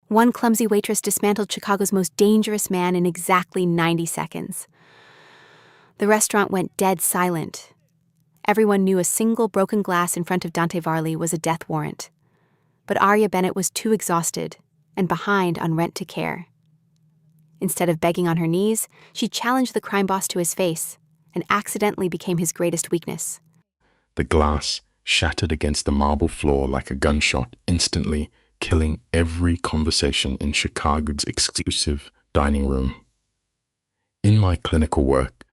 One clumsy waitress dismantled Chicago's most dangerous man in exactly 90 seconds. The restaurant went dead silent. Everyone knew a single broken glass in front of Dante Varley was a death warrant. But Aria Bennett was too exhausted and behind on rent to care. Instead of begging on her knees, she challenged the crime boss to his face and accidentally became his greatest weakness. The glass shattered against the marble floor like a gunshot, instantly killing every conversation in Chicago's exclusive dining room. In my clinical work,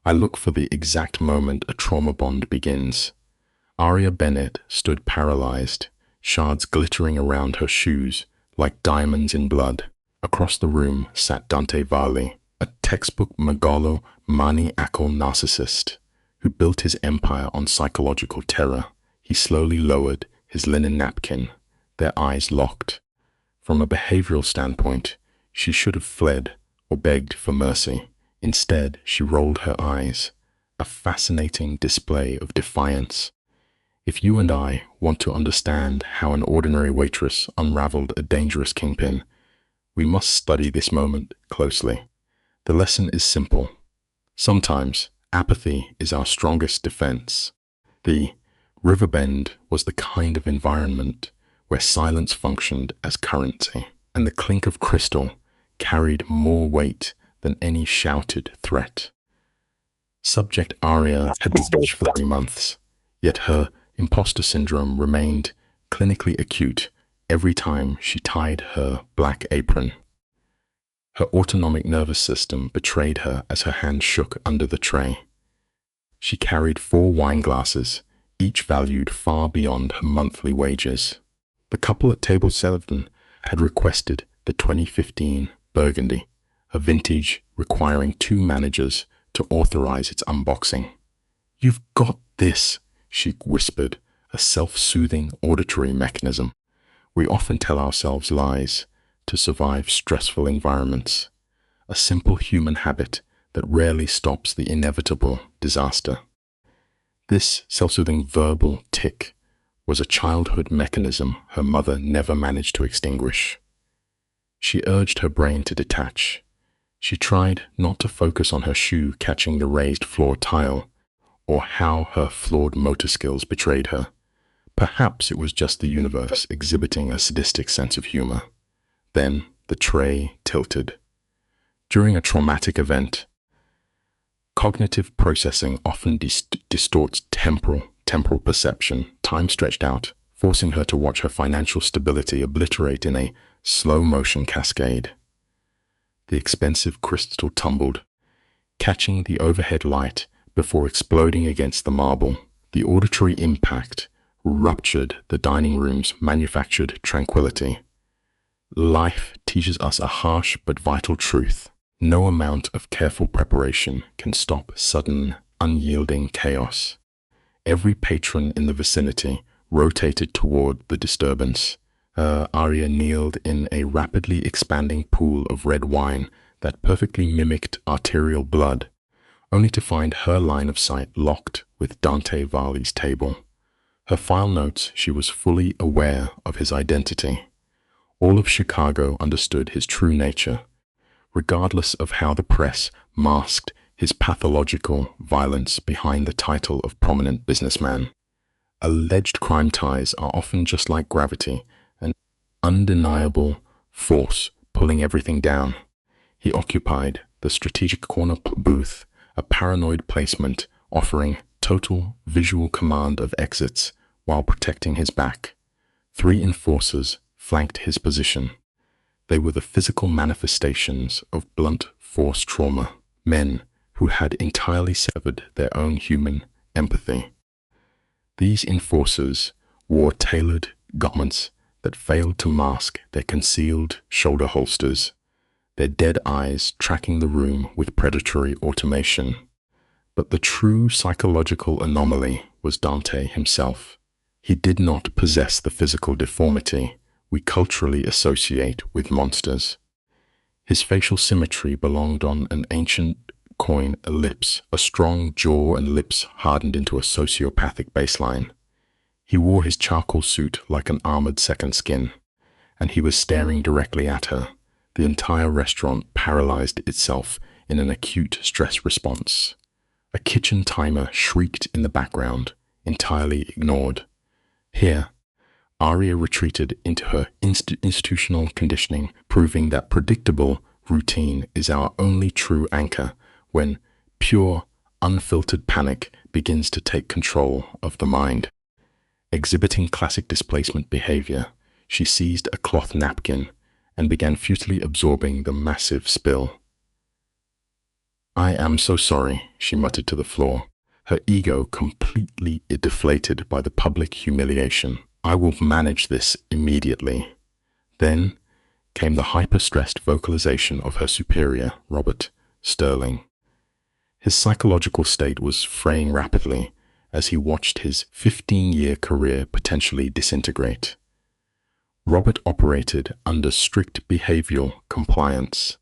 I look for the exact moment a trauma bond begins. Aria Bennett stood paralyzed, shards glittering around her shoes like diamonds in blood. Across the room sat Dante Varley, a textbook megalomaniacal narcissist who built his empire on psychological terror. He slowly lowered his linen napkin, their eyes locked. From a behavioral standpoint, she should have fled or begged for mercy. Instead, she rolled her eyes, a fascinating display of defiance. If you and I want to understand how an ordinary waitress unraveled a dangerous kingpin, we must study this moment closely. The lesson is simple. Sometimes apathy is our strongest defense. The Riverbend was the kind of environment where silence functioned as currency, and the clink of crystal carried more weight than any shouted threat. Subject Aria had been searched for 3 months, yet her imposter syndrome remained clinically acute every time she tied her black apron. Her autonomic nervous system betrayed her as her hand shook under the tray. She carried 4 wine glasses, each valued far beyond her monthly wages. The couple at table 7 had requested the 2015 Burgundy, a vintage requiring 2 managers to authorize its unboxing. "You've got this," she whispered, a self-soothing auditory mechanism. We often tell ourselves lies to survive stressful environments, a simple human habit that rarely stops the inevitable disaster. This self-soothing verbal tick was a childhood mechanism her mother never managed to extinguish. She urged her brain to detach. She tried not to focus on her shoe catching the raised floor tile, or how her flawed motor skills betrayed her. Perhaps it was just the universe exhibiting a sadistic sense of humor. Then the tray tilted. During a traumatic event, cognitive processing often distorts temporal perception. Time stretched out, forcing her to watch her financial stability obliterate in a slow-motion cascade. The expensive crystal tumbled, catching the overhead light before exploding against the marble. The auditory impact ruptured the dining room's manufactured tranquility. Life teaches us a harsh but vital truth. No amount of careful preparation can stop sudden, unyielding chaos. Every patron in the vicinity rotated toward the disturbance. Aria kneeled in a rapidly expanding pool of red wine that perfectly mimicked arterial blood, only to find her line of sight locked with Dante Varley's table. Her file notes she was fully aware of his identity. All of Chicago understood his true nature, regardless of how the press masked his pathological violence behind the title of prominent businessman. Alleged crime ties are often just like gravity, an undeniable force pulling everything down. He occupied the strategic corner booth, a paranoid placement offering total visual command of exits while protecting his back. 3 enforcers flanked his position. They were the physical manifestations of blunt force trauma, men who had entirely severed their own human empathy. These enforcers wore tailored garments that failed to mask their concealed shoulder holsters, their dead eyes tracking the room with predatory automation. But the true psychological anomaly was Dante himself. He did not possess the physical deformity we culturally associate with monsters. His facial symmetry belonged on an ancient coin ellipse, a strong jaw and lips hardened into a sociopathic baseline. He wore his charcoal suit like an armored second skin, and he was staring directly at her. The entire restaurant paralyzed itself in an acute stress response. A kitchen timer shrieked in the background, entirely ignored. Here, Aria retreated into her institutional conditioning, proving that predictable routine is our only true anchor when pure, unfiltered panic begins to take control of the mind. Exhibiting classic displacement behavior, she seized a cloth napkin and began futilely absorbing the massive spill. "I am so sorry," she muttered to the floor, her ego completely deflated by the public humiliation. "I will manage this immediately." Then came the hyper-stressed vocalization of her superior, Robert Sterling. His psychological state was fraying rapidly as he watched his 15-year career potentially disintegrate. Robert operated under strict behavioral compliance.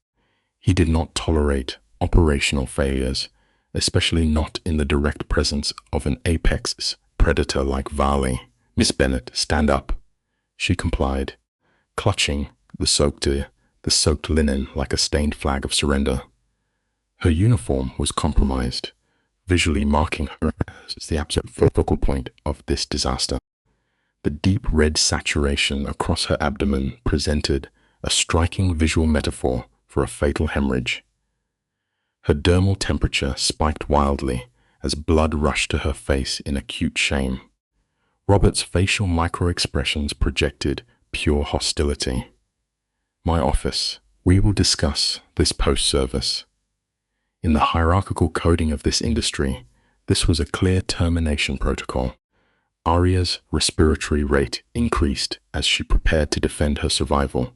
He did not tolerate operational failures, especially not in the direct presence of an apex predator like Varley. "Miss Bennett, stand up." She complied, clutching the soaked linen like a stained flag of surrender. Her uniform was compromised, visually marking her as the absolute focal point of this disaster. The deep red saturation across her abdomen presented a striking visual metaphor for a fatal hemorrhage. Her dermal temperature spiked wildly as blood rushed to her face in acute shame. Robert's facial micro-expressions projected pure hostility. "My office. We will discuss this post-service." In the hierarchical coding of this industry, this was a clear termination protocol. Aria's respiratory rate increased as she prepared to defend her survival,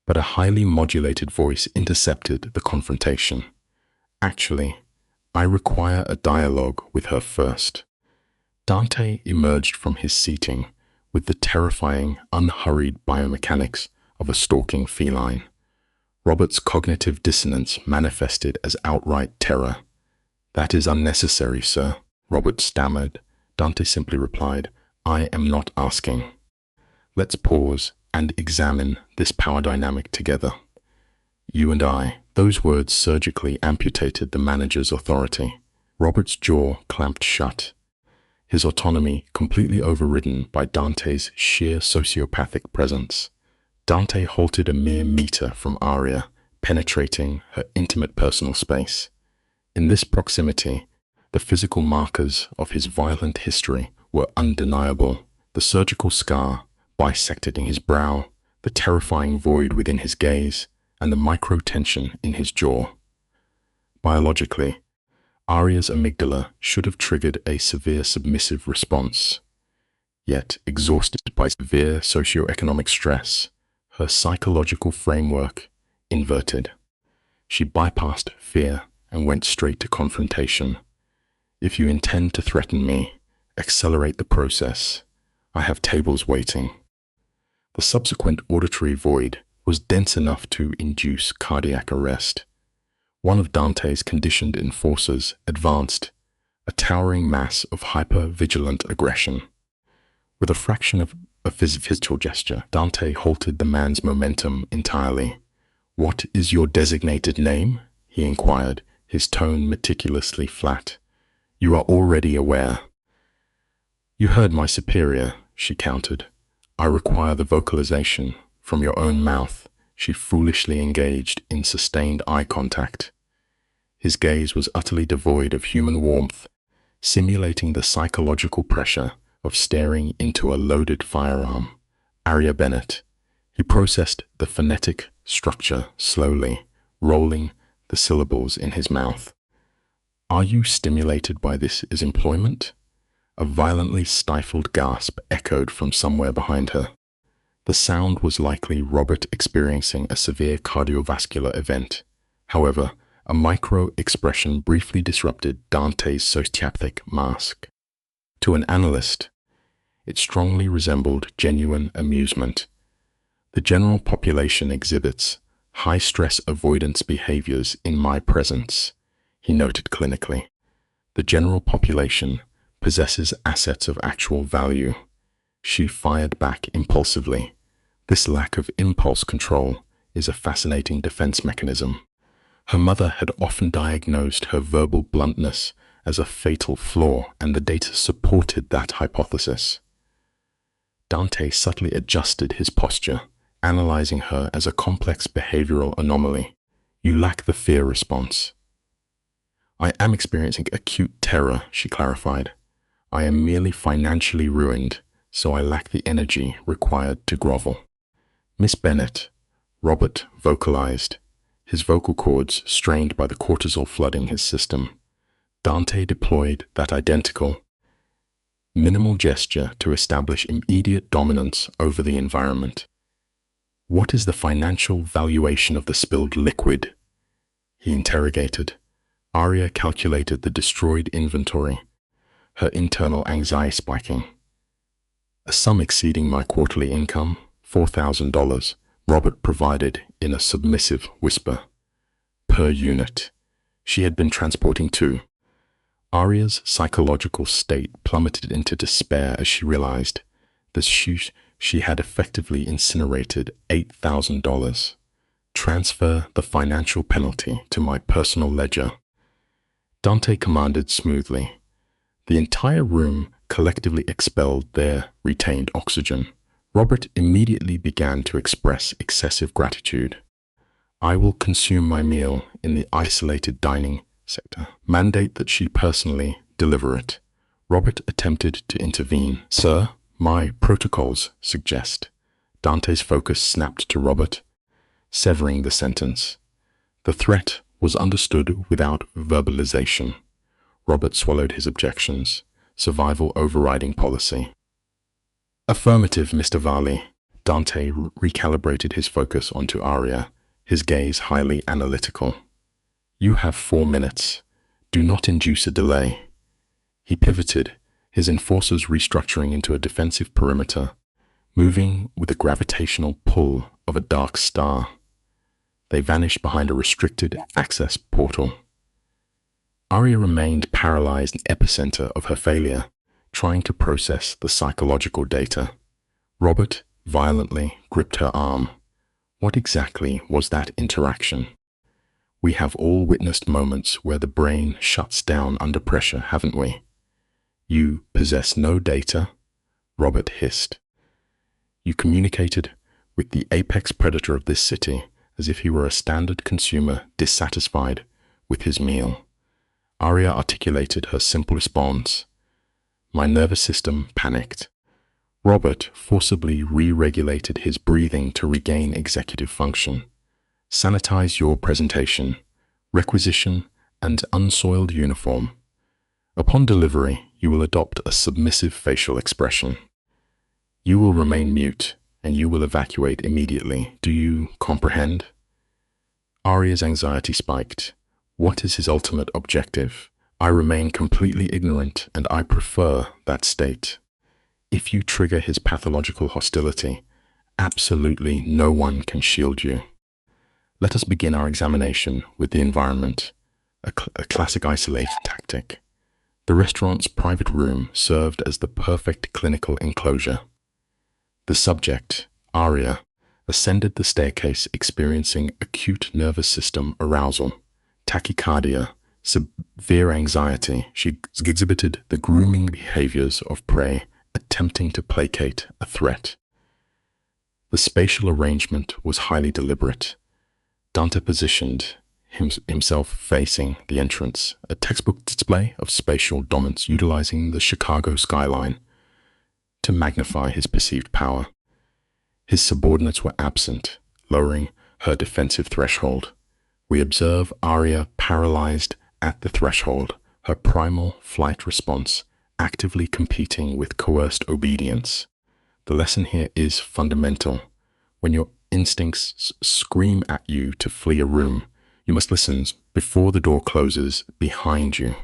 but a highly modulated voice intercepted the confrontation. "Actually, I require a dialogue with her first." Dante emerged from his seating with the terrifying, unhurried biomechanics of a stalking feline. Robert's cognitive dissonance manifested as outright terror. "That is unnecessary, sir," Robert stammered. Dante simply replied, "I am not asking. Let's pause and examine this power dynamic together. You and I." Those words surgically amputated the manager's authority. Robert's jaw clamped shut, his autonomy completely overridden by Dante's sheer sociopathic presence. Dante halted a mere meter from Aria, penetrating her intimate personal space. In this proximity, the physical markers of his violent history were undeniable. The surgical scar bisecting his brow, the terrifying void within his gaze, and the micro-tension in his jaw. Biologically, Aria's amygdala should have triggered a severe submissive response. Yet, exhausted by severe socioeconomic stress, her psychological framework inverted. She bypassed fear and went straight to confrontation. "If you intend to threaten me, accelerate the process. I have tables waiting." The subsequent auditory void was dense enough to induce cardiac arrest. One of Dante's conditioned enforcers advanced, a towering mass of hyper-vigilant aggression. With a fraction of a physical gesture, Dante halted the man's momentum entirely. "What is your designated name?" he inquired, his tone meticulously flat. "You are already aware." "You heard my superior," she countered. "I require the vocalization from your own mouth." She foolishly engaged in sustained eye contact. His gaze was utterly devoid of human warmth, simulating the psychological pressure of staring into a loaded firearm. "Aria Bennett." He processed the phonetic structure slowly, rolling the syllables in his mouth. "Are you stimulated by this as employment?" A violently stifled gasp echoed from somewhere behind her. The sound was likely Robert experiencing a severe cardiovascular event. However, a micro-expression briefly disrupted Dante's sociopathic mask. To an analyst, it strongly resembled genuine amusement. "The general population exhibits high-stress avoidance behaviors in my presence," he noted clinically. "The general population possesses assets of actual value." She fired back impulsively. This lack of impulse control is a fascinating defense mechanism. Her mother had often diagnosed her verbal bluntness as a fatal flaw, and the data supported that hypothesis. Dante subtly adjusted his posture, analyzing her as a complex behavioral anomaly. You lack the fear response. I am experiencing acute terror, she clarified. I am merely financially ruined, so I lack the energy required to grovel. Miss Bennet, Robert vocalized, his vocal cords strained by the cortisol flooding his system. Dante deployed that identical, minimal gesture to establish immediate dominance over the environment. What is the financial valuation of the spilled liquid? He interrogated. Arya calculated the destroyed inventory, her internal anxiety spiking. A sum exceeding my quarterly income, $4,000, Robert provided in a submissive whisper. Per unit. She had been transporting two. Arya's psychological state plummeted into despair as she realized that she had effectively incinerated $8,000. Transfer the financial penalty to my personal ledger. Dante commanded smoothly. The entire room collectively expelled their retained oxygen. Robert immediately began to express excessive gratitude. I will consume my meal in the isolated dining sector. Mandate that she personally deliver it. Robert attempted to intervene. Sir, my protocols suggest. Dante's focus snapped to Robert, severing the sentence. The threat was understood without verbalization. Robert swallowed his objections. Survival overriding policy. Affirmative, Mr. Varley. Dante recalibrated his focus onto Arya, his gaze highly analytical. You have 4 minutes. Do not induce a delay. He pivoted, his enforcers restructuring into a defensive perimeter, moving with the gravitational pull of a dark star. They vanished behind a restricted access portal. Arya remained paralyzed in the epicenter of her failure, trying to process the psychological data. Robert violently gripped her arm. What exactly was that interaction? We have all witnessed moments where the brain shuts down under pressure, haven't we? You possess no data, Robert hissed. You communicated with the apex predator of this city as if he were a standard consumer dissatisfied with his meal. Arya articulated her simple response. My nervous system panicked. Robert forcibly re-regulated his breathing to regain executive function. Sanitize your presentation, requisition, and unsoiled uniform. Upon delivery, you will adopt a submissive facial expression. You will remain mute, and you will evacuate immediately. Do you comprehend? Arya's anxiety spiked. What is his ultimate objective? I remain completely ignorant, and I prefer that state. If you trigger his pathological hostility, absolutely no one can shield you. Let us begin our examination with the environment, a classic isolation tactic. The restaurant's private room served as the perfect clinical enclosure. The subject, Arya, ascended the staircase experiencing acute nervous system arousal, tachycardia, severe anxiety. She exhibited the grooming behaviors of prey, attempting to placate a threat. The spatial arrangement was highly deliberate. Dante positioned himself facing the entrance, a textbook display of spatial dominance utilizing the Chicago skyline to magnify his perceived power. His subordinates were absent, lowering her defensive threshold. We observe Arya paralyzed at the threshold, her primal flight response actively competing with coerced obedience. The lesson here is fundamental. When your instincts scream at you to flee a room, you must listen before the door closes behind you.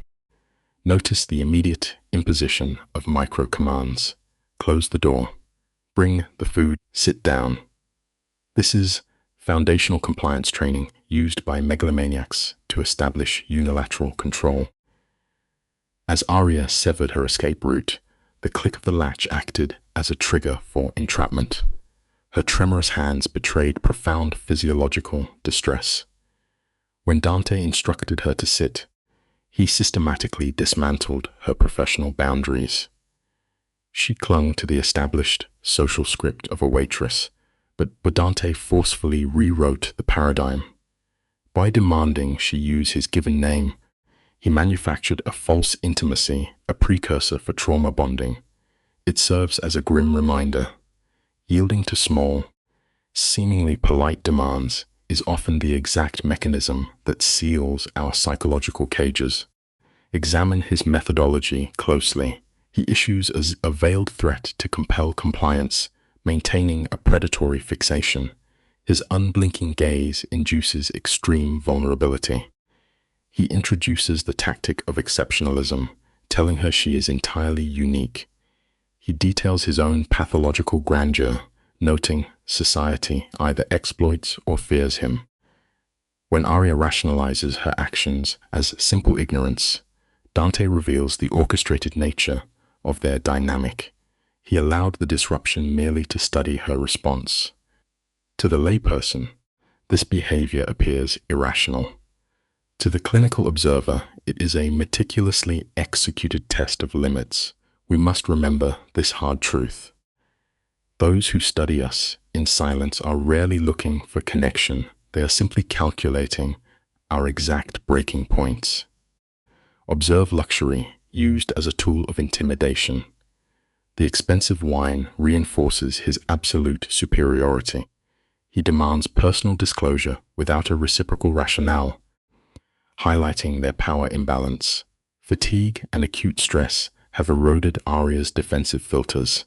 Notice the immediate imposition of micro-commands. Close the door. Bring the food. Sit down. This is foundational compliance training used by megalomaniacs to establish unilateral control. As Arya severed her escape route, the click of the latch acted as a trigger for entrapment. Her tremorous hands betrayed profound physiological distress. When Dante instructed her to sit, he systematically dismantled her professional boundaries. She clung to the established social script of a waitress, but Dante forcefully rewrote the paradigm. By demanding she use his given name, he manufactured a false intimacy, a precursor for trauma bonding. It serves as a grim reminder. Yielding to small, seemingly polite demands is often the exact mechanism that seals our psychological cages. Examine his methodology closely. He issues a veiled threat to compel compliance, maintaining a predatory fixation. His unblinking gaze induces extreme vulnerability. He introduces the tactic of exceptionalism, telling her she is entirely unique. He details his own pathological grandeur, noting society either exploits or fears him. When Aria rationalizes her actions as simple ignorance, Dante reveals the orchestrated nature of their dynamic. He allowed the disruption merely to study her response. To the layperson, this behavior appears irrational. To the clinical observer, it is a meticulously executed test of limits. We must remember this hard truth. Those who study us in silence are rarely looking for connection. They are simply calculating our exact breaking points. Observe luxury used as a tool of intimidation. The expensive wine reinforces his absolute superiority. He demands personal disclosure without a reciprocal rationale, highlighting their power imbalance. Fatigue and acute stress have eroded Aria's defensive filters.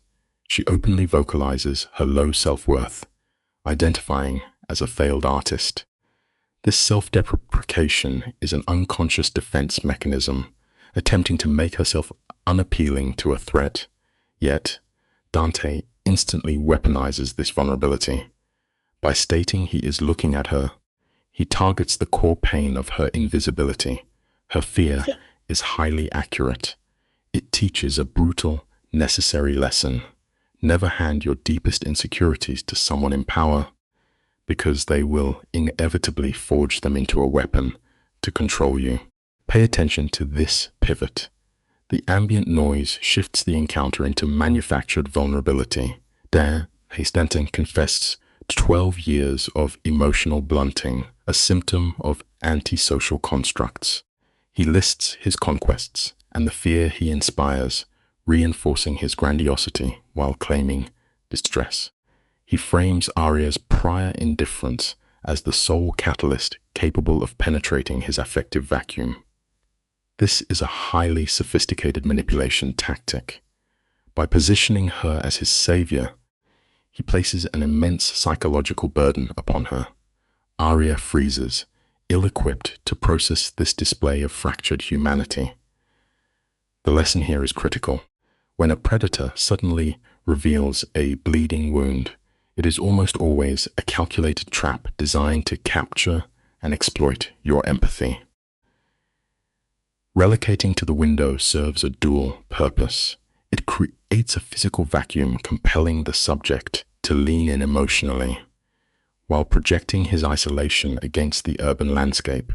She openly vocalizes her low self-worth, identifying as a failed artist. This self-deprecation is an unconscious defense mechanism, attempting to make herself unappealing to a threat. Yet, Dante instantly weaponizes this vulnerability. By stating he is looking at her, he targets the core pain of her invisibility. Her fear is highly accurate. It teaches a brutal, necessary lesson. Never hand your deepest insecurities to someone in power, because they will inevitably forge them into a weapon to control you. Pay attention to this pivot. The ambient noise shifts the encounter into manufactured vulnerability. There, Stanton confessed to 12 years of emotional blunting, a symptom of antisocial constructs. He lists his conquests and the fear he inspires, reinforcing his grandiosity while claiming distress. He frames Aria's prior indifference as the sole catalyst capable of penetrating his affective vacuum. This is a highly sophisticated manipulation tactic. By positioning her as his savior, he places an immense psychological burden upon her. Aria freezes, ill-equipped to process this display of fractured humanity. The lesson here is critical. When a predator suddenly reveals a bleeding wound, it is almost always a calculated trap designed to capture and exploit your empathy. Relocating to the window serves a dual purpose. It creates a physical vacuum, compelling the subject to lean in emotionally, while projecting his isolation against the urban landscape.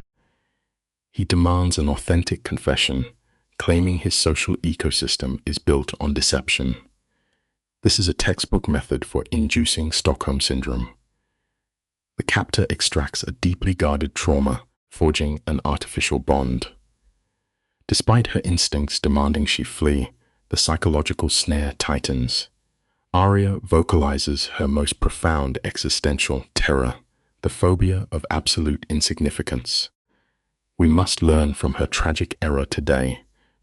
He demands an authentic confession, claiming his social ecosystem is built on deception. This is a textbook method for inducing Stockholm Syndrome. The captor extracts a deeply guarded trauma, forging an artificial bond. Despite her instincts demanding she flee, the psychological snare tightens. Aria vocalizes her most profound existential terror, the phobia of absolute insignificance. We must learn from her tragic error today.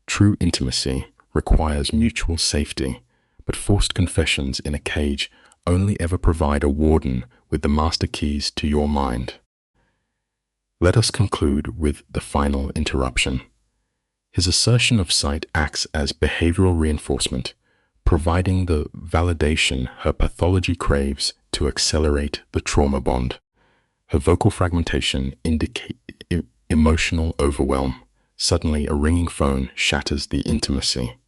True intimacy requires mutual safety, but forced confessions in a cage only ever provide a warden with the master keys to your mind. Let us conclude with the final interruption. His assertion of sight acts as behavioral reinforcement, providing the validation her pathology craves to accelerate the trauma bond. Her vocal fragmentation indicates emotional overwhelm. Suddenly, a ringing phone shatters the intimacy.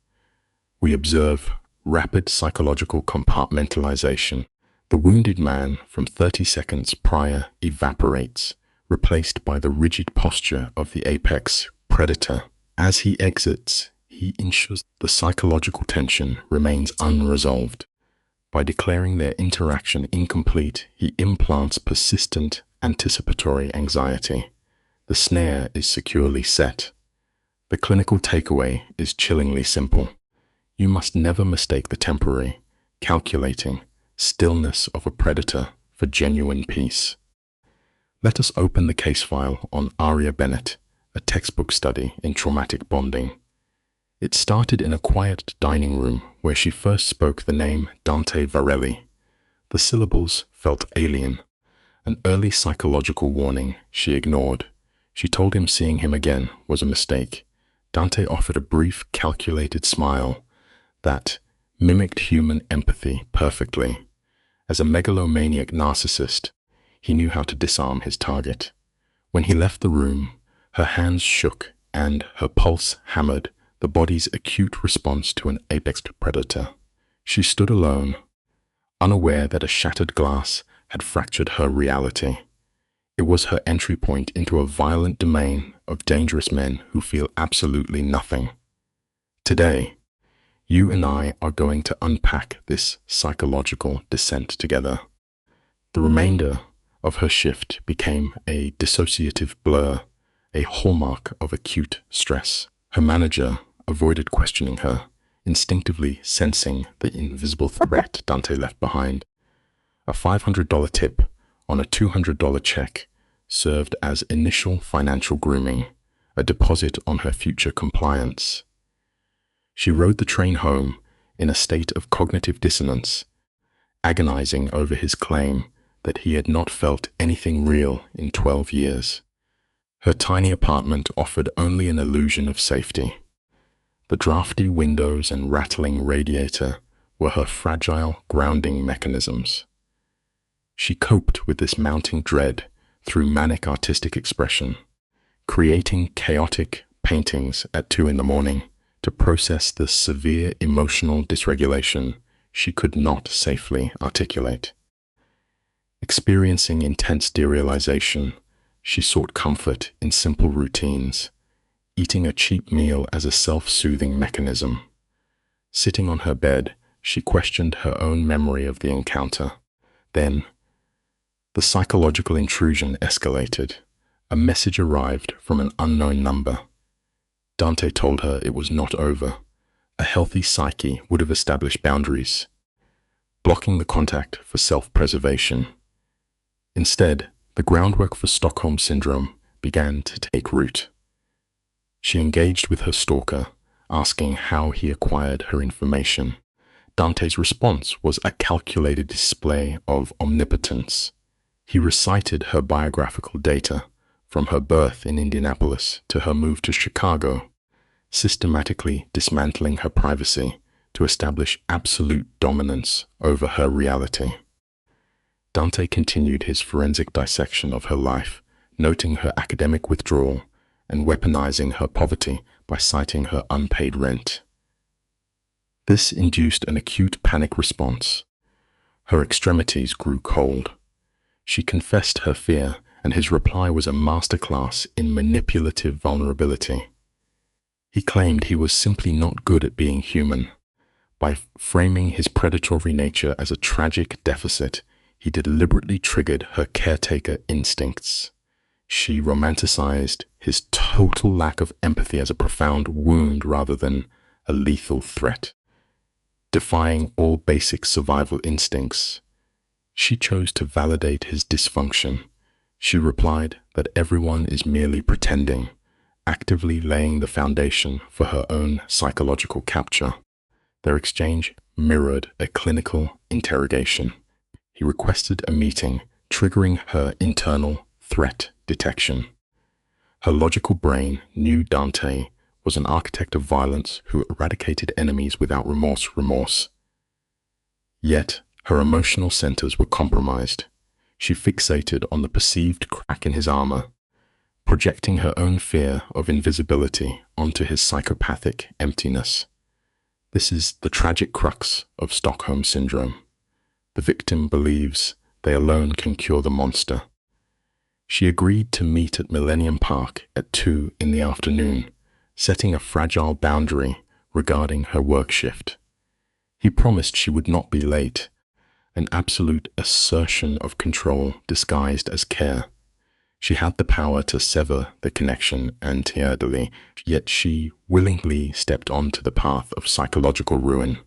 We observe rapid psychological compartmentalization. The wounded man from 30 seconds prior evaporates, replaced by the rigid posture of the apex predator. As he exits, he ensures the psychological tension remains unresolved. By declaring their interaction incomplete, he implants persistent anticipatory anxiety. The snare is securely set. The clinical takeaway is chillingly simple. You must never mistake the temporary, calculating stillness of a predator for genuine peace. Let us open the case file on Aria Bennett, a textbook study in traumatic bonding. It started in a quiet dining room where she first spoke the name Dante Varelli. The syllables felt alien, an early psychological warning she ignored. She told him seeing him again was a mistake. Dante offered a brief, calculated smile that mimicked human empathy perfectly. As a megalomaniac narcissist, he knew how to disarm his target. When he left the room, her hands shook and her pulse hammered, the body's acute response to an apex predator. She stood alone, unaware that a shattered glass had fractured her reality. It was her entry point into a violent domain of dangerous men who feel absolutely nothing. Today, you and I are going to unpack this psychological descent together. The remainder of her shift became a dissociative blur, a hallmark of acute stress. Her manager avoided questioning her, instinctively sensing the invisible threat Dante left behind. A $500 tip on a $200 check served as initial financial grooming, a deposit on her future compliance. She rode the train home in a state of cognitive dissonance, agonizing over his claim that he had not felt anything real in 12 years. Her tiny apartment offered only an illusion of safety. The drafty windows and rattling radiator were her fragile grounding mechanisms. She coped with this mounting dread through manic artistic expression, creating chaotic paintings at 2 a.m. to process the severe emotional dysregulation she could not safely articulate. Experiencing intense derealization, she sought comfort in simple routines, eating a cheap meal as a self-soothing mechanism. Sitting on her bed, she questioned her own memory of the encounter. Then, the psychological intrusion escalated. A message arrived from an unknown number. Dante told her it was not over. A healthy psyche would have established boundaries, blocking the contact for self-preservation. Instead, the groundwork for Stockholm Syndrome began to take root. She engaged with her stalker, asking how he acquired her information. Dante's response was a calculated display of omnipotence. He recited her biographical data, from her birth in Indianapolis to her move to Chicago, systematically dismantling her privacy to establish absolute dominance over her reality. Dante continued his forensic dissection of her life, noting her academic withdrawal and weaponizing her poverty by citing her unpaid rent. This induced an acute panic response. Her extremities grew cold. She confessed her fear, and his reply was a masterclass in manipulative vulnerability. He claimed he was simply not good at being human. By framing his predatory nature as a tragic deficit, he deliberately triggered her caretaker instincts. She romanticized his total lack of empathy as a profound wound rather than a lethal threat. Defying all basic survival instincts, she chose to validate his dysfunction. She replied that everyone is merely pretending, actively laying the foundation for her own psychological capture. Their exchange mirrored a clinical interrogation. He requested a meeting, triggering her internal threat detection. Her logical brain knew Dante was an architect of violence who eradicated enemies without remorse. Yet, her emotional centers were compromised. She fixated on the perceived crack in his armor, projecting her own fear of invisibility onto his psychopathic emptiness. This is the tragic crux of Stockholm Syndrome. The victim believes they alone can cure the monster. She agreed to meet at Millennium Park at 2 in the afternoon, setting a fragile boundary regarding her work shift. He promised she would not be late, an absolute assertion of control disguised as care. She had the power to sever the connection entirely, yet she willingly stepped onto the path of psychological ruin.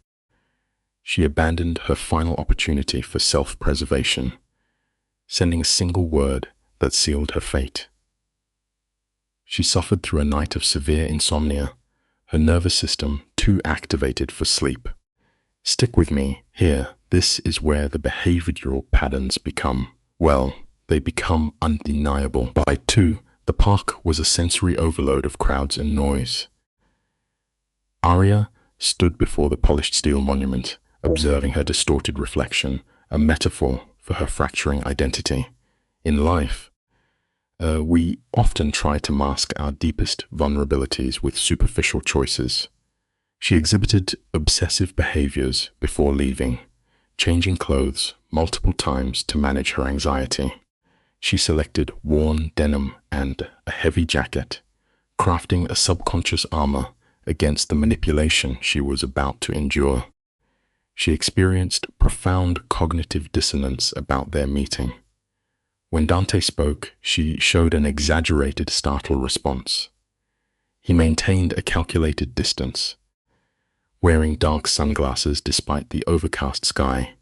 She abandoned her final opportunity for self-preservation, sending a single word that sealed her fate. She suffered through a night of severe insomnia, her nervous system too activated for sleep. Stick with me here. This is where the behavioral patterns become, they become undeniable. By 2, the park was a sensory overload of crowds and noise. Aria stood before the polished steel monument, observing her distorted reflection, a metaphor for her fracturing identity. In life, we often try to mask our deepest vulnerabilities with superficial choices. She exhibited obsessive behaviors before leaving, changing clothes multiple times to manage her anxiety. She selected worn denim and a heavy jacket, crafting a subconscious armor against the manipulation she was about to endure. She experienced profound cognitive dissonance about their meeting. When Dante spoke, she showed an exaggerated startle response. He maintained a calculated distance, wearing dark sunglasses despite the overcast sky.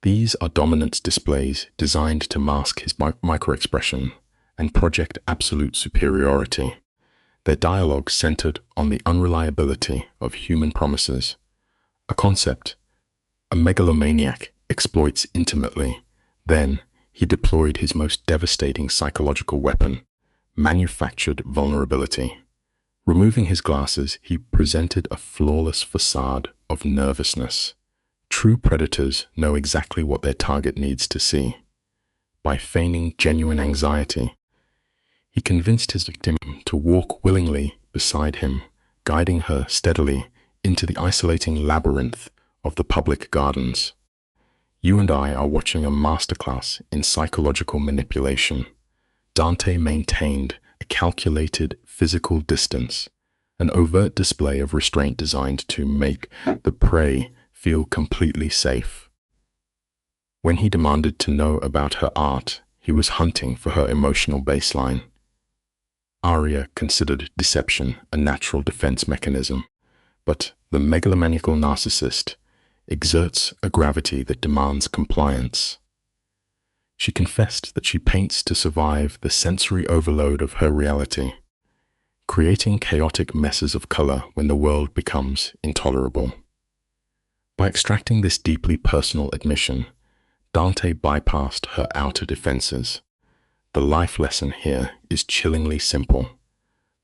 These are dominance displays designed to mask his microexpression and project absolute superiority. Their dialogue centered on the unreliability of human promises, a concept a megalomaniac exploits intimately. Then he deployed his most devastating psychological weapon, manufactured vulnerability. Removing his glasses, he presented a flawless facade of nervousness. True predators know exactly what their target needs to see. By feigning genuine anxiety, he convinced his victim to walk willingly beside him, guiding her steadily into the isolating labyrinth of the public gardens. You and I are watching a masterclass in psychological manipulation. Dante maintained a calculated physical distance, an overt display of restraint designed to make the prey feel completely safe. When he demanded to know about her art, he was hunting for her emotional baseline. Aria considered deception a natural defense mechanism, but the megalomaniacal narcissist exerts a gravity that demands compliance. She confessed that she paints to survive the sensory overload of her reality, creating chaotic messes of color when the world becomes intolerable. By extracting this deeply personal admission, Dante bypassed her outer defenses. The life lesson here is chillingly simple.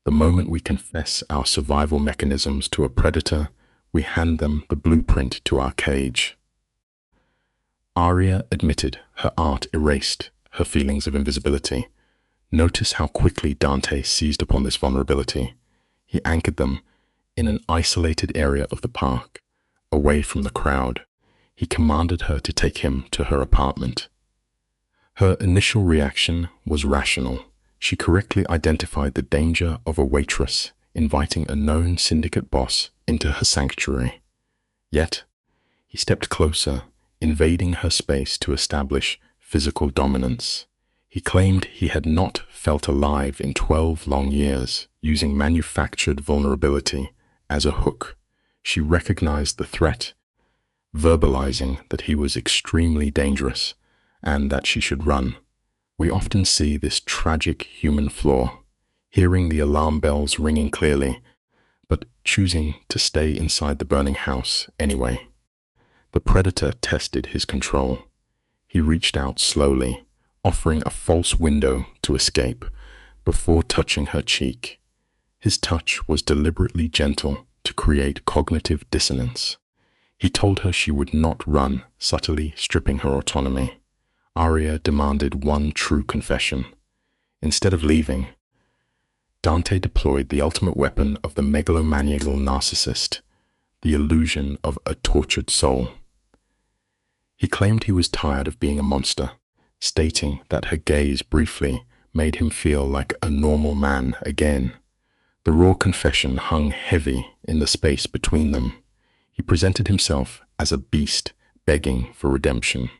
The moment we confess our survival mechanisms to a predator, we hand them the blueprint to our cage. Aria admitted her art erased her feelings of invisibility. Notice how quickly Dante seized upon this vulnerability. He anchored them in an isolated area of the park, away from the crowd. He commanded her to take him to her apartment. Her initial reaction was rational. She correctly identified the danger of a waitress inviting a known syndicate boss into her sanctuary. Yet, he stepped closer, invading her space to establish physical dominance. He claimed he had not felt alive in 12 long years, using manufactured vulnerability as a hook. She recognized the threat, verbalizing that he was extremely dangerous and that she should run. We often see this tragic human flaw, hearing the alarm bells ringing clearly, but choosing to stay inside the burning house anyway. The predator tested his control. He reached out slowly, offering a false window to escape before touching her cheek. His touch was deliberately gentle to create cognitive dissonance. He told her she would not run, subtly stripping her autonomy. Aria demanded one true confession. Instead of leaving, Dante deployed the ultimate weapon of the megalomaniacal narcissist, the illusion of a tortured soul. He claimed he was tired of being a monster, stating that her gaze briefly made him feel like a normal man again. The raw confession hung heavy in the space between them. He presented himself as a beast begging for redemption.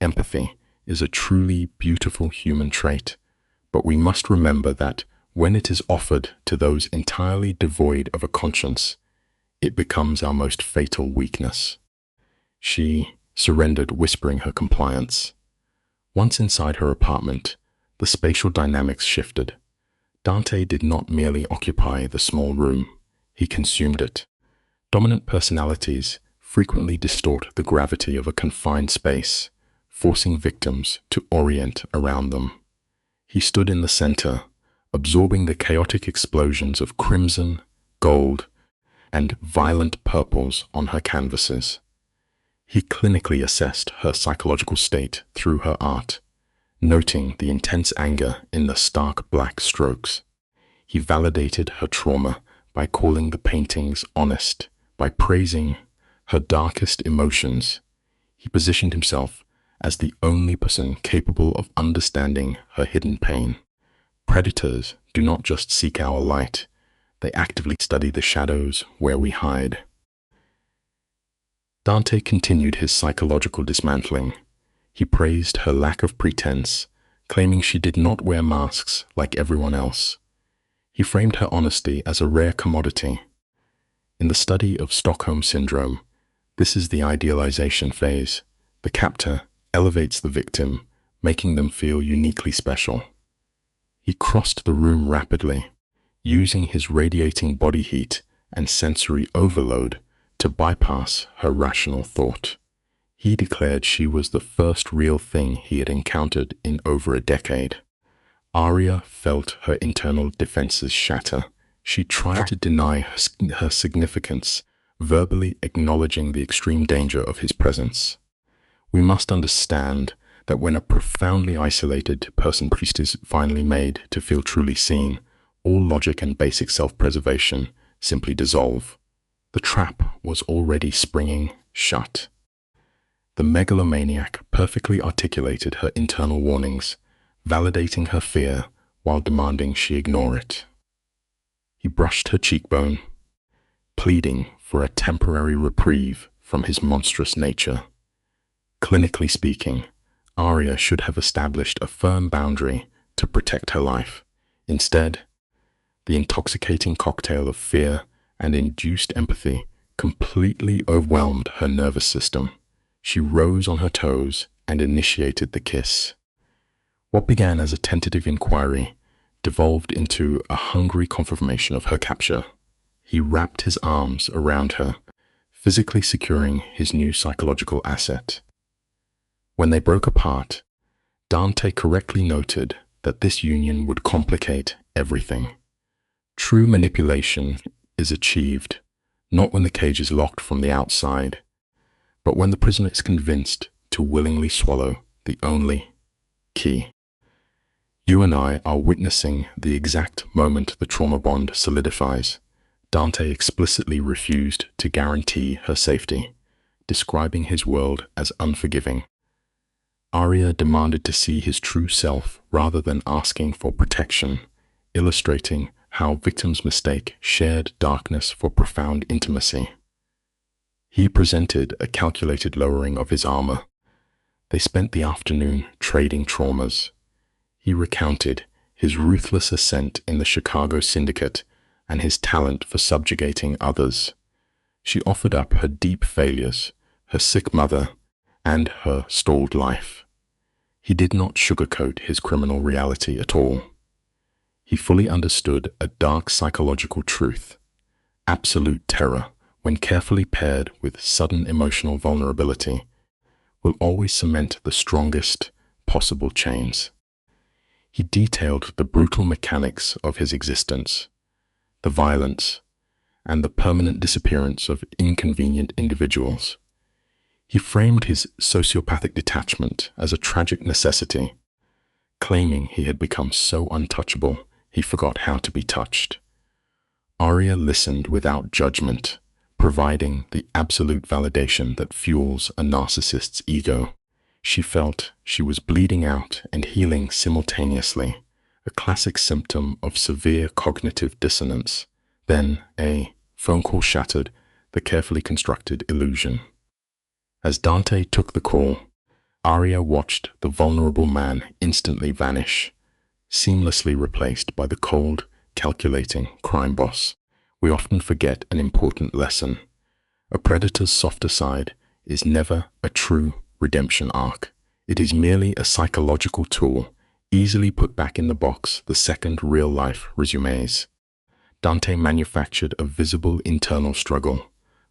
Empathy is a truly beautiful human trait, but we must remember that when it is offered to those entirely devoid of a conscience, it becomes our most fatal weakness. She surrendered, whispering her compliance. Once inside her apartment, the spatial dynamics shifted. Dante did not merely occupy the small room, he consumed it. Dominant personalities frequently distort the gravity of a confined space, forcing victims to orient around them. He stood in the center, absorbing the chaotic explosions of crimson, gold, and violent purples on her canvases. He clinically assessed her psychological state through her art, noting the intense anger in the stark black strokes. He validated her trauma by calling the paintings honest, by praising her darkest emotions. He positioned himself as the only person capable of understanding her hidden pain. Predators do not just seek our light, they actively study the shadows where we hide. Dante continued his psychological dismantling. He praised her lack of pretense, claiming she did not wear masks like everyone else. He framed her honesty as a rare commodity. In the study of Stockholm Syndrome, this is the idealization phase. The captor elevates the victim, making them feel uniquely special. He crossed the room rapidly, using his radiating body heat and sensory overload to bypass her rational thought. He declared she was the first real thing he had encountered in over a decade. Aria felt her internal defenses shatter. She tried to deny her significance, verbally acknowledging the extreme danger of his presence. We must understand that when a profoundly isolated person priest is finally made to feel truly seen, all logic and basic self-preservation simply dissolve. The trap was already springing shut. The megalomaniac perfectly articulated her internal warnings, validating her fear while demanding she ignore it. He brushed her cheekbone, pleading for a temporary reprieve from his monstrous nature. Clinically speaking, Aria should have established a firm boundary to protect her life. Instead, the intoxicating cocktail of fear and induced empathy completely overwhelmed her nervous system. She rose on her toes and initiated the kiss. What began as a tentative inquiry devolved into a hungry confirmation of her capture. He wrapped his arms around her, physically securing his new psychological asset. When they broke apart, Dante correctly noted that this union would complicate everything. True manipulation is achieved not when the cage is locked from the outside, but when the prisoner is convinced to willingly swallow the only key. You and I are witnessing the exact moment the trauma bond solidifies. Dante explicitly refused to guarantee her safety, describing his world as unforgiving. Aria demanded to see his true self rather than asking for protection, illustrating how victims mistake shared darkness for profound intimacy. He presented a calculated lowering of his armor. They spent the afternoon trading traumas. He recounted his ruthless ascent in the Chicago syndicate and his talent for subjugating others. She offered up her deep failures, her sick mother, and her stalled life. He did not sugarcoat his criminal reality at all. He fully understood a dark psychological truth. Absolute terror, when carefully paired with sudden emotional vulnerability, will always cement the strongest possible chains. He detailed the brutal mechanics of his existence, the violence, and the permanent disappearance of inconvenient individuals. He framed his sociopathic detachment as a tragic necessity, claiming he had become so untouchable he forgot how to be touched. Aria listened without judgment, providing the absolute validation that fuels a narcissist's ego. She felt she was bleeding out and healing simultaneously, a classic symptom of severe cognitive dissonance. Then a phone call shattered the carefully constructed illusion. As Dante took the call, Arya watched the vulnerable man instantly vanish, seamlessly replaced by the cold, calculating crime boss. We often forget an important lesson. A predator's softer side is never a true redemption arc. It is merely a psychological tool, easily put back in the box the second real-life resumes. Dante manufactured a visible internal struggle,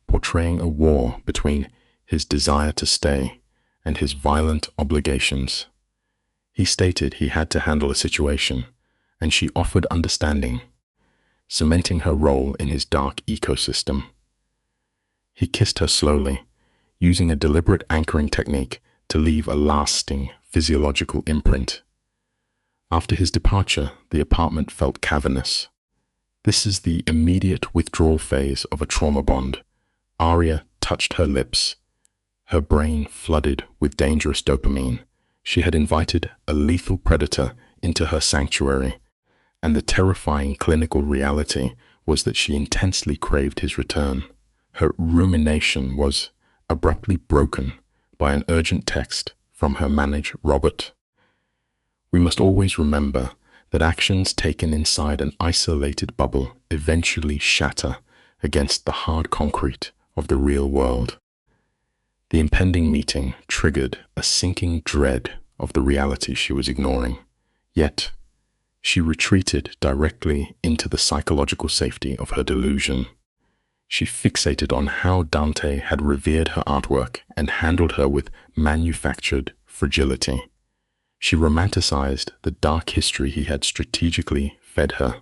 portraying a war between his desire to stay and his violent obligations. He stated he had to handle a situation, and she offered understanding, cementing her role in his dark ecosystem. He kissed her slowly, using a deliberate anchoring technique to leave a lasting physiological imprint. After his departure, the apartment felt cavernous. This is the immediate withdrawal phase of a trauma bond. Arya touched her lips, her brain flooded with dangerous dopamine. She had invited a lethal predator into her sanctuary, and the terrifying clinical reality was that she intensely craved his return. Her rumination was abruptly broken by an urgent text from her manager, Robert. We must always remember that actions taken inside an isolated bubble eventually shatter against the hard concrete of the real world. The impending meeting triggered a sinking dread of the reality she was ignoring. Yet, she retreated directly into the psychological safety of her delusion. She fixated on how Dante had revered her artwork and handled her with manufactured fragility. She romanticized the dark history he had strategically fed her.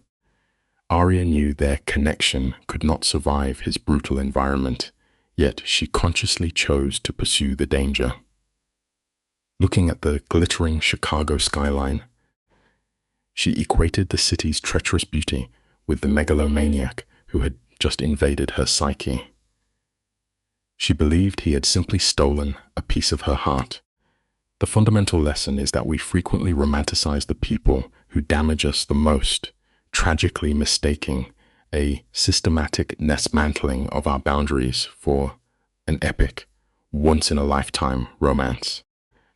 Arya knew their connection could not survive his brutal environment, yet she consciously chose to pursue the danger. Looking at the glittering Chicago skyline, she equated the city's treacherous beauty with the megalomaniac who had just invaded her psyche. She believed he had simply stolen a piece of her heart. The fundamental lesson is that we frequently romanticize the people who damage us the most, tragically mistaking a systematic dismantling of our boundaries for an epic, once-in-a-lifetime romance.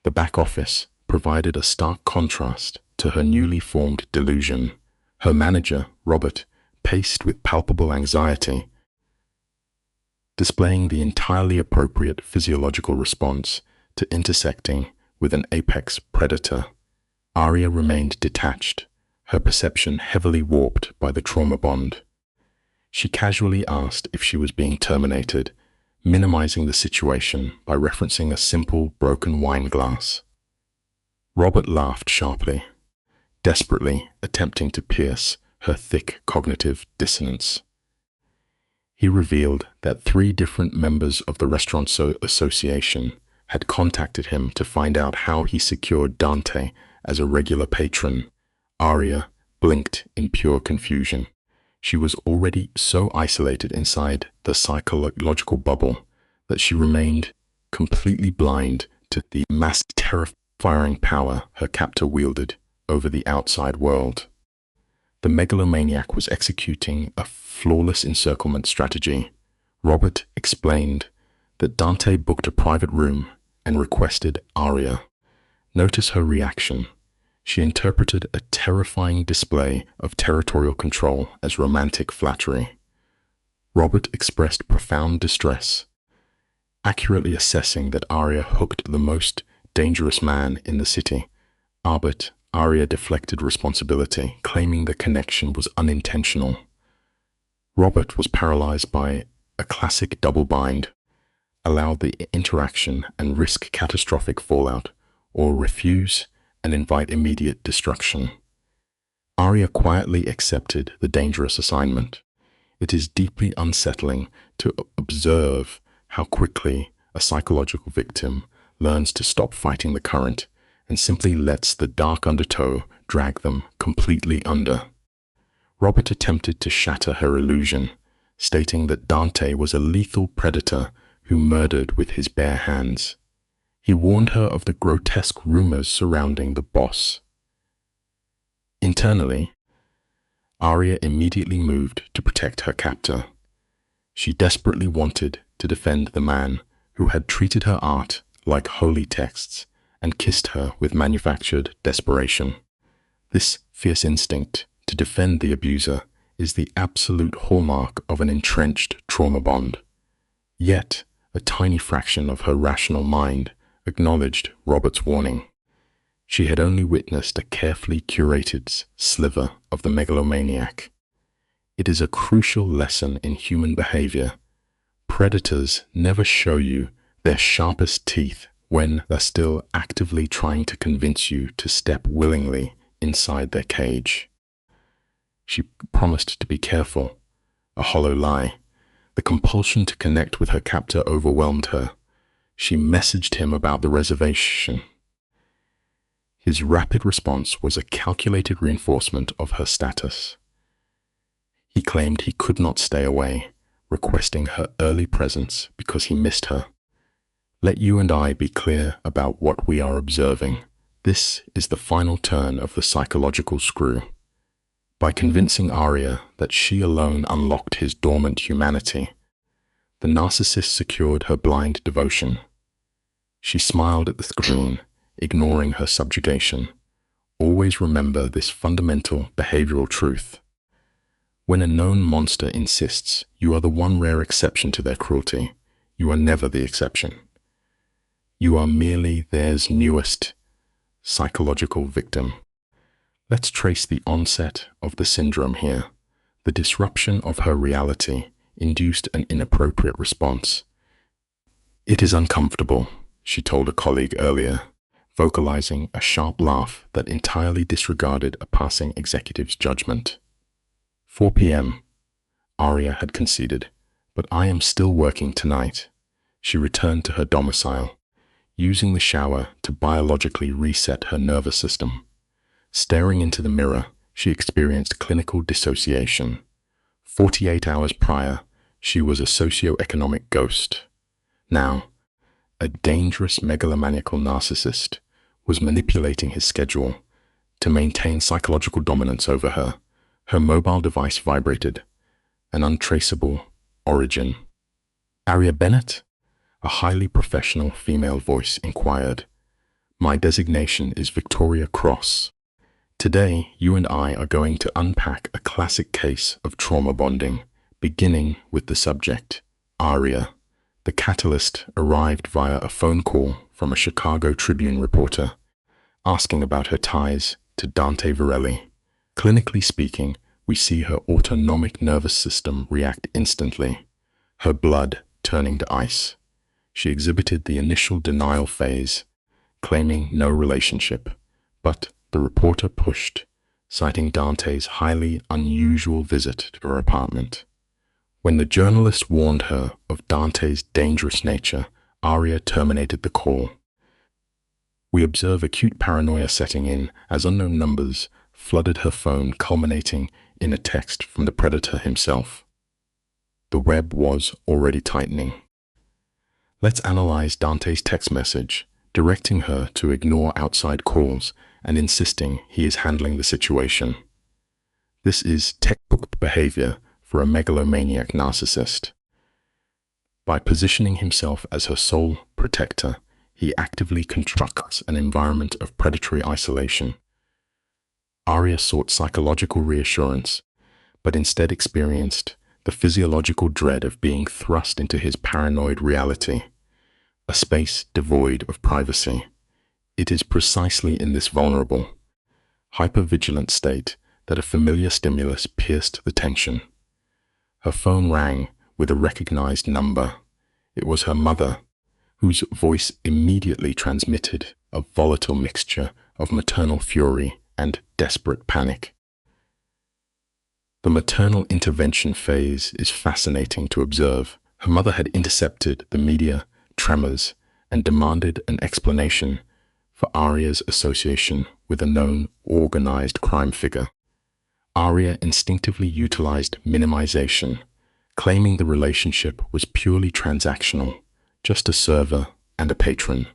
The back office provided a stark contrast to her newly formed delusion. Her manager, Robert, paced with palpable anxiety, displaying the entirely appropriate physiological response to intersecting with an apex predator. Arya remained detached, her perception heavily warped by the trauma bond. She casually asked if she was being terminated, minimizing the situation by referencing a simple broken wine glass. Robert laughed sharply, desperately attempting to pierce her thick cognitive dissonance. He revealed that 3 different members of the restaurant association had contacted him to find out how he secured Dante as a regular patron. Arya blinked in pure confusion. She was already so isolated inside the psychological bubble that she remained completely blind to the mass terrifying power her captor wielded over the outside world. The megalomaniac was executing a flawless encirclement strategy. Robert explained that Dante booked a private room and requested Arya. Notice her reaction. She interpreted a terrifying display of territorial control as romantic flattery. Robert expressed profound distress, accurately assessing that Arya hooked the most dangerous man in the city. But Arya deflected responsibility, claiming the connection was unintentional. Robert was paralyzed by a classic double bind: allow the interaction and risk catastrophic fallout, or refuse and invite immediate destruction. Arya quietly accepted the dangerous assignment. It is deeply unsettling to observe how quickly a psychological victim learns to stop fighting the current and simply lets the dark undertow drag them completely under. Robert attempted to shatter her illusion, stating that Dante was a lethal predator who murdered with his bare hands. He warned her of the grotesque rumors surrounding the boss. Internally, Aria immediately moved to protect her captor. She desperately wanted to defend the man who had treated her art like holy texts and kissed her with manufactured desperation. This fierce instinct to defend the abuser is the absolute hallmark of an entrenched trauma bond. Yet, a tiny fraction of her rational mind acknowledged Robert's warning. She had only witnessed a carefully curated sliver of the megalomaniac. It is a crucial lesson in human behavior. Predators never show you their sharpest teeth when they're still actively trying to convince you to step willingly inside their cage. She promised to be careful, a hollow lie. The compulsion to connect with her captor overwhelmed her. She messaged him about the reservation. His rapid response was a calculated reinforcement of her status. He claimed he could not stay away, requesting her early presence because he missed her. Let you and I be clear about what we are observing. This is the final turn of the psychological screw. By convincing Aria that she alone unlocked his dormant humanity, the narcissist secured her blind devotion. She smiled at the screen, ignoring her subjugation. Always remember this fundamental behavioral truth. When a known monster insists you are the one rare exception to their cruelty, you are never the exception. You are merely theirs newest psychological victim. Let's trace the onset of the syndrome here. The disruption of her reality induced an inappropriate response. "It is uncomfortable," she told a colleague earlier, vocalizing a sharp laugh that entirely disregarded a passing executive's judgment. 4 p.m. Aria had conceded, "But I am still working tonight." She returned to her domicile, using the shower to biologically reset her nervous system. Staring into the mirror, she experienced clinical dissociation. 48 hours prior, she was a socioeconomic ghost. Now, a dangerous megalomaniacal narcissist was manipulating his schedule to maintain psychological dominance over her. Her mobile device vibrated, an untraceable origin. "Aria Bennett?" A highly professional female voice inquired. "My designation is Victoria Cross. Today, you and I are going to unpack a classic case of trauma bonding, beginning with the subject, Aria." The catalyst arrived via a phone call from a Chicago Tribune reporter, asking about her ties to Dante Varelli. Clinically speaking, we see her autonomic nervous system react instantly, her blood turning to ice. She exhibited the initial denial phase, claiming no relationship, but the reporter pushed, citing Dante's highly unusual visit to her apartment. When the journalist warned her of Dante's dangerous nature, Aria terminated the call. We observe acute paranoia setting in as unknown numbers flooded her phone, culminating in a text from the predator himself. The web was already tightening. Let's analyze Dante's text message, directing her to ignore outside calls and insisting he is handling the situation. This is textbook behavior for a megalomaniac narcissist. By positioning himself as her sole protector, he actively constructs an environment of predatory isolation. Aria sought psychological reassurance, but instead experienced the physiological dread of being thrust into his paranoid reality, a space devoid of privacy. It is precisely in this vulnerable, hypervigilant state that a familiar stimulus pierced the tension. Her phone rang with a recognized number. It was her mother, whose voice immediately transmitted a volatile mixture of maternal fury and desperate panic. The maternal intervention phase is fascinating to observe. Her mother had intercepted the media tremors and demanded an explanation for Aria's association with a known organized crime figure. Aria instinctively utilized minimization, claiming the relationship was purely transactional, just a server and a patron.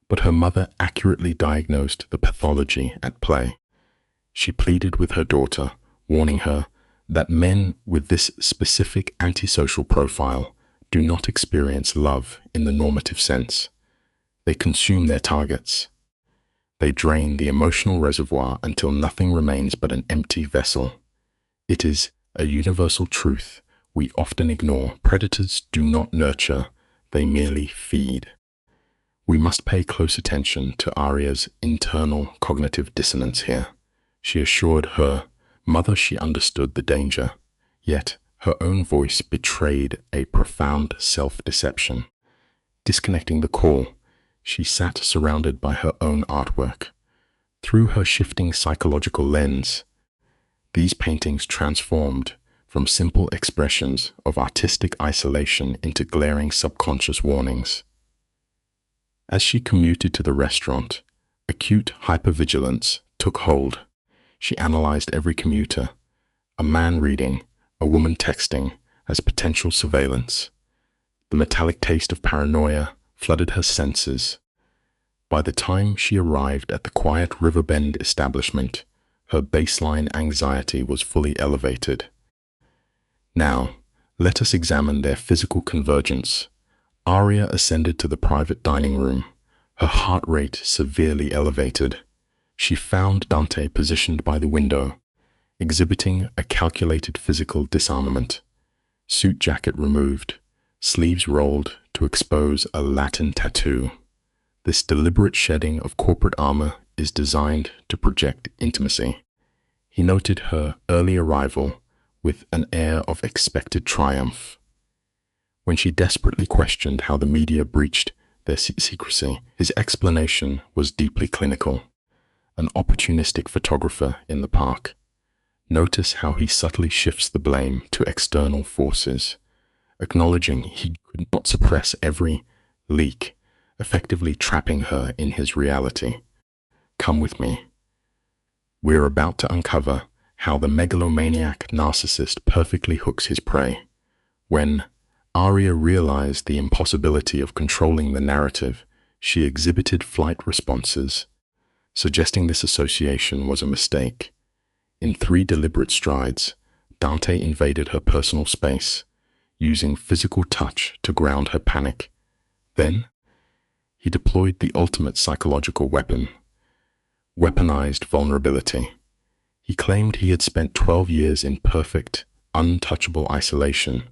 But her mother accurately diagnosed the pathology at play. She pleaded with her daughter, warning her that men with this specific antisocial profile do not experience love in the normative sense. They consume their targets. They drain the emotional reservoir until nothing remains but an empty vessel. It is a universal truth we often ignore. Predators do not nurture, they merely feed. We must pay close attention to Arya's internal cognitive dissonance here. She assured her mother she understood the danger, yet her own voice betrayed a profound self-deception. Disconnecting the call, she sat surrounded by her own artwork. Through her shifting psychological lens, these paintings transformed from simple expressions of artistic isolation into glaring subconscious warnings. As she commuted to the restaurant, acute hypervigilance took hold. She analyzed every commuter, a man reading, a woman texting, as potential surveillance. The metallic taste of paranoia flooded her senses. By the time she arrived at the quiet Riverbend establishment, her baseline anxiety was fully elevated. Now, let us examine their physical convergence. Arya ascended to the private dining room, her heart rate severely elevated. She found Dante positioned by the window, exhibiting a calculated physical disarmament. Suit jacket removed, sleeves rolled to expose a Latin tattoo. This deliberate shedding of corporate armor is designed to project intimacy. He noted her early arrival with an air of expected triumph. When she desperately questioned how the media breached their secrecy, his explanation was deeply clinical. An opportunistic photographer in the park. Notice how he subtly shifts the blame to external forces, acknowledging he could not suppress every leak, effectively trapping her in his reality. Come with me. We're about to uncover how the megalomaniac narcissist perfectly hooks his prey. When Arya realized the impossibility of controlling the narrative, she exhibited flight responses, suggesting this association was a mistake. In 3 deliberate strides, Dante invaded her personal space, using physical touch to ground her panic. Then, he deployed the ultimate psychological weapon, weaponized vulnerability. He claimed he had spent 12 years in perfect, untouchable isolation,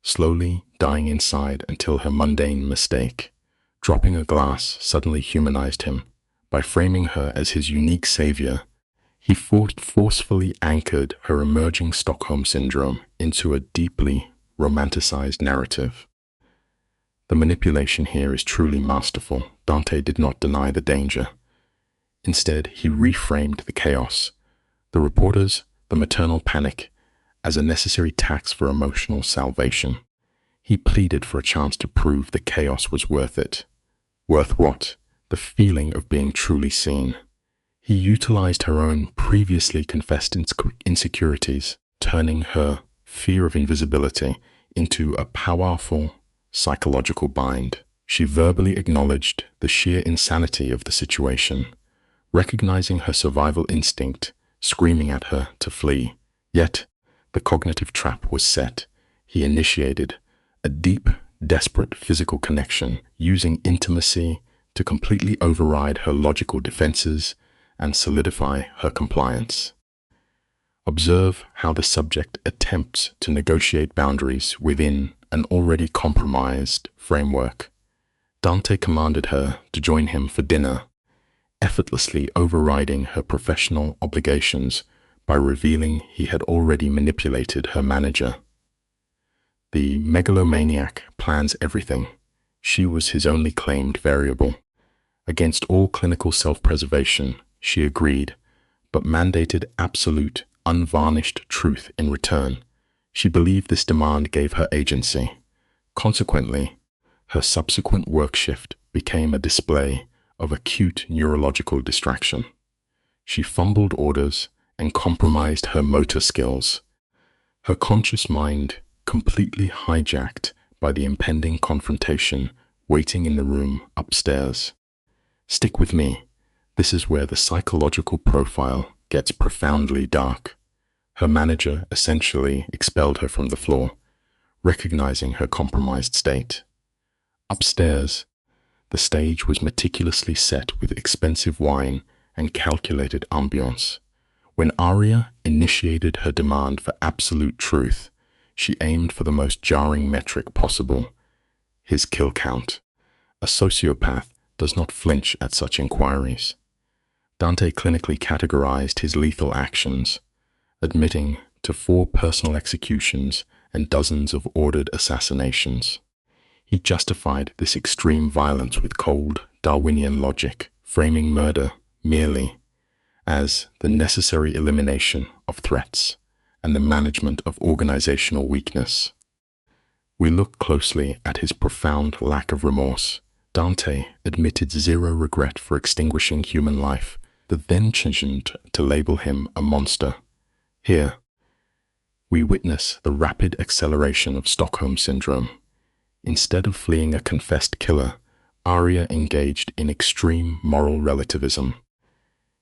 slowly dying inside until her mundane mistake, dropping a glass, suddenly humanized him. By framing her as his unique savior, he forcefully anchored her emerging Stockholm Syndrome into a deeply romanticized narrative. The manipulation here is truly masterful. Dante did not deny the danger. Instead, he reframed the chaos, the reporters, the maternal panic, as a necessary tax for emotional salvation. He pleaded for a chance to prove the chaos was worth it. Worth what? The feeling of being truly seen. He utilized her own previously confessed insecurities, turning her fear of invisibility into a powerful psychological bind. She verbally acknowledged the sheer insanity of the situation, recognizing her survival instinct, screaming at her to flee. Yet, the cognitive trap was set. He initiated a deep, desperate physical connection, using intimacy to completely override her logical defenses and solidify her compliance. Observe how the subject attempts to negotiate boundaries within an already compromised framework. Dante commanded her to join him for dinner, effortlessly overriding her professional obligations by revealing he had already manipulated her manager. The megalomaniac plans everything. She was his only claimed variable. Against all clinical self-preservation, she agreed, but mandated absolute, unvarnished truth in return. She believed this demand gave her agency. Consequently, her subsequent work shift became a display of acute neurological distraction. She fumbled orders and compromised her motor skills. Her conscious mind completely hijacked by the impending confrontation waiting in the room upstairs. Stick with me. This is where the psychological profile gets profoundly dark. Her manager essentially expelled her from the floor, recognizing her compromised state. Upstairs, the stage was meticulously set with expensive wine and calculated ambiance. When Arya initiated her demand for absolute truth, she aimed for the most jarring metric possible: his kill count. A sociopath does not flinch at such inquiries. Dante clinically categorized his lethal actions, admitting to 4 personal executions and dozens of ordered assassinations. He justified this extreme violence with cold, Darwinian logic, framing murder merely as the necessary elimination of threats and the management of organizational weakness. We look closely at his profound lack of remorse. Dante admitted zero regret for extinguishing human life, but then changed to label him a monster. Here, we witness the rapid acceleration of Stockholm Syndrome. Instead of fleeing a confessed killer, Arya engaged in extreme moral relativism.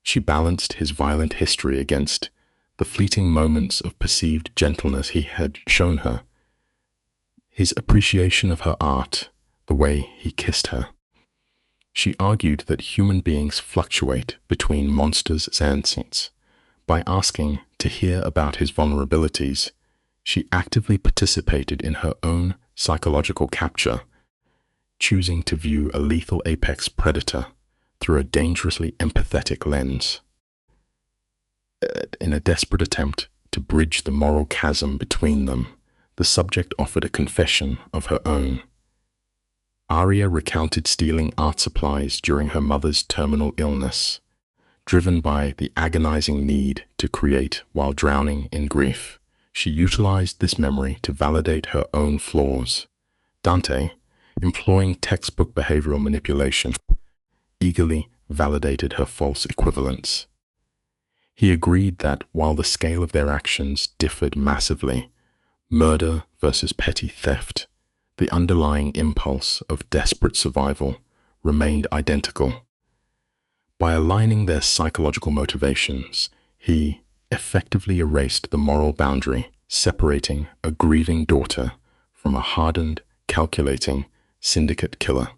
She balanced his violent history against the fleeting moments of perceived gentleness he had shown her, his appreciation of her art, the way he kissed her. She argued that human beings fluctuate between monsters and saints. By asking to hear about his vulnerabilities, she actively participated in her own psychological capture, choosing to view a lethal apex predator through a dangerously empathetic lens. In a desperate attempt to bridge the moral chasm between them, the subject offered a confession of her own. Arya recounted stealing art supplies during her mother's terminal illness, driven by the agonizing need to create while drowning in grief. She utilized this memory to validate her own flaws. Dante, employing textbook behavioral manipulation, eagerly validated her false equivalence. He agreed that while the scale of their actions differed massively, murder versus petty theft, the underlying impulse of desperate survival remained identical. By aligning their psychological motivations, he effectively erased the moral boundary separating a grieving daughter from a hardened, calculating syndicate killer.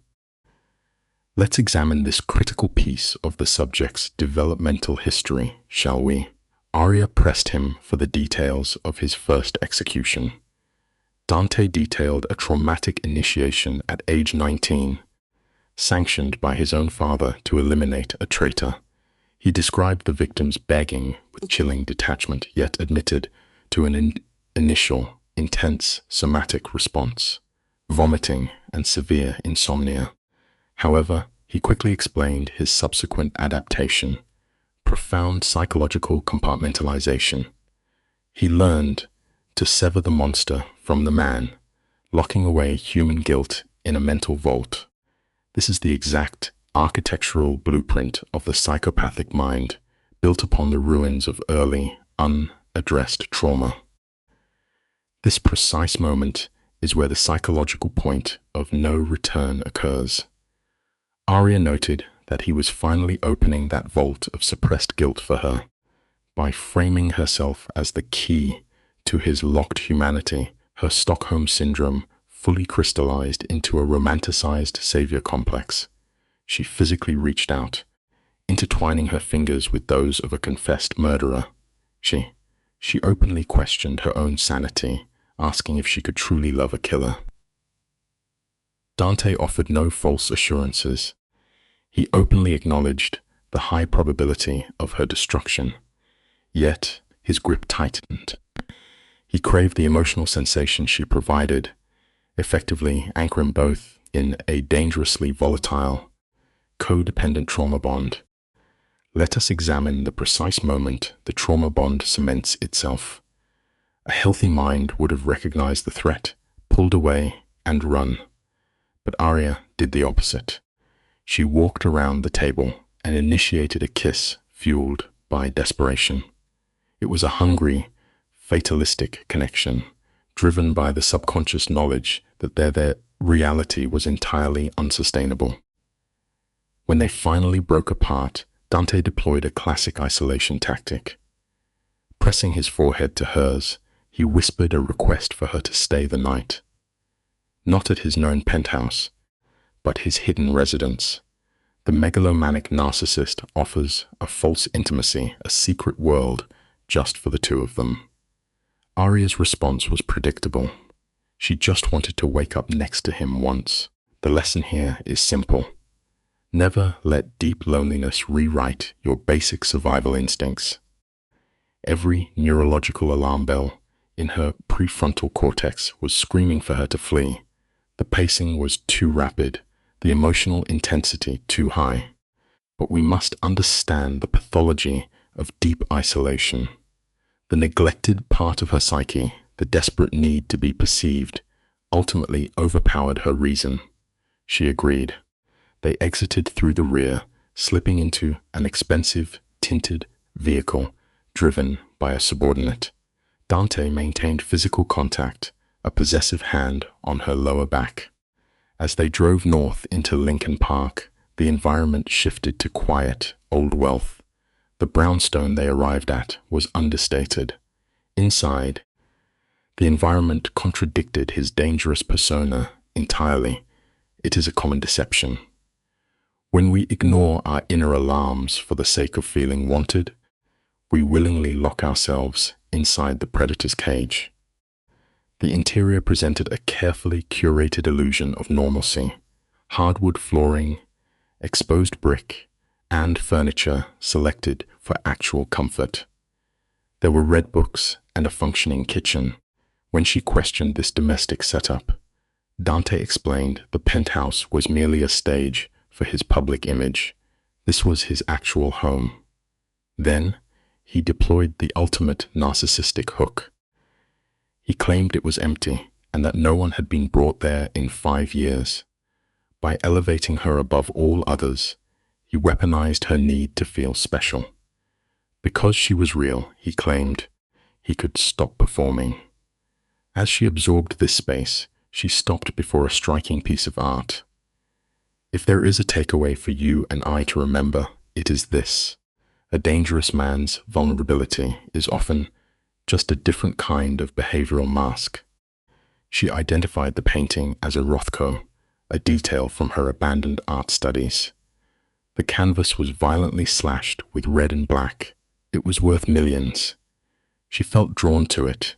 Let's examine this critical piece of the subject's developmental history, shall we? Arya pressed him for the details of his first execution. Dante detailed a traumatic initiation at age 19, sanctioned by his own father to eliminate a traitor. He described the victim's begging with chilling detachment, yet admitted to an initial, intense somatic response, vomiting and severe insomnia. However, he quickly explained his subsequent adaptation: profound psychological compartmentalization. He learned to sever the monster from the man, locking away human guilt in a mental vault. This is the exact architectural blueprint of the psychopathic mind, built upon the ruins of early, unaddressed trauma. This precise moment is where the psychological point of no return occurs. Arya noted that he was finally opening that vault of suppressed guilt for her. By framing herself as the key to his locked humanity, her Stockholm Syndrome fully crystallized into a romanticized savior complex. She physically reached out, intertwining her fingers with those of a confessed murderer. She openly questioned her own sanity, asking if she could truly love a killer. Dante offered no false assurances. He openly acknowledged the high probability of her destruction. Yet his grip tightened. He craved the emotional sensation she provided, effectively anchoring both in a dangerously volatile, codependent trauma bond. Let us examine the precise moment the trauma bond cements itself. A healthy mind would have recognized the threat, pulled away, and run. But Arya did the opposite. She walked around the table and initiated a kiss fueled by desperation. It was a hungry, fatalistic connection, driven by the subconscious knowledge that their reality was entirely unsustainable. When they finally broke apart, Dante deployed a classic isolation tactic. Pressing his forehead to hers, he whispered a request for her to stay the night. Not at his known penthouse, but his hidden residence. The megalomaniac narcissist offers a false intimacy, a secret world, just for the two of them. Aria's response was predictable. She just wanted to wake up next to him once. The lesson here is simple. Never let deep loneliness rewrite your basic survival instincts. Every neurological alarm bell in her prefrontal cortex was screaming for her to flee. The pacing was too rapid, the emotional intensity too high. But we must understand the pathology of deep isolation. The neglected part of her psyche, the desperate need to be perceived, ultimately overpowered her reason. She agreed. They exited through the rear, slipping into an expensive, tinted vehicle driven by a subordinate. Dante maintained physical contact, a possessive hand on her lower back. As they drove north into Lincoln Park, the environment shifted to quiet, old wealth. The brownstone they arrived at was understated. Inside, the environment contradicted his dangerous persona entirely. It is a common deception. When we ignore our inner alarms for the sake of feeling wanted, we willingly lock ourselves inside the predator's cage. The interior presented a carefully curated illusion of normalcy. Hardwood flooring, exposed brick, and furniture selected for actual comfort. There were read books and a functioning kitchen. When she questioned this domestic setup, Dante explained the penthouse was merely a stage for his public image. This was his actual home. Then, he deployed the ultimate narcissistic hook. He claimed it was empty and that no one had been brought there in 5 years. By elevating her above all others, he weaponized her need to feel special. Because she was real, he claimed, he could stop performing. As she absorbed this space, she stopped before a striking piece of art. If there is a takeaway for you and I to remember, it is this. A dangerous man's vulnerability is often just a different kind of behavioral mask. She identified the painting as a Rothko, a detail from her abandoned art studies. The canvas was violently slashed with red and black. It was worth millions. She felt drawn to it,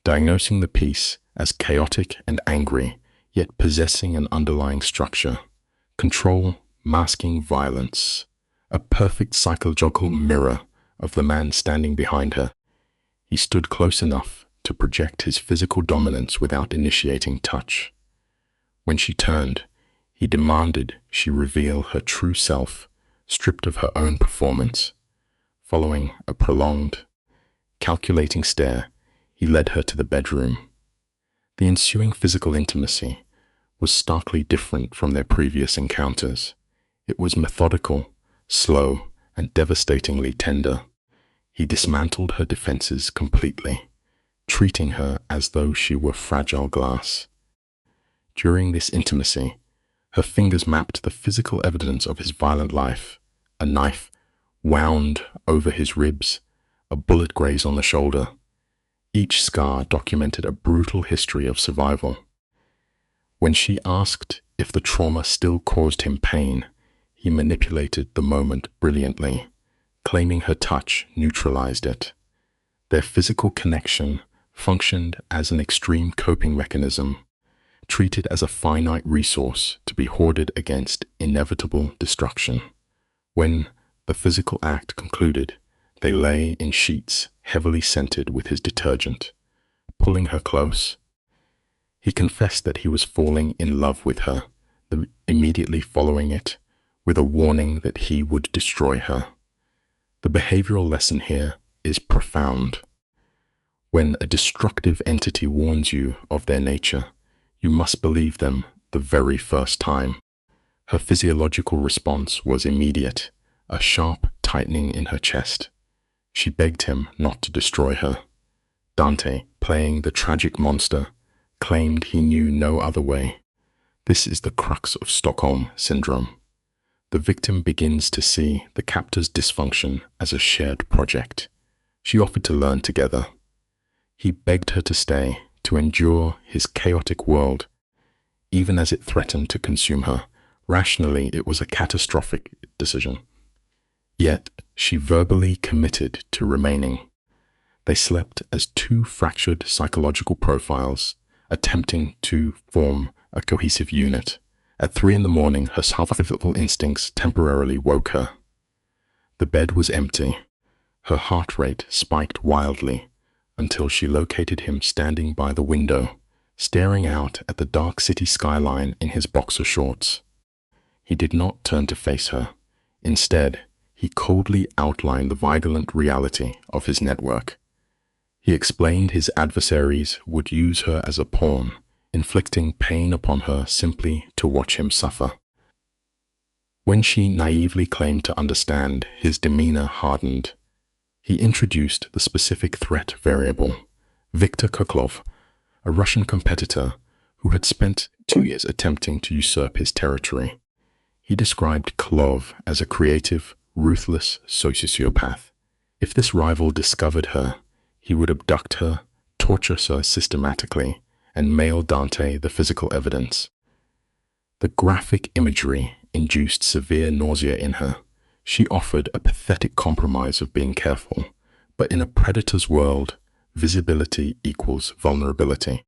diagnosing the piece as chaotic and angry, yet possessing an underlying structure. Control, masking violence. A perfect psychological mirror of the man standing behind her. He stood close enough to project his physical dominance without initiating touch. When she turned, he demanded she reveal her true self, stripped of her own performance. Following a prolonged, calculating stare, he led her to the bedroom. The ensuing physical intimacy was starkly different from their previous encounters. It was methodical, slow, and devastatingly tender. He dismantled her defenses completely, treating her as though she were fragile glass. During this intimacy, her fingers mapped the physical evidence of his violent life. A knife wound over his ribs, a bullet graze on the shoulder. Each scar documented a brutal history of survival. When she asked if the trauma still caused him pain, he manipulated the moment brilliantly, claiming her touch neutralized it. Their physical connection functioned as an extreme coping mechanism, treated as a finite resource to be hoarded against inevitable destruction. When the physical act concluded, they lay in sheets heavily scented with his detergent, pulling her close. He confessed that he was falling in love with her, immediately following it, with a warning that he would destroy her. The behavioral lesson here is profound. When a destructive entity warns you of their nature, you must believe them the very first time. Her physiological response was immediate, a sharp tightening in her chest. She begged him not to destroy her. Dante, playing the tragic monster, claimed he knew no other way. This is the crux of Stockholm Syndrome. The victim begins to see the captor's dysfunction as a shared project. She offered to learn together. He begged her to stay, to endure his chaotic world, even as it threatened to consume her. Rationally, it was a catastrophic decision. Yet, she verbally committed to remaining. They slept as two fractured psychological profiles, attempting to form a cohesive unit. At 3 a.m, her survival instincts temporarily woke her. The bed was empty. Her heart rate spiked wildly until she located him standing by the window, staring out at the dark city skyline in his boxer shorts. He did not turn to face her. Instead, he coldly outlined the violent reality of his network. He explained his adversaries would use her as a pawn, inflicting pain upon her simply to watch him suffer. When she naively claimed to understand, his demeanor hardened. He introduced the specific threat variable, Viktor Koklov, a Russian competitor who had spent 2 years attempting to usurp his territory. He described Klov as a creative, ruthless sociopath. If this rival discovered her, he would abduct her, torture her systematically, and mail Dante the physical evidence. The graphic imagery induced severe nausea in her. She offered a pathetic compromise of being careful, but in a predator's world, visibility equals vulnerability.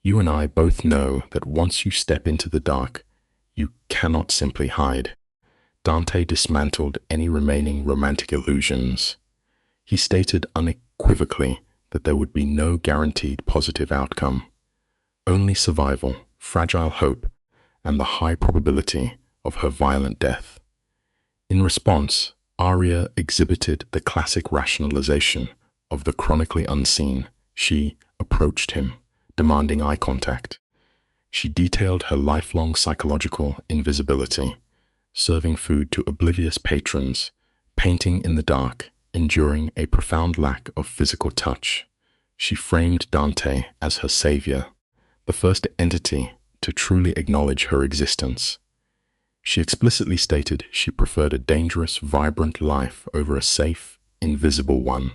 You and I both know that once you step into the dark, you cannot simply hide. Dante dismantled any remaining romantic illusions. He stated unequivocally that there would be no guaranteed positive outcome, only survival, fragile hope, and the high probability of her violent death. In response, Aria exhibited the classic rationalization of the chronically unseen. She approached him, demanding eye contact. She detailed her lifelong psychological invisibility, serving food to oblivious patrons, painting in the dark, enduring a profound lack of physical touch. She framed Dante as her savior, the first entity to truly acknowledge her existence. She explicitly stated she preferred a dangerous, vibrant life over a safe, invisible one.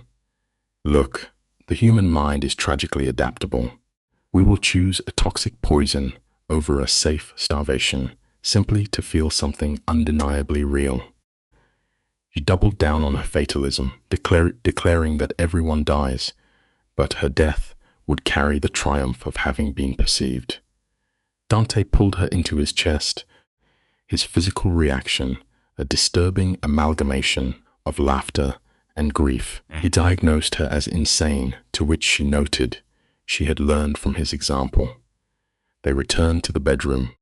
Look, the human mind is tragically adaptable. We will choose a toxic poison over a safe starvation, simply to feel something undeniably real. She doubled down on her fatalism, declaring that everyone dies, but her death would carry the triumph of having been perceived. Dante pulled her into his chest, his physical reaction a disturbing amalgamation of laughter and grief. He diagnosed her as insane, to which she noted she had learned from his example. They returned to the bedroom.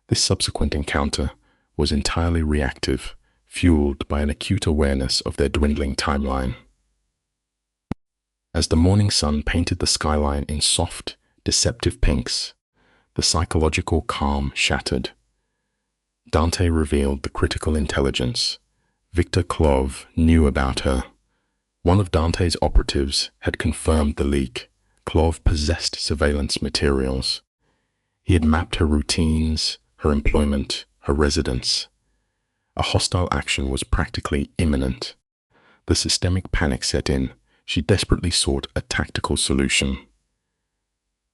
This subsequent encounter was entirely reactive, fueled by an acute awareness of their dwindling timeline. As the morning sun painted the skyline in soft, deceptive pinks, the psychological calm shattered. Dante revealed the critical intelligence. Viktor Klov knew about her. One of Dante's operatives had confirmed the leak. Klov possessed surveillance materials. He had mapped her routines, her employment, her residence. A hostile action was practically imminent. The systemic panic set in. She desperately sought a tactical solution.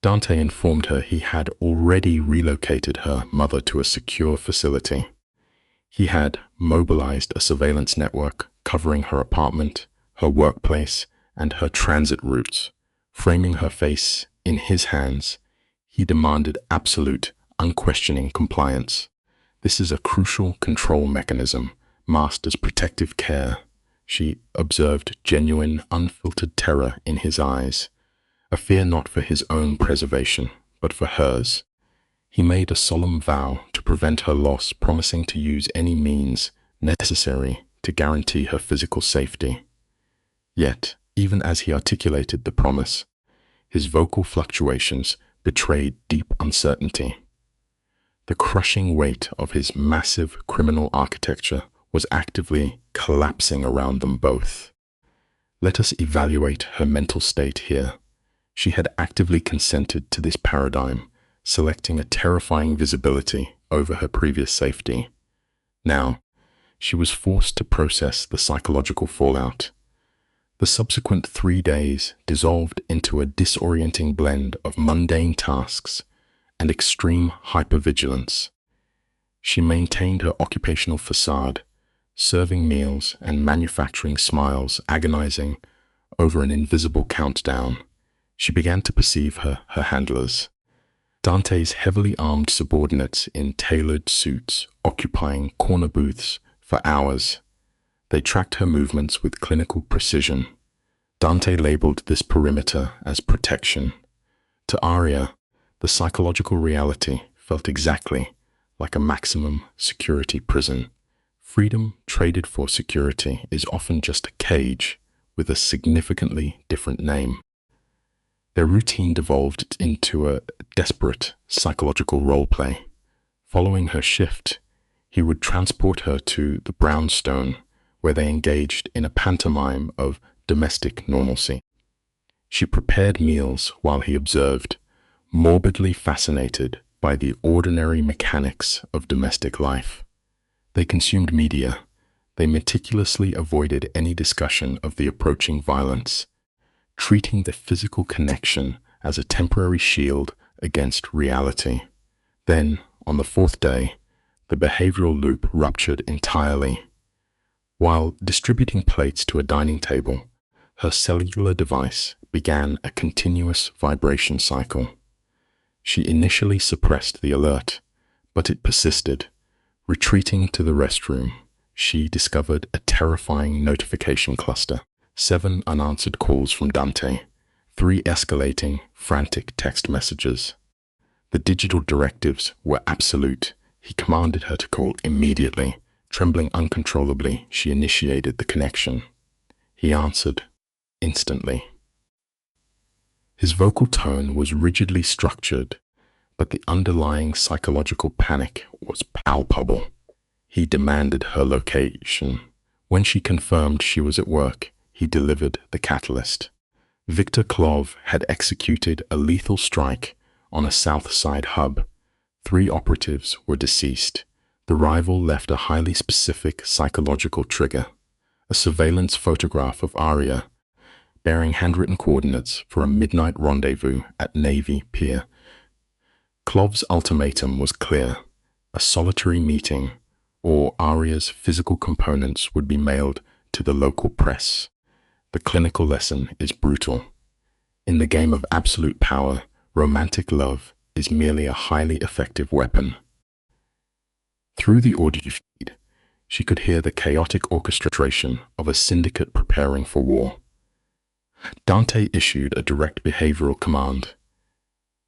Dante informed her he had already relocated her mother to a secure facility. He had mobilized a surveillance network covering her apartment, her workplace, and her transit routes. Framing her face in his hands, he demanded absolute, unquestioning compliance. This is a crucial control mechanism, masked as protective care. She observed genuine, unfiltered terror in his eyes, a fear not for his own preservation, but for hers. He made a solemn vow to prevent her loss, promising to use any means necessary to guarantee her physical safety. Yet, even as he articulated the promise, his vocal fluctuations betrayed deep uncertainty. The crushing weight of his massive criminal architecture was actively collapsing around them both. Let us evaluate her mental state here. She had actively consented to this paradigm, selecting a terrifying visibility over her previous safety. Now, she was forced to process the psychological fallout. The subsequent 3 days dissolved into a disorienting blend of mundane tasks and extreme hypervigilance. She maintained her occupational facade, serving meals and manufacturing smiles, agonizing over an invisible countdown. She began to perceive her handlers, Dante's heavily armed subordinates in tailored suits, occupying corner booths for hours. They tracked her movements with clinical precision. Dante labeled this perimeter as protection. To Aria, the psychological reality felt exactly like a maximum security prison. Freedom traded for security is often just a cage with a significantly different name. Their routine devolved into a desperate psychological roleplay. Following her shift, he would transport her to the brownstone, where they engaged in a pantomime of domestic normalcy. She prepared meals while he observed, morbidly fascinated by the ordinary mechanics of domestic life. They consumed media. They meticulously avoided any discussion of the approaching violence, treating the physical connection as a temporary shield against reality. Then, on the 4th day, the behavioral loop ruptured entirely. While distributing plates to a dining table, her cellular device began a continuous vibration cycle. She initially suppressed the alert, but it persisted. Retreating to the restroom, she discovered a terrifying notification cluster. 7 unanswered calls from Dante, 3 escalating, frantic text messages. The digital directives were absolute. He commanded her to call immediately. Trembling uncontrollably, she initiated the connection. He answered instantly. His vocal tone was rigidly structured, but the underlying psychological panic was palpable. He demanded her location. When she confirmed she was at work, he delivered the catalyst. Victor Klov had executed a lethal strike on a South Side hub. 3 operatives were deceased. The rival left a highly specific psychological trigger, a surveillance photograph of Aria, bearing handwritten coordinates for a midnight rendezvous at Navy Pier. Klov's ultimatum was clear: a solitary meeting, or Aria's physical components would be mailed to the local press. The clinical lesson is brutal. In the game of absolute power, romantic love is merely a highly effective weapon. Through the audio feed, she could hear the chaotic orchestration of a syndicate preparing for war. Dante issued a direct behavioral command.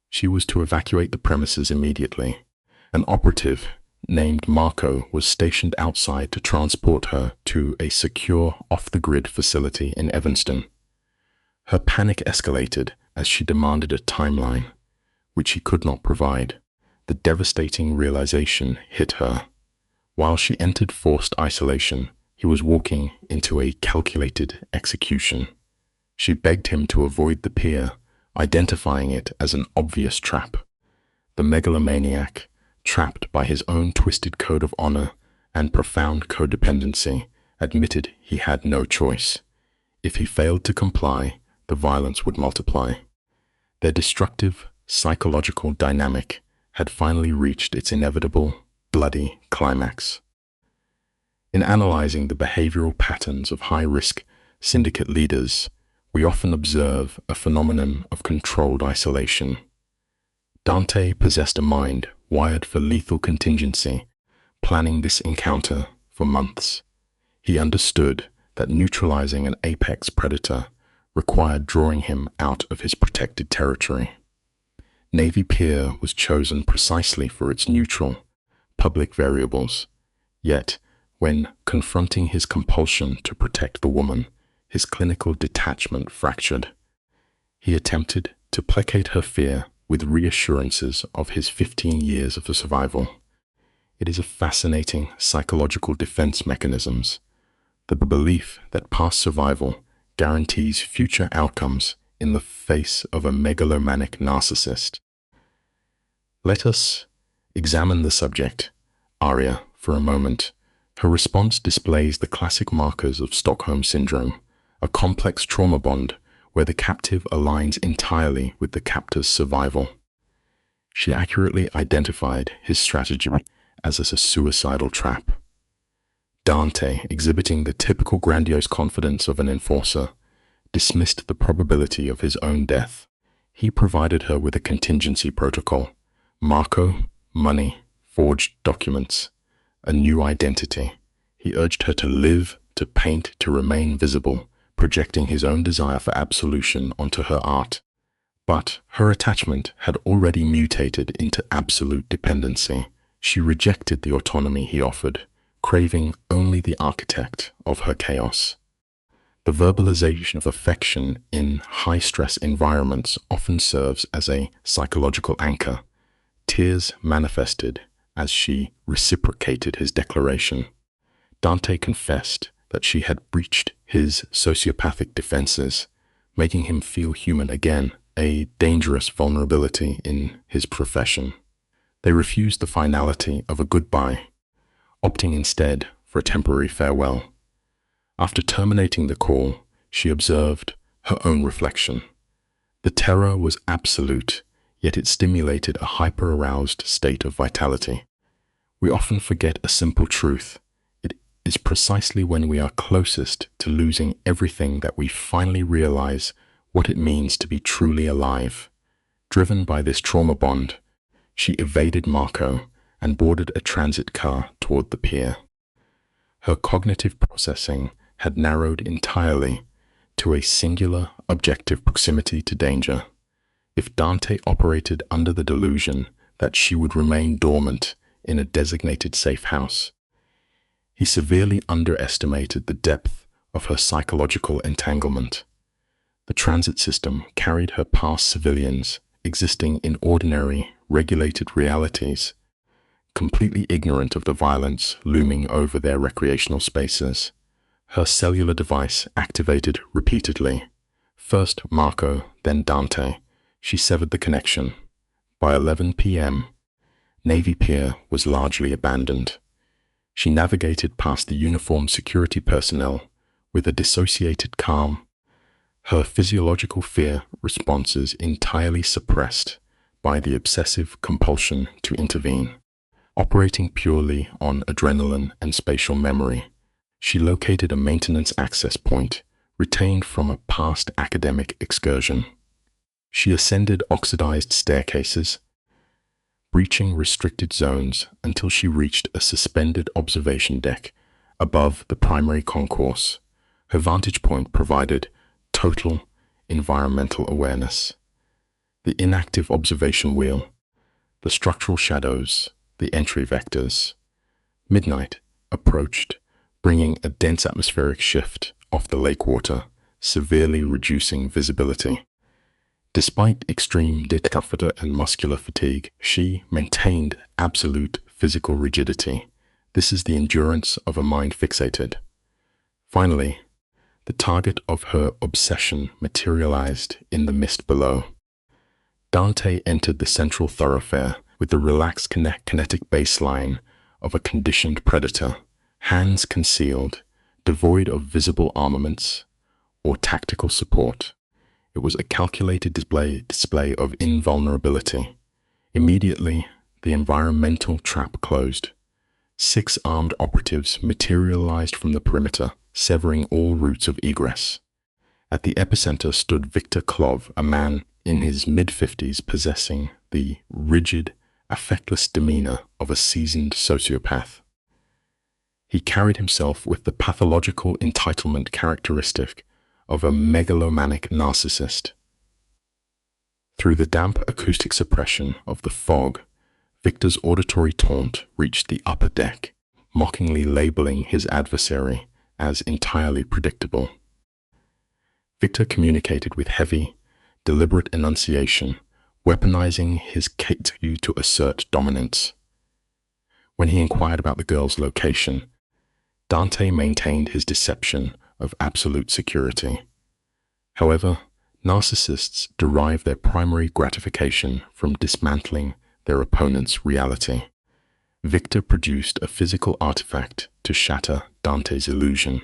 She was to evacuate the premises immediately. An operative named Marco was stationed outside to transport her to a secure off-the-grid facility in Evanston. Her panic escalated as she demanded a timeline, which he could not provide. The devastating realization hit her. While she entered forced isolation, he was walking into a calculated execution. She begged him to avoid the pier, identifying it as an obvious trap. The megalomaniac, trapped by his own twisted code of honor and profound codependency, admitted he had no choice. If he failed to comply, the violence would multiply. Their destructive psychological dynamic had finally reached its inevitable, bloody climax. In analyzing the behavioral patterns of high-risk syndicate leaders, we often observe a phenomenon of controlled isolation. Dante possessed a mind wired for lethal contingency, planning this encounter for months. He understood that neutralizing an apex predator required drawing him out of his protected territory. Navy Pier was chosen precisely for its neutral, public variables. Yet, when confronting his compulsion to protect the woman, his clinical detachment fractured. He attempted to placate her fear with reassurances of his 15 years of survival. It is a fascinating psychological defense mechanisms. The belief that past survival guarantees future outcomes in the face of a megalomaniac narcissist. Let us examine the subject, Arya, for a moment. Her response displays the classic markers of Stockholm Syndrome, a complex trauma bond where the captive aligns entirely with the captor's survival. She accurately identified his strategy as a suicidal trap. Dante, exhibiting the typical grandiose confidence of an enforcer, dismissed the probability of his own death. He provided her with a contingency protocol: Marco, money, forged documents, a new identity. He urged her to live, to paint, to remain visible, projecting his own desire for absolution onto her art. But her attachment had already mutated into absolute dependency. She rejected the autonomy he offered, craving only the architect of her chaos. The verbalization of affection in high-stress environments often serves as a psychological anchor. Tears manifested as she reciprocated his declaration. Dante confessed that she had breached his sociopathic defenses, making him feel human again, a dangerous vulnerability in his profession. They refused the finality of a goodbye, opting instead for a temporary farewell. After terminating the call, she observed her own reflection. The terror was absolute, yet it stimulated a hyper-aroused state of vitality. We often forget a simple truth. It is precisely when we are closest to losing everything that we finally realize what it means to be truly alive. Driven by this trauma bond, she evaded Marco and boarded a transit car toward the pier. Her cognitive processing had narrowed entirely to a singular objective proximity to danger. If Dante operated under the delusion that she would remain dormant in a designated safe house, he severely underestimated the depth of her psychological entanglement. The transit system carried her past civilians existing in ordinary, regulated realities, completely ignorant of the violence looming over their recreational spaces. Her cellular device activated repeatedly. First Marco, then Dante. She severed the connection. By 11 p.m., Navy Pier was largely abandoned. She navigated past the uniformed security personnel with a dissociated calm, her physiological fear responses entirely suppressed by the obsessive compulsion to intervene. Operating purely on adrenaline and spatial memory, she located a maintenance access point retained from a past academic excursion. She ascended oxidized staircases, breaching restricted zones until she reached a suspended observation deck above the primary concourse. Her vantage point provided total environmental awareness. The inactive observation wheel, the structural shadows, the entry vectors. Midnight approached, bringing a dense atmospheric shift off the lake water, severely reducing visibility. Despite extreme discomfort and muscular fatigue, she maintained absolute physical rigidity. This is the endurance of a mind fixated. Finally, the target of her obsession materialized in the mist below. Dante entered the central thoroughfare with the relaxed kinetic baseline of a conditioned predator, hands concealed, devoid of visible armaments or tactical support. It was a calculated display of invulnerability. Immediately, the environmental trap closed. 6 armed operatives materialized from the perimeter, severing all routes of egress. At the epicenter stood Victor Klov, a man in his mid-50s possessing the rigid, affectless demeanor of a seasoned sociopath. He carried himself with the pathological entitlement characteristic of a megalomaniac narcissist. Through the damp acoustic suppression of the fog, Victor's auditory taunt reached the upper deck, mockingly labeling his adversary as entirely predictable. Victor communicated with heavy, deliberate enunciation, weaponizing his capability to assert dominance. When he inquired about the girl's location, Dante maintained his deception of absolute security. However, Narcissists derive their primary gratification from dismantling their opponent's reality. Victor produced a physical artifact to shatter Dante's illusion,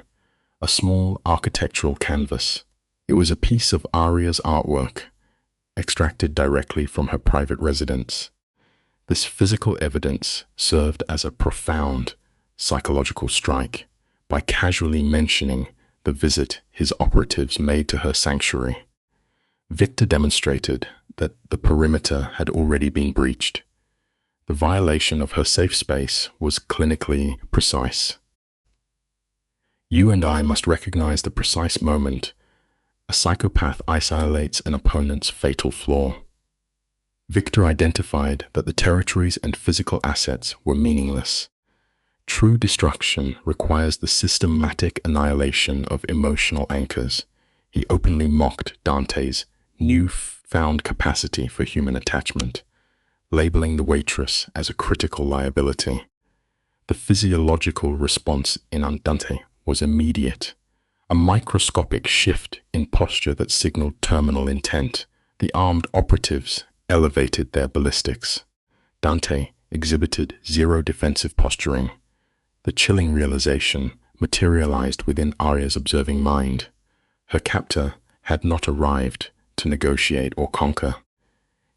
a small architectural canvas. It was a piece of Aria's artwork, extracted directly from her private residence. This physical evidence served as a profound psychological strike by casually mentioning the visit his operatives made to her sanctuary. Victor demonstrated that the perimeter had already been breached. The violation of her safe space was clinically precise. You and I must recognize the precise moment a psychopath isolates an opponent's fatal flaw. Victor identified that the territories and physical assets were meaningless. True destruction requires the systematic annihilation of emotional anchors. He openly mocked Dante's newfound capacity for human attachment, labeling the waitress as a critical liability. The physiological response in Dante was immediate, a microscopic shift in posture that signaled terminal intent. The armed operatives elevated their ballistics. Dante exhibited zero defensive posturing. The chilling realization materialized within Aria's observing mind. Her captor had not arrived to negotiate or conquer.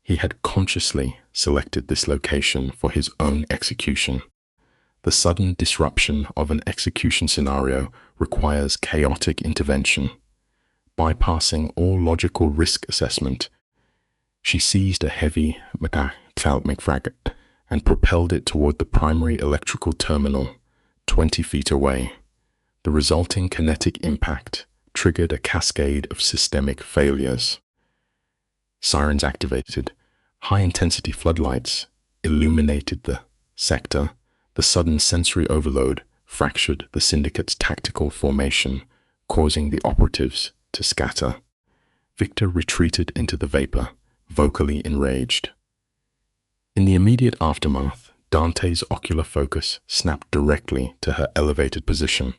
He had consciously selected this location for his own execution. The sudden disruption of an execution scenario requires chaotic intervention. Bypassing all logical risk assessment, she seized a heavy metallic fragment and propelled it toward the primary electrical terminal 20 feet away. The resulting kinetic impact triggered a cascade of systemic failures. Sirens activated. High-intensity floodlights illuminated the sector. The sudden sensory overload fractured the syndicate's tactical formation, causing the operatives to scatter. Victor retreated into the vapor, vocally enraged. In the immediate aftermath, Dante's ocular focus snapped directly to her elevated position.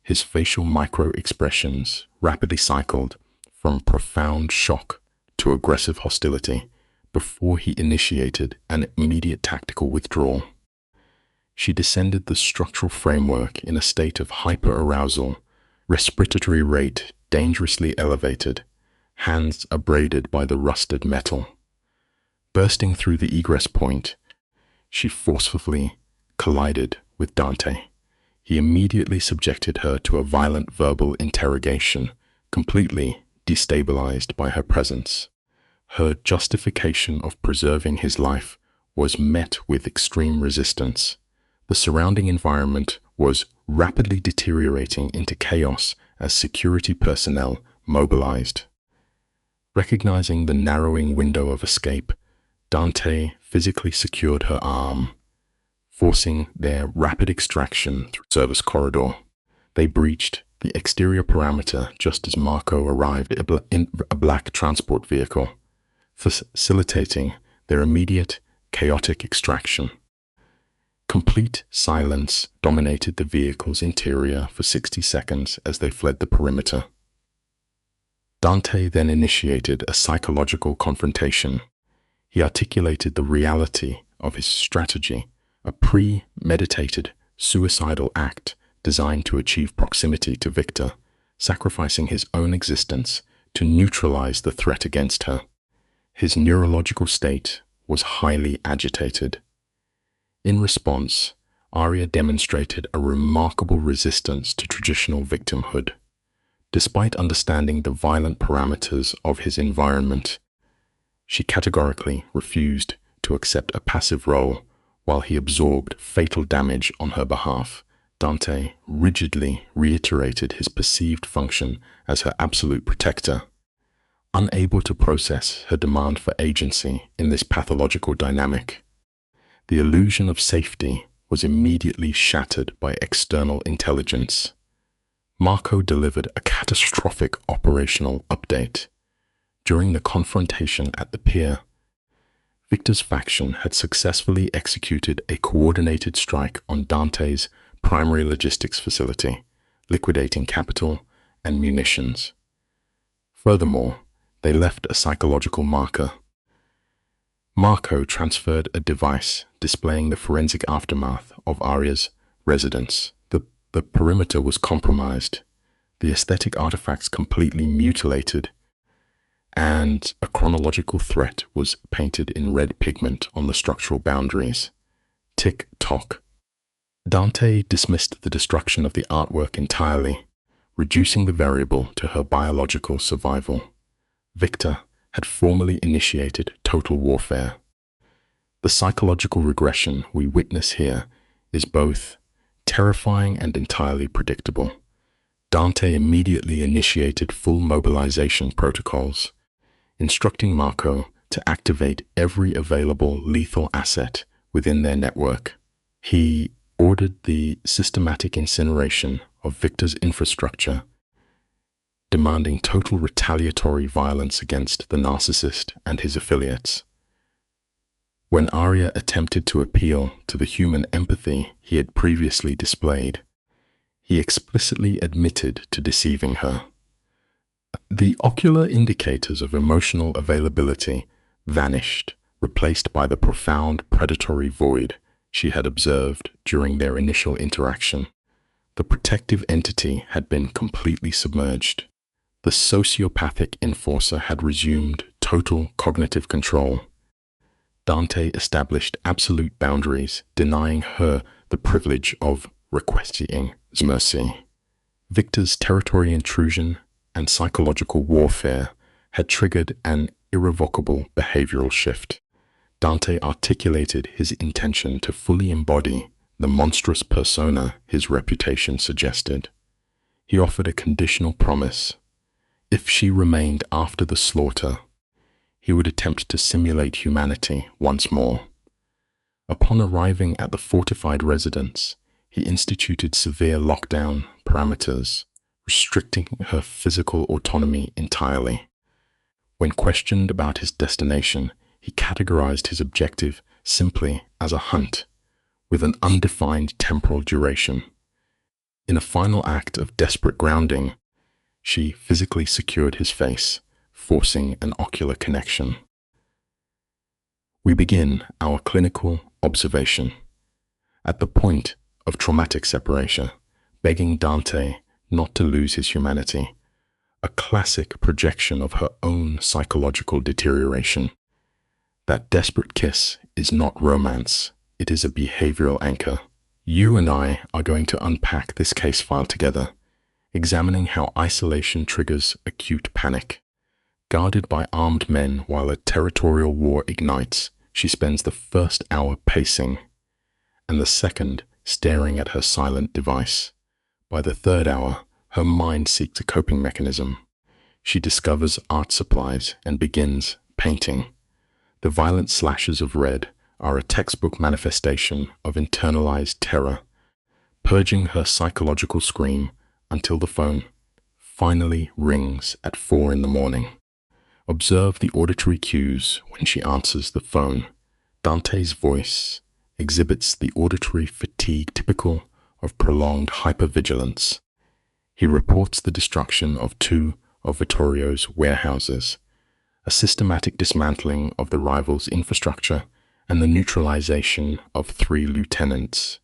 His facial micro-expressions rapidly cycled from profound shock to aggressive hostility before he initiated an immediate tactical withdrawal. She descended the structural framework in a state of hyper-arousal, respiratory rate dangerously elevated, hands abraded by the rusted metal. Bursting through the egress point, she forcefully collided with Dante. He immediately subjected her to a violent verbal interrogation, completely destabilized by her presence. Her justification of preserving his life was met with extreme resistance. The surrounding environment was rapidly deteriorating into chaos as security personnel mobilized. Recognizing the narrowing window of escape, Dante physically secured her arm, forcing their rapid extraction through the service corridor. They breached the exterior perimeter just as Marco arrived in a black transport vehicle, facilitating their immediate, chaotic extraction. Complete silence dominated the vehicle's interior for 60 seconds as they fled the perimeter. Dante then initiated a psychological confrontation. He articulated the reality of his strategy, a premeditated, suicidal act designed to achieve proximity to Victor, sacrificing his own existence to neutralize the threat against her. His neurological state was highly agitated. In response, Aria demonstrated a remarkable resistance to traditional victimhood. Despite understanding the violent parameters of his environment, she categorically refused to accept a passive role while he absorbed fatal damage on her behalf. Dante rigidly reiterated his perceived function as her absolute protector. Unable to process her demand for agency in this pathological dynamic, the illusion of safety was immediately shattered by external intelligence. Marco delivered a catastrophic operational update. During the confrontation at the pier, Victor's faction had successfully executed a coordinated strike on Dante's primary logistics facility, liquidating capital and munitions. Furthermore, They left a psychological marker. Marco transferred a device displaying the forensic aftermath of Aria's residence. The perimeter was compromised, the aesthetic artifacts completely mutilated, and a chronological threat was painted in red pigment on the structural boundaries. Tick-tock. Dante dismissed the destruction of the artwork entirely, reducing the variable to her biological survival. Victor had formally initiated total warfare. The psychological regression we witness here is both terrifying and entirely predictable. Dante immediately initiated full mobilization protocols, instructing Marco to activate every available lethal asset within their network. He ordered the systematic incineration of Victor's infrastructure, demanding total retaliatory violence against the narcissist and his affiliates. When Aria attempted to appeal to the human empathy he had previously displayed, he explicitly admitted to deceiving her. The ocular indicators of emotional availability vanished, replaced by the profound predatory void she had observed during their initial interaction. The protective entity had been completely submerged. The sociopathic enforcer had resumed total cognitive control. Dante established absolute boundaries, denying her the privilege of requesting mercy. Victor's territory intrusion and psychological warfare had triggered an irrevocable behavioral shift. Dante articulated his intention to fully embody the monstrous persona his reputation suggested. He offered a conditional promise. If she remained after the slaughter, he would attempt to simulate humanity once more. Upon arriving at the fortified residence, he instituted severe lockdown parameters, restricting her physical autonomy entirely. When questioned about his destination, he categorized his objective simply as a hunt, with an undefined temporal duration. In a final act of desperate grounding, she physically secured his face, forcing an ocular connection. We begin our clinical observation at the point of traumatic separation, begging Dante not to lose his humanity, a classic projection of her own psychological deterioration. That desperate kiss is not romance, it is a behavioral anchor. You and I are going to unpack this case file together, examining how isolation triggers acute panic. Guarded by armed men while a territorial war ignites, she spends the first hour pacing, and the second staring at her silent device. By the third hour, her mind seeks a coping mechanism. She discovers art supplies and begins painting. The violent slashes of red are a textbook manifestation of internalized terror, purging her psychological scream until the phone finally rings at 4 a.m. Observe the auditory cues when she answers the phone. Dante's voice exhibits the auditory fatigue typical of prolonged hypervigilance. He reports the destruction of 2 of Vittorio's warehouses, a systematic dismantling of the rival's infrastructure, and the neutralization of 3 lieutenants.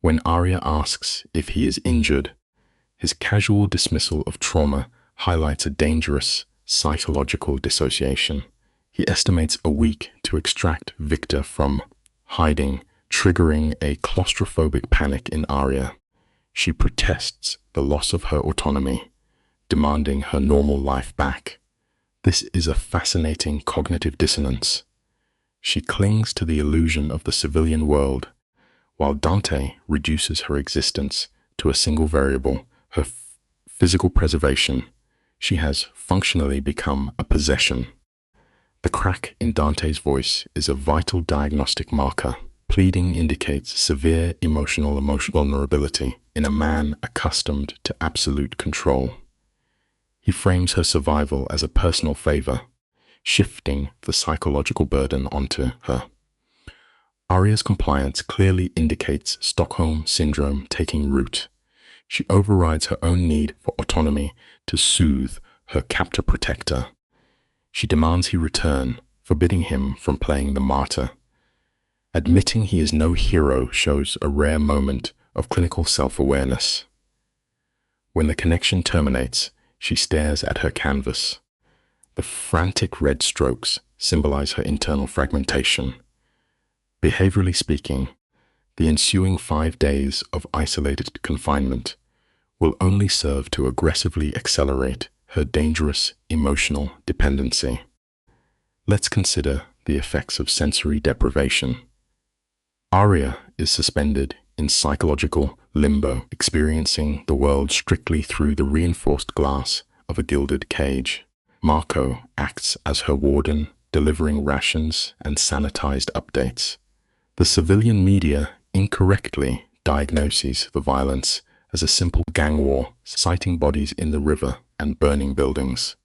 When Aria asks if he is injured, his casual dismissal of trauma highlights a dangerous psychological dissociation. He estimates a week to extract Victor from hiding, triggering a claustrophobic panic in Aria. She protests the loss of her autonomy, demanding her normal life back. This is a fascinating cognitive dissonance. She clings to the illusion of the civilian world, while Dante reduces her existence to a single variable, her physical preservation. She has functionally become a possession. The crack in Dante's voice is a vital diagnostic marker. Pleading indicates severe emotional vulnerability in a man accustomed to absolute control. He frames her survival as a personal favor, shifting the psychological burden onto her. Aria's compliance clearly indicates Stockholm Syndrome taking root. She overrides her own need for autonomy to soothe her captor-protector. She demands he return, forbidding him from playing the martyr. Admitting he is no hero shows a rare moment of clinical self-awareness. When the connection terminates, she stares at her canvas. The frantic red strokes symbolize her internal fragmentation. Behaviorally speaking, the ensuing 5 days of isolated confinement will only serve to aggressively accelerate her dangerous emotional dependency. Let's consider the effects of sensory deprivation. Arya is suspended in psychological limbo, experiencing the world strictly through the reinforced glass of a gilded cage. Marco acts as her warden, delivering rations and sanitized updates. The civilian media incorrectly diagnoses the violence as a simple gang war, citing bodies in the river and burning buildings.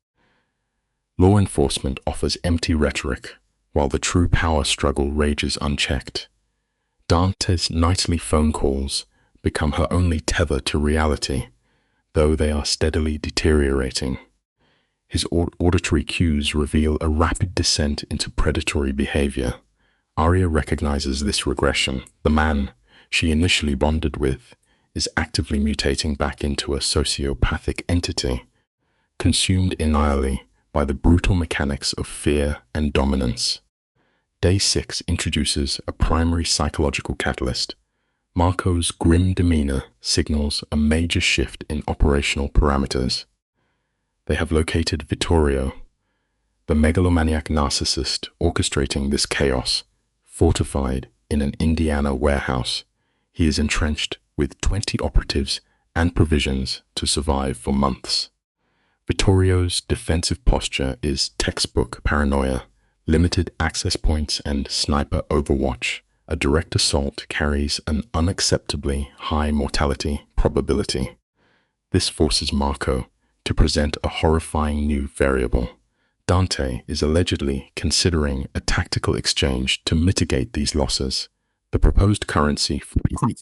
Law enforcement offers empty rhetoric, while the true power struggle rages unchecked. Dante's nightly phone calls become her only tether to reality, though they are steadily deteriorating. His auditory cues reveal a rapid descent into predatory behavior. Arya recognizes this regression. The man she initially bonded with is actively mutating back into a sociopathic entity, consumed entirely by the brutal mechanics of fear and dominance. Day 6 introduces a primary psychological catalyst. Marco's grim demeanor signals a major shift in operational parameters. They have located Vittorio, the megalomaniac narcissist orchestrating this chaos. Fortified in an Indiana warehouse, he is entrenched with 20 operatives and provisions to survive for months. Vittorio's defensive posture is textbook paranoia, limited access points, and sniper overwatch. A direct assault carries an unacceptably high mortality probability. This forces Marco to present a horrifying new variable. Dante is allegedly considering a tactical exchange to mitigate these losses. The proposed currency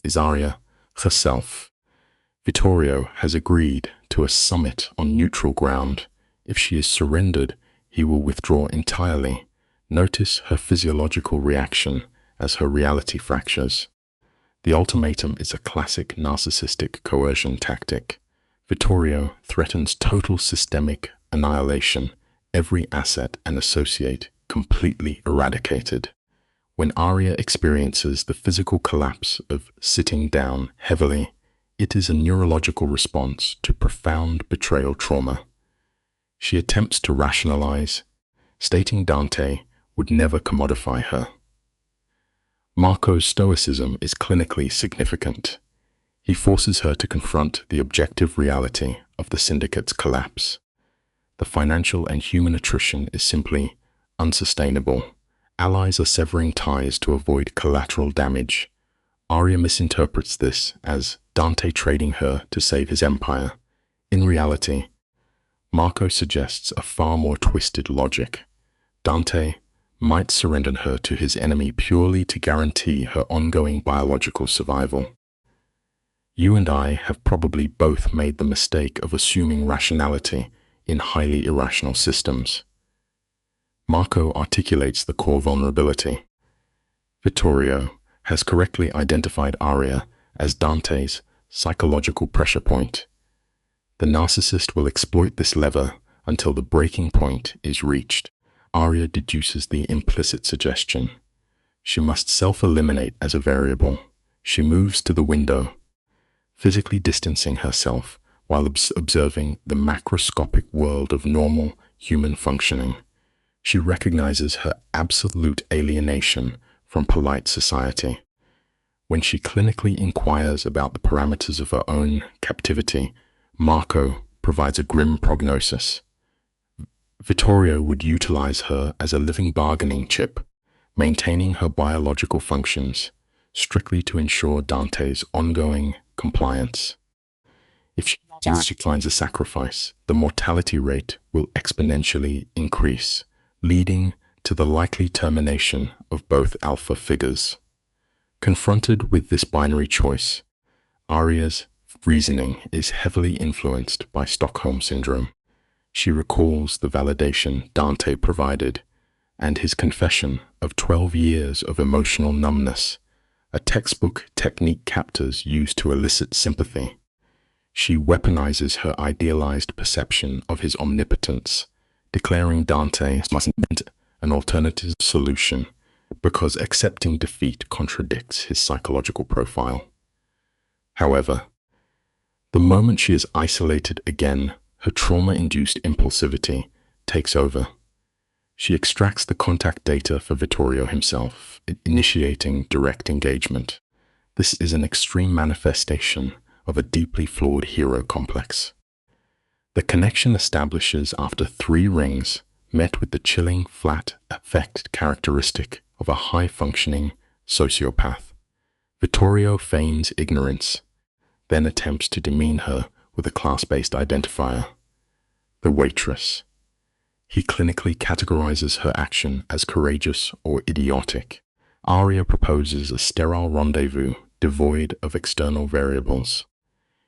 is Arya herself. Vittorio has agreed to a summit on neutral ground. If she is surrendered, he will withdraw entirely. Notice her physiological reaction as her reality fractures. The ultimatum is a classic narcissistic coercion tactic. Vittorio threatens total systemic annihilation, every asset and associate completely eradicated. When Arya experiences the physical collapse of sitting down heavily, it is a neurological response to profound betrayal trauma. She attempts to rationalize, stating Dante would never commodify her. Marco's stoicism is clinically significant. He forces her to confront the objective reality of the syndicate's collapse. The financial and human attrition is simply unsustainable. Allies are severing ties to avoid collateral damage. Arya misinterprets this as Dante trading her to save his empire. In reality, Marco suggests a far more twisted logic. Dante might surrender her to his enemy purely to guarantee her ongoing biological survival. You and I have probably both made the mistake of assuming rationality in highly irrational systems. Marco articulates the core vulnerability. Vittorio has correctly identified Arya as Dante's psychological pressure point. The narcissist will exploit this lever until the breaking point is reached. Arya deduces the implicit suggestion. She must self-eliminate as a variable. She moves to the window, physically distancing herself while observing the macroscopic world of normal human functioning. She recognizes her absolute alienation from polite society. When she clinically inquires about the parameters of her own captivity, Marco provides a grim prognosis. Vittorio would utilize her as a living bargaining chip, maintaining her biological functions, strictly to ensure Dante's ongoing compliance. If she declines a sacrifice, the mortality rate will exponentially increase, leading to the likely termination of both alpha figures. Confronted with this binary choice, Arya's reasoning is heavily influenced by Stockholm Syndrome. She recalls the validation Dante provided and his confession of 12 years of emotional numbness, a textbook technique captors use to elicit sympathy. She weaponizes her idealized perception of his omnipotence, declaring Dante must invent an alternative solution because accepting defeat contradicts his psychological profile. However, the moment she is isolated again, her trauma-induced impulsivity takes over. She extracts the contact data for Vittorio himself, initiating direct engagement. This is an extreme manifestation of a deeply flawed hero complex. The connection establishes after 3 rings, met with the chilling, flat affect characteristic of a high-functioning sociopath. Vittorio feigns ignorance, then attempts to demean her with a class-based identifier, the waitress. He clinically categorizes her action as courageous or idiotic. Aria proposes a sterile rendezvous devoid of external variables.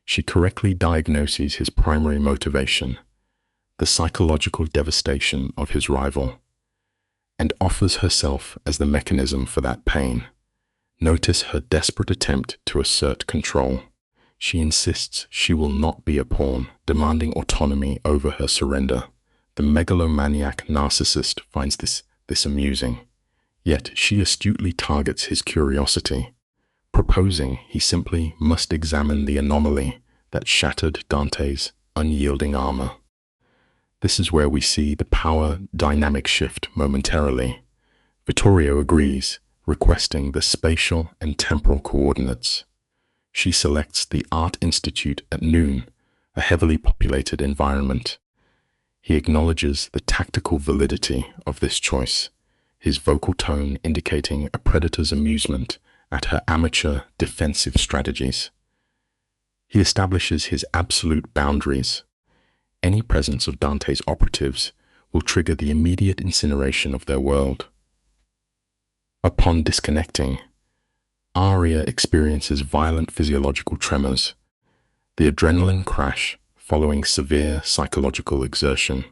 She correctly diagnoses his primary motivation, the psychological devastation of his rival, and offers herself as the mechanism for that pain. Notice her desperate attempt to assert control. She insists she will not be a pawn, demanding autonomy over her surrender. The megalomaniac narcissist finds this amusing, yet she astutely targets his curiosity, proposing he simply must examine the anomaly that shattered Dante's unyielding armor. This is where we see the power dynamic shift momentarily. Vittorio agrees, requesting the spatial and temporal coordinates. She selects the Art Institute at noon, a heavily populated environment. He acknowledges the tactical validity of this choice, his vocal tone indicating a predator's amusement at her amateur defensive strategies. He establishes his absolute boundaries. Any presence of Dante's operatives will trigger the immediate incineration of their world. Upon disconnecting, Aria experiences violent physiological tremors, the adrenaline crash following severe psychological exertion.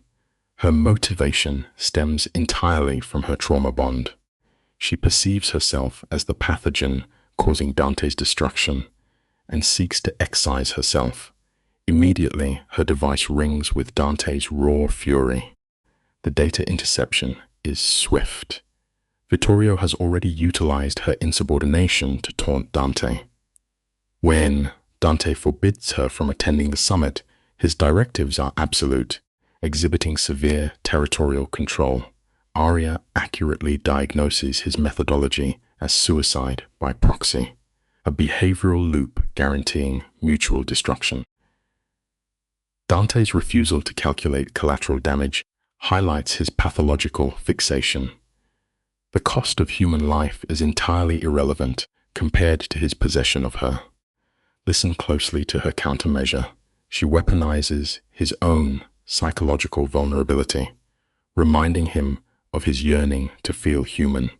Her motivation stems entirely from her trauma bond. She perceives herself as the pathogen causing Dante's destruction and seeks to excise herself. Immediately, her device rings with Dante's raw fury. The data interception is swift. Vittorio has already utilized her insubordination to taunt Dante. When Dante forbids her from attending the summit, his directives are absolute, exhibiting severe territorial control. Aria accurately diagnoses his methodology as suicide by proxy, a behavioral loop guaranteeing mutual destruction. Dante's refusal to calculate collateral damage highlights his pathological fixation. The cost of human life is entirely irrelevant compared to his possession of her. Listen closely to her countermeasure. She weaponizes his own psychological vulnerability, reminding him of his yearning to feel human.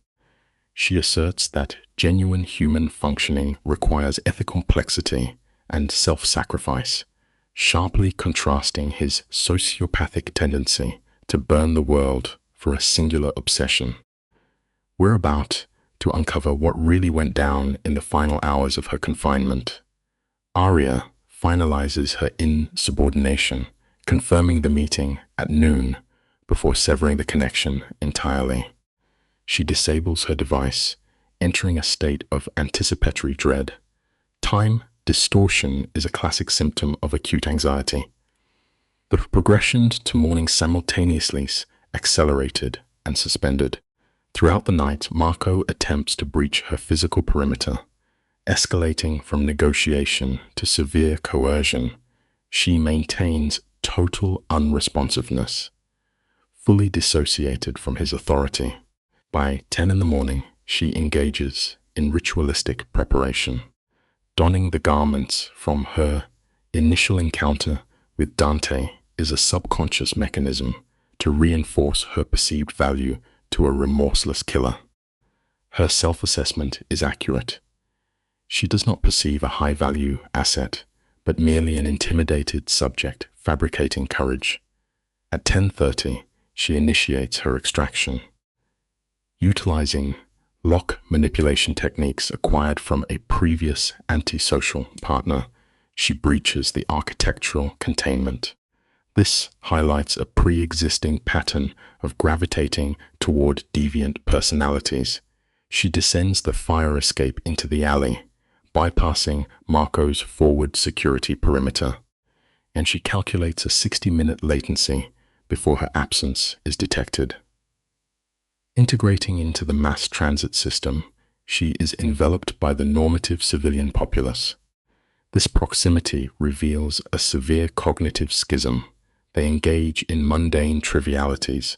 She asserts that genuine human functioning requires ethical complexity and self-sacrifice, sharply contrasting his sociopathic tendency to burn the world for a singular obsession. We're about to uncover what really went down in the final hours of her confinement. Aria finalizes her insubordination, confirming the meeting at noon before severing the connection entirely. She disables her device, entering a state of anticipatory dread. Time distortion is a classic symptom of acute anxiety. The progression to morning simultaneously accelerated and suspended. Throughout the night, Marco attempts to breach her physical perimeter, escalating from negotiation to severe coercion. She maintains total unresponsiveness, fully dissociated from his authority. By 10 in the morning, she engages in ritualistic preparation, donning the garments from her initial encounter with Dante is a subconscious mechanism to reinforce her perceived value to a remorseless killer. Her self-assessment is accurate. She does not perceive a high-value asset, but merely an intimidated subject fabricating courage. At 10:30, she initiates her extraction. Utilizing lock manipulation techniques acquired from a previous antisocial partner, she breaches the architectural containment. This highlights a pre-existing pattern of gravitating toward deviant personalities. She descends the fire escape into the alley, bypassing Marco's forward security perimeter, and she calculates a 60-minute latency before her absence is detected. Integrating into the mass transit system, she is enveloped by the normative civilian populace. This proximity reveals a severe cognitive schism. They engage in mundane trivialities,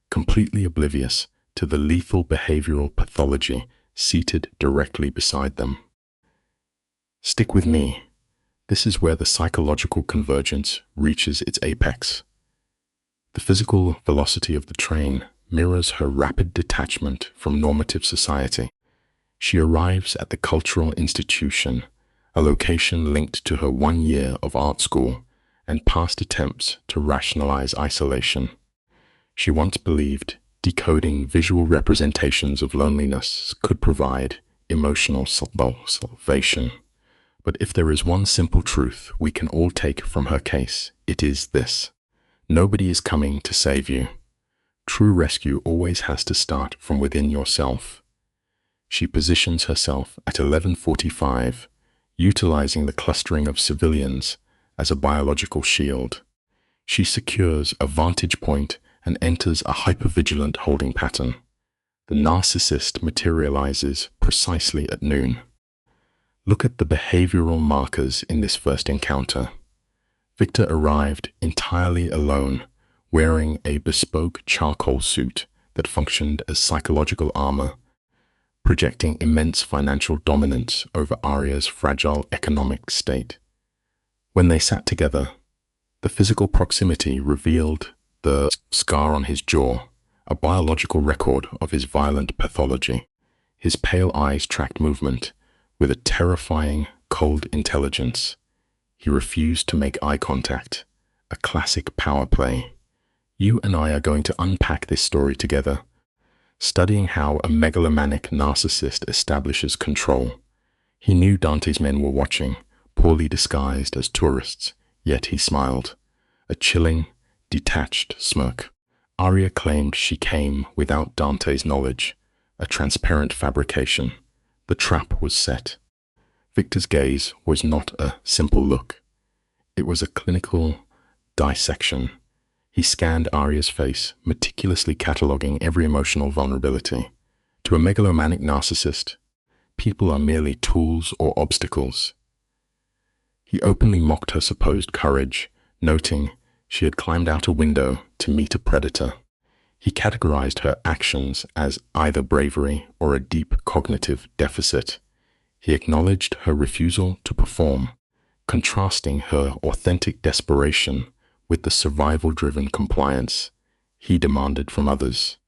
completely oblivious to the lethal behavioral pathology seated directly beside them. Stick with me. This is where the psychological convergence reaches its apex. The physical velocity of the train mirrors her rapid detachment from normative society. She arrives at the cultural institution, a location linked to her 1 year of art school and past attempts to rationalize isolation. She once believed decoding visual representations of loneliness could provide emotional salvation. But if there is one simple truth we can all take from her case, it is this: nobody is coming to save you. True rescue always has to start from within yourself. She positions herself at 11:45, utilizing the clustering of civilians as a biological shield. She secures a vantage point and enters a hypervigilant holding pattern. The narcissist materializes precisely at noon. Look at the behavioral markers in this first encounter. Victor arrived entirely alone, wearing a bespoke charcoal suit that functioned as psychological armor, projecting immense financial dominance over Arya's fragile economic state. When they sat together, the physical proximity revealed the scar on his jaw, a biological record of his violent pathology. His pale eyes tracked movement with a terrifying, cold intelligence. He refused to make eye contact, a classic power play. You and I are going to unpack this story together, studying how a megalomaniac narcissist establishes control. He knew Dante's men were watching, poorly disguised as tourists, yet he smiled, a chilling, detached smirk. Arya claimed she came without Dante's knowledge, a transparent fabrication. The trap was set. Victor's gaze was not a simple look. It was a clinical dissection. He scanned Arya's face, meticulously cataloging every emotional vulnerability. To a megalomaniac narcissist, people are merely tools or obstacles. He openly mocked her supposed courage, noting she had climbed out a window to meet a predator. He categorized her actions as either bravery or a deep cognitive deficit. He acknowledged her refusal to perform, contrasting her authentic desperation with the survival-driven compliance he demanded from others.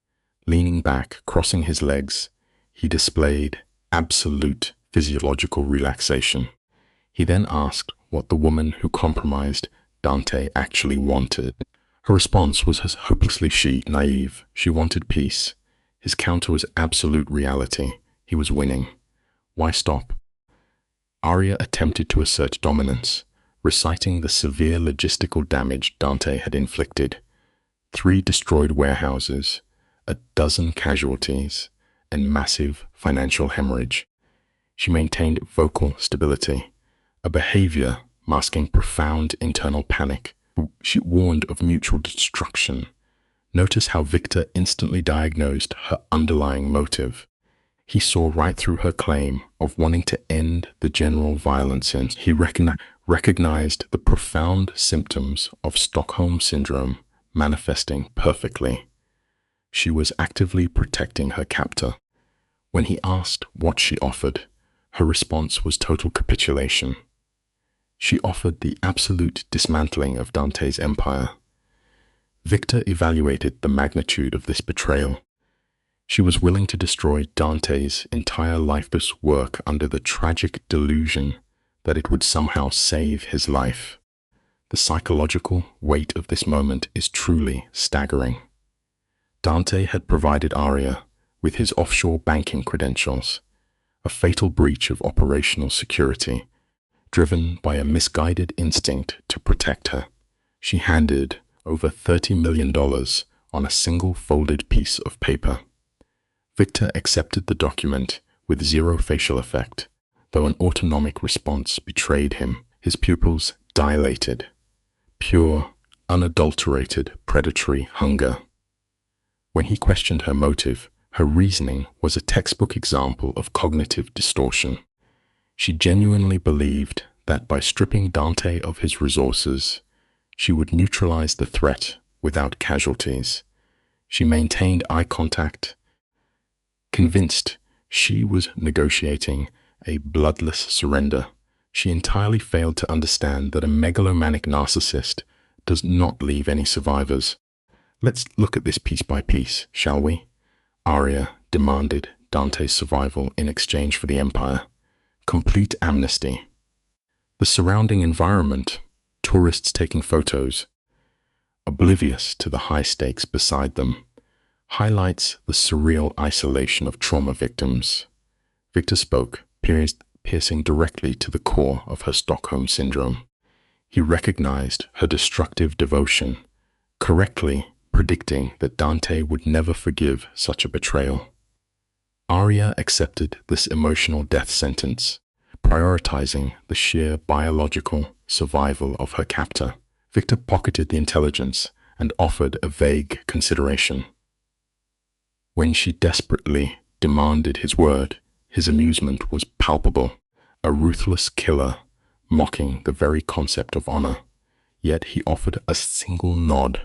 Leaning back, crossing his legs, he displayed absolute physiological relaxation. He then asked what the woman who compromised Dante actually wanted. Her response was hopelessly naive. She wanted peace. His counter was absolute reality. He was winning. Why stop? Arya attempted to assert dominance, reciting the severe logistical damage Dante had inflicted. 3 destroyed warehouses, a dozen casualties, and massive financial hemorrhage. She maintained vocal stability, a behavior masking profound internal panic. She warned of mutual destruction. Notice how Victor instantly diagnosed her underlying motive. He saw right through her claim of wanting to end the general violence, and he recognized the profound symptoms of Stockholm Syndrome manifesting perfectly. She was actively protecting her captor. When he asked what she offered, her response was total capitulation. She offered the absolute dismantling of Dante's empire. Victor evaluated the magnitude of this betrayal. She was willing to destroy Dante's entire lifeless work under the tragic delusion that it would somehow save his life. The psychological weight of this moment is truly staggering. Dante had provided Aria with his offshore banking credentials, a fatal breach of operational security, driven by a misguided instinct to protect her. She handed over $30 million on a single folded piece of paper. Victor accepted the document with zero facial effect, though an autonomic response betrayed him. His pupils dilated. Pure, unadulterated predatory hunger. When he questioned her motive, her reasoning was a textbook example of cognitive distortion. She genuinely believed that by stripping Dante of his resources, she would neutralize the threat without casualties. She maintained eye contact, convinced she was negotiating a bloodless surrender. She entirely failed to understand that a megalomaniac narcissist does not leave any survivors. Let's look at this piece by piece, shall we? Aria demanded Dante's survival in exchange for the empire. Complete amnesty. The surrounding environment, tourists taking photos, oblivious to the high stakes beside them, highlights the surreal isolation of trauma victims. Victor spoke, piercing directly to the core of her Stockholm syndrome. He recognized her destructive devotion, correctly predicting that Dante would never forgive such a betrayal. Aria accepted this emotional death sentence, prioritizing the sheer biological survival of her captor. Victor pocketed the intelligence and offered a vague consideration. When she desperately demanded his word, his amusement was palpable, a ruthless killer mocking the very concept of honor. Yet he offered a single nod,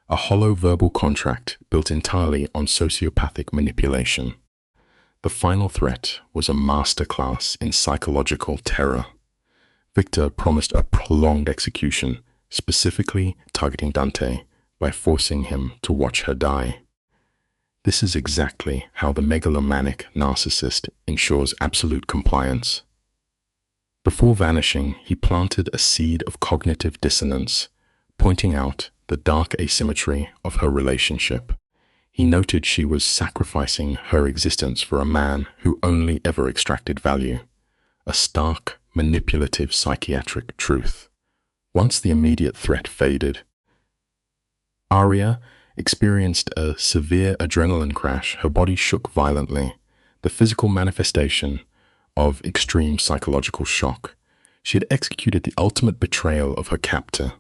a hollow verbal contract built entirely on sociopathic manipulation. The final threat was a masterclass in psychological terror. Victor promised a prolonged execution, specifically targeting Dante by forcing him to watch her die. This is exactly how the megalomaniac narcissist ensures absolute compliance. Before vanishing, he planted a seed of cognitive dissonance, pointing out the dark asymmetry of her relationship. He noted she was sacrificing her existence for a man who only ever extracted value, a stark, manipulative psychiatric truth. Once the immediate threat faded, Aria experienced a severe adrenaline crash. Her body shook violently, the physical manifestation of extreme psychological shock. She had executed the ultimate betrayal of her captor,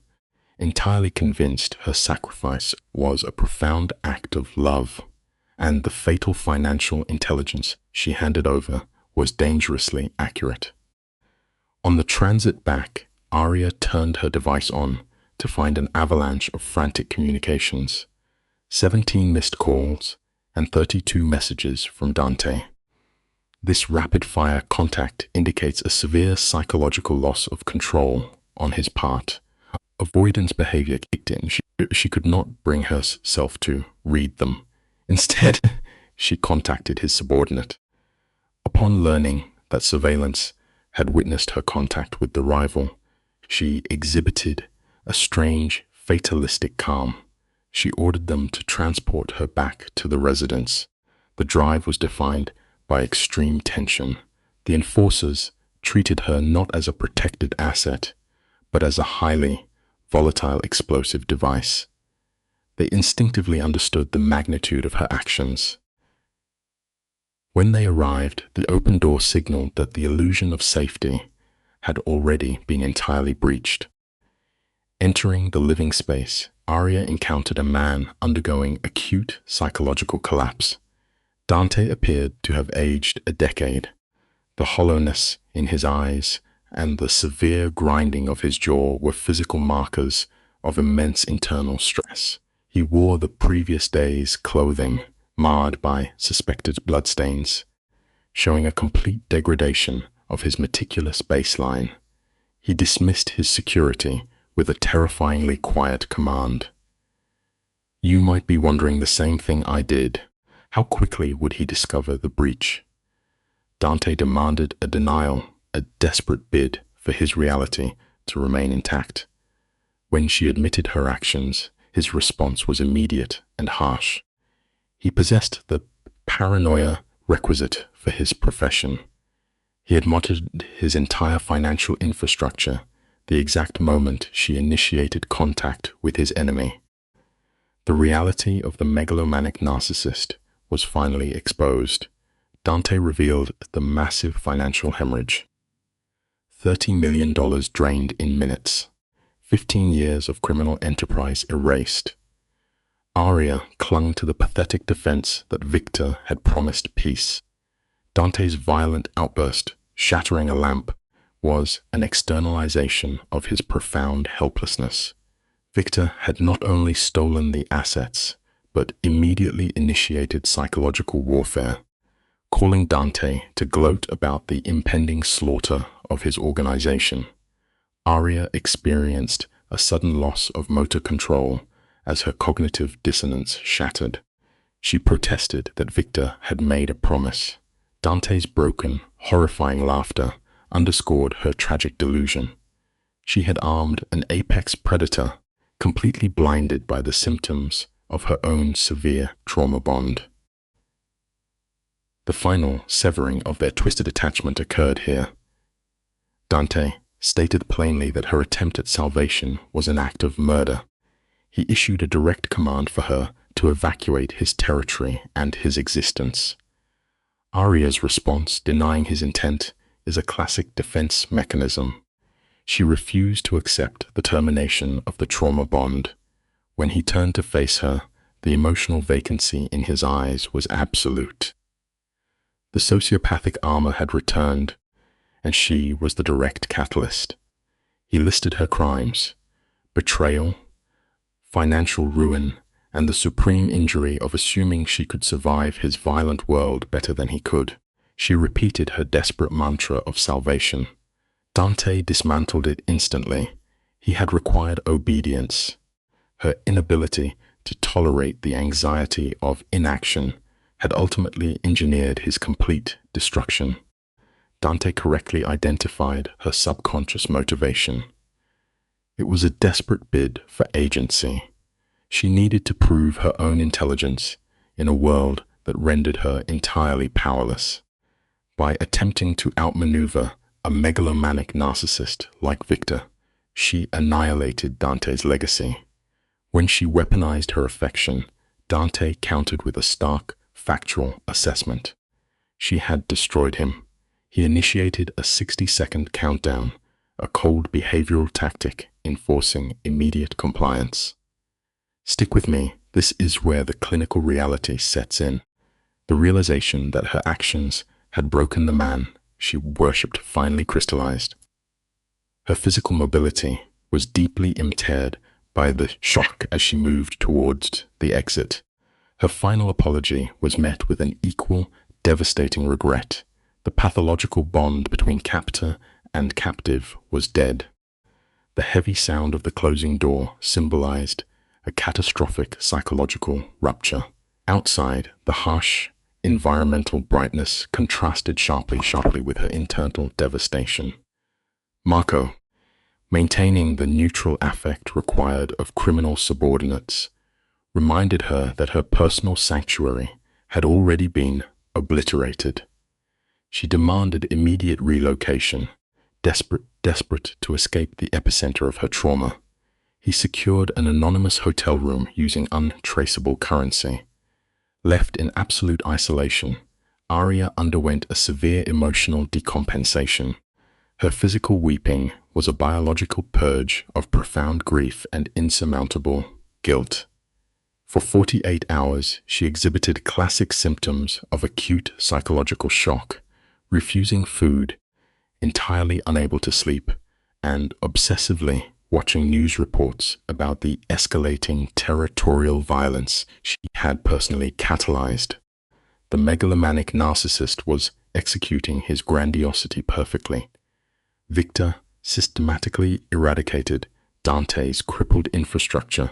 entirely convinced her sacrifice was a profound act of love, and the fatal financial intelligence she handed over was dangerously accurate. On the transit back, Aria turned her device on to find an avalanche of frantic communications, 17 missed calls, and 32 messages from Dante. This rapid-fire contact indicates a severe psychological loss of control on his part. Avoidance behavior kicked in. She could not bring herself to read them. Instead, she contacted his subordinate. Upon learning that surveillance had witnessed her contact with the rival, she exhibited a strange, fatalistic calm. She ordered them to transport her back to the residence. The drive was defined by extreme tension. The enforcers treated her not as a protected asset, but as a highly volatile explosive device. They instinctively understood the magnitude of her actions. When they arrived, the open door signaled that the illusion of safety had already been entirely breached. Entering the living space, Aria encountered a man undergoing acute psychological collapse. Dante appeared to have aged a decade. The hollowness in his eyes and the severe grinding of his jaw were physical markers of immense internal stress. He wore the previous day's clothing, marred by suspected bloodstains, showing a complete degradation of his meticulous baseline. He dismissed his security with a terrifyingly quiet command. You might be wondering the same thing I did. How quickly would he discover the breach? Dante demanded a denial, a desperate bid for his reality to remain intact. When she admitted her actions, his response was immediate and harsh. He possessed the paranoia requisite for his profession. He had monitored his entire financial infrastructure the exact moment she initiated contact with his enemy. The reality of the megalomaniac narcissist was finally exposed. Dante revealed the massive financial hemorrhage. $30 million drained in minutes. 15 years of criminal enterprise erased. Aria clung to the pathetic defense that Victor had promised peace. Dante's violent outburst, shattering a lamp, was an externalization of his profound helplessness. Victor had not only stolen the assets, but immediately initiated psychological warfare, calling Dante to gloat about the impending slaughter of his organization. Aria experienced a sudden loss of motor control as her cognitive dissonance shattered. She protested that Victor had made a promise. Dante's broken, horrifying laughter underscored her tragic delusion. She had armed an apex predator, completely blinded by the symptoms of her own severe trauma bond. The final severing of their twisted attachment occurred here. Dante stated plainly that her attempt at salvation was an act of murder. He issued a direct command for her to evacuate his territory and his existence. Aria's response, denying his intent, is a classic defense mechanism. She refused to accept the termination of the trauma bond. When he turned to face her, the emotional vacancy in his eyes was absolute. The sociopathic armor had returned, and she was the direct catalyst. He listed her crimes: betrayal, financial ruin, and the supreme injury of assuming she could survive his violent world better than he could. She repeated her desperate mantra of salvation. Dante dismantled it instantly. He had required obedience. Her inability to tolerate the anxiety of inaction had ultimately engineered his complete destruction. Dante correctly identified her subconscious motivation. It was a desperate bid for agency. She needed to prove her own intelligence in a world that rendered her entirely powerless. By attempting to outmaneuver a megalomaniac narcissist like Victor, she annihilated Dante's legacy. When she weaponized her affection, Dante countered with a stark, factual assessment. She had destroyed him. He initiated a 60-second countdown, a cold behavioral tactic enforcing immediate compliance. Stick with me, this is where the clinical reality sets in. The realization that her actions had broken the man she worshipped finally crystallized. Her physical mobility was deeply impaired by the shock as she moved towards the exit. Her final apology was met with an equal, devastating regret. The pathological bond between captor and captive was dead. The heavy sound of the closing door symbolized a catastrophic psychological rupture. Outside, the harsh, environmental brightness contrasted sharply with her internal devastation. Marco, maintaining the neutral affect required of criminal subordinates, reminded her that her personal sanctuary had already been obliterated. She demanded immediate relocation, desperate to escape the epicenter of her trauma. He secured an anonymous hotel room using untraceable currency. Left in absolute isolation, Aria underwent a severe emotional decompensation. Her physical weeping was a biological purge of profound grief and insurmountable guilt. For 48 hours, she exhibited classic symptoms of acute psychological shock, refusing food, entirely unable to sleep, and obsessively watching news reports about the escalating territorial violence she had personally catalyzed. The megalomaniac narcissist was executing his grandiosity perfectly. Victor systematically eradicated Dante's crippled infrastructure,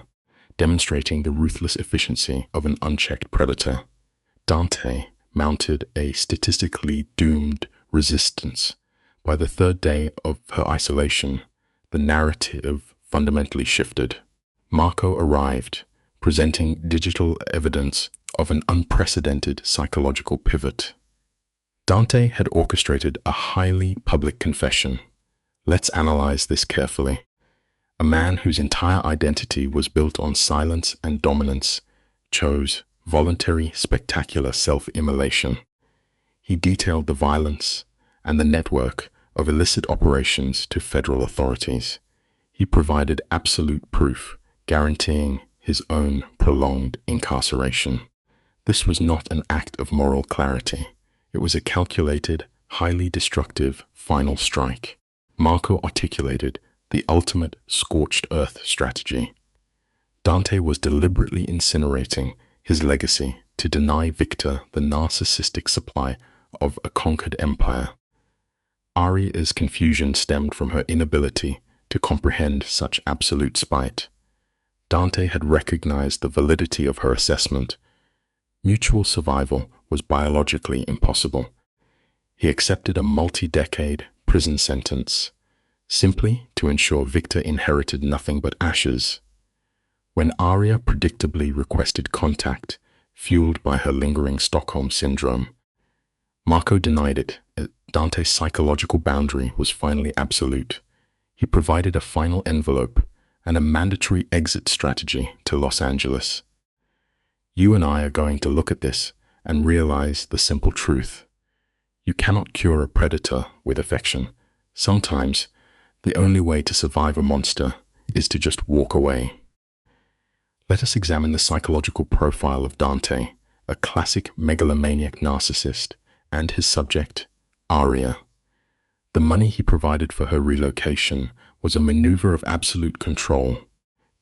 demonstrating the ruthless efficiency of an unchecked predator. Dante mounted a statistically doomed resistance. By the third day of her isolation, the narrative fundamentally shifted. Marco arrived, presenting digital evidence of an unprecedented psychological pivot. Dante had orchestrated a highly public confession. Let's analyze this carefully. A man whose entire identity was built on silence and dominance chose voluntary, spectacular self-immolation. He detailed the violence and the network of illicit operations to federal authorities. He provided absolute proof, guaranteeing his own prolonged incarceration. This was not an act of moral clarity. It was a calculated, highly destructive final strike. Marco articulated the ultimate scorched earth strategy. Dante was deliberately incinerating his legacy to deny Victor the narcissistic supply of a conquered empire. Aria's confusion stemmed from her inability to comprehend such absolute spite. Dante had recognized the validity of her assessment. Mutual survival was biologically impossible. He accepted a multi-decade prison sentence, simply to ensure Victor inherited nothing but ashes. When Aria predictably requested contact, fueled by her lingering Stockholm syndrome, Marco denied it. Dante's psychological boundary was finally absolute. He provided a final envelope and a mandatory exit strategy to Los Angeles. You and I are going to look at this and realize the simple truth. You cannot cure a predator with affection. Sometimes, the only way to survive a monster is to just walk away. Let us examine the psychological profile of Dante, a classic megalomaniac narcissist, and his subject, Aria. The money he provided for her relocation was a maneuver of absolute control,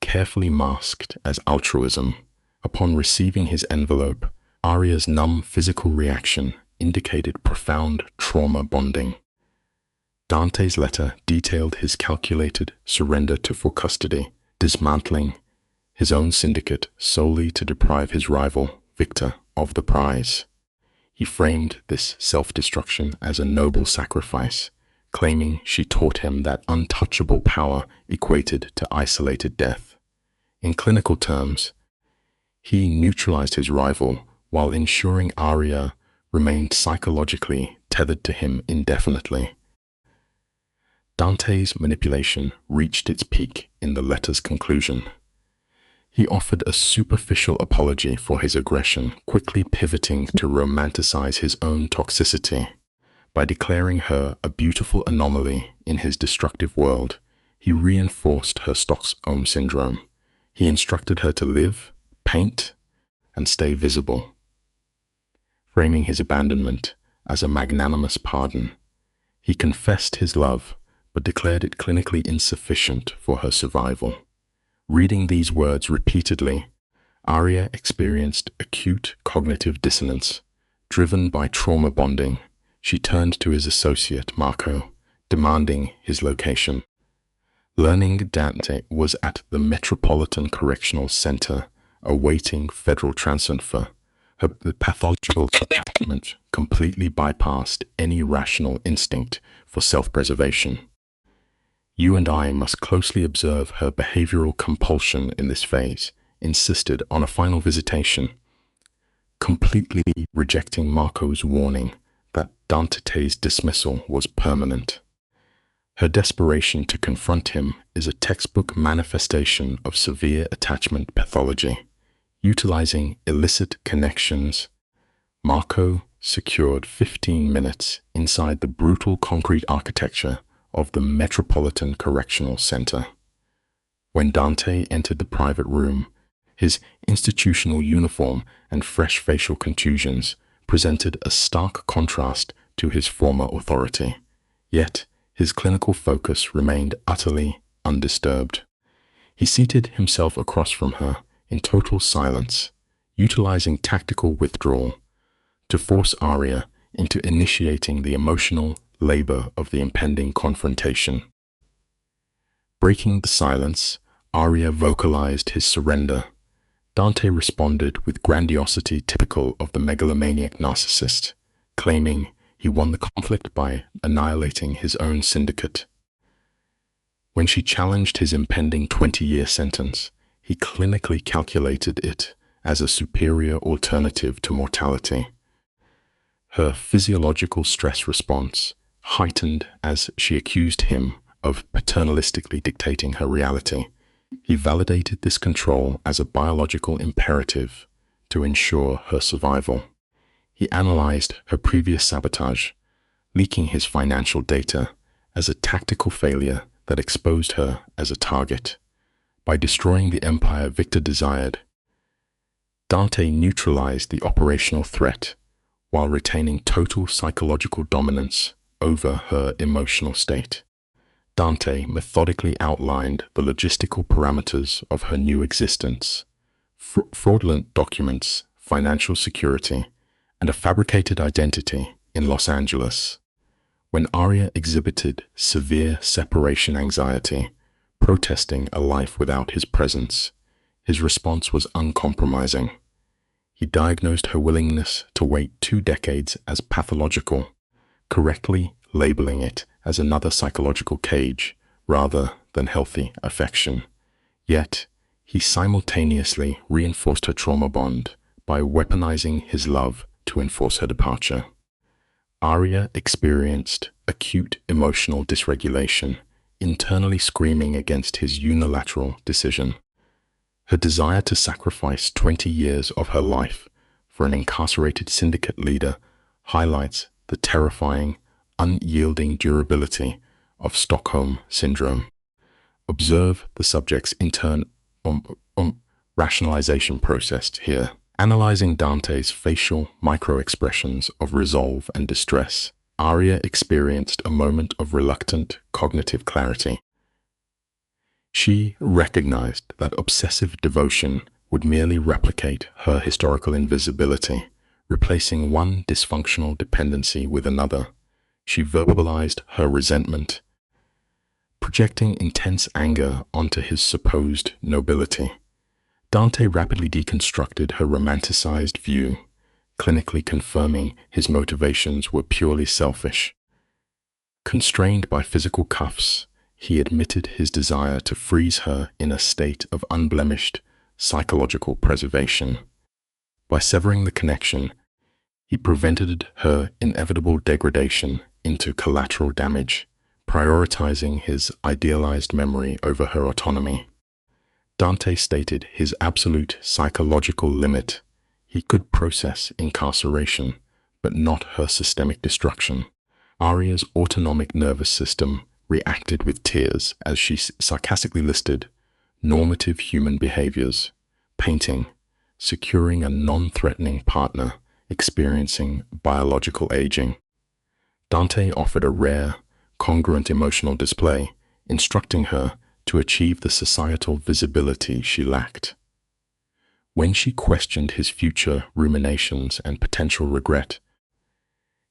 carefully masked as altruism. Upon receiving his envelope, Aria's numb physical reaction indicated profound trauma bonding. Dante's letter detailed his calculated surrender to full custody, dismantling his own syndicate solely to deprive his rival, Victor, of the prize. He framed this self-destruction as a noble sacrifice, claiming she taught him that untouchable power equated to isolated death. In clinical terms, he neutralized his rival while ensuring Aria remained psychologically tethered to him indefinitely. Dante's manipulation reached its peak in the letter's conclusion. He offered a superficial apology for his aggression, quickly pivoting to romanticize his own toxicity. By declaring her a beautiful anomaly in his destructive world, he reinforced her Stockholm syndrome. He instructed her to live, paint, and stay visible, framing his abandonment as a magnanimous pardon. He confessed his love, but declared it clinically insufficient for her survival. Reading these words repeatedly, Aria experienced acute cognitive dissonance. Driven by trauma bonding, she turned to his associate, Marco, demanding his location. Learning Dante was at the Metropolitan Correctional Center, awaiting federal transfer, her pathological attachment completely bypassed any rational instinct for self-preservation. You and I must closely observe her behavioral compulsion in this phase, insisted on a final visitation, completely rejecting Marco's warning that Dante's dismissal was permanent. Her desperation to confront him is a textbook manifestation of severe attachment pathology. Utilizing illicit connections, Marco secured 15 minutes inside the brutal concrete architecture of the Metropolitan Correctional Center. When Dante entered the private room, his institutional uniform and fresh facial contusions presented a stark contrast to his former authority. Yet, his clinical focus remained utterly undisturbed. He seated himself across from her in total silence, utilizing tactical withdrawal to force Aria into initiating the emotional labor of the impending confrontation. Breaking the silence, Aria vocalized his surrender. Dante responded with grandiosity typical of the megalomaniac narcissist, claiming he won the conflict by annihilating his own syndicate. When she challenged his impending 20-year sentence, he clinically calculated it as a superior alternative to mortality. Her physiological stress response heightened as she accused him of paternalistically dictating her reality. He validated this control as a biological imperative to ensure her survival. He analyzed her previous sabotage, leaking his financial data, as a tactical failure that exposed her as a target. By destroying the empire Victor desired, Dante neutralized the operational threat while retaining total psychological dominance over her emotional state. Dante methodically outlined the logistical parameters of her new existence: fraudulent documents, financial security, and a fabricated identity in Los Angeles. When Arya exhibited severe separation anxiety, protesting a life without his presence, his response was uncompromising. He diagnosed her willingness to wait 2 decades as pathological, correctly labeling it as another psychological cage rather than healthy affection. Yet, he simultaneously reinforced her trauma bond by weaponizing his love to enforce her departure. Arya experienced acute emotional dysregulation, internally screaming against his unilateral decision. Her desire to sacrifice 20 years of her life for an incarcerated syndicate leader highlights the terrifying, unyielding durability of Stockholm Syndrome. Observe the subject's internal rationalization process here. Analyzing Dante's facial micro-expressions of resolve and distress, Arya experienced a moment of reluctant cognitive clarity. She recognized that obsessive devotion would merely replicate her historical invisibility, replacing one dysfunctional dependency with another. She verbalized her resentment, projecting intense anger onto his supposed nobility. Dante rapidly deconstructed her romanticized view, clinically confirming his motivations were purely selfish. Constrained by physical cuffs, he admitted his desire to freeze her in a state of unblemished psychological preservation. By severing the connection, he prevented her inevitable degradation into collateral damage, prioritizing his idealized memory over her autonomy. Dante stated his absolute psychological limit: he could process incarceration, but not her systemic destruction. Arya's autonomic nervous system reacted with tears as she sarcastically listed normative human behaviors: painting, securing a non-threatening partner, experiencing biological aging. Dante offered a rare, congruent emotional display, instructing her to achieve the societal visibility she lacked. When she questioned his future ruminations and potential regret,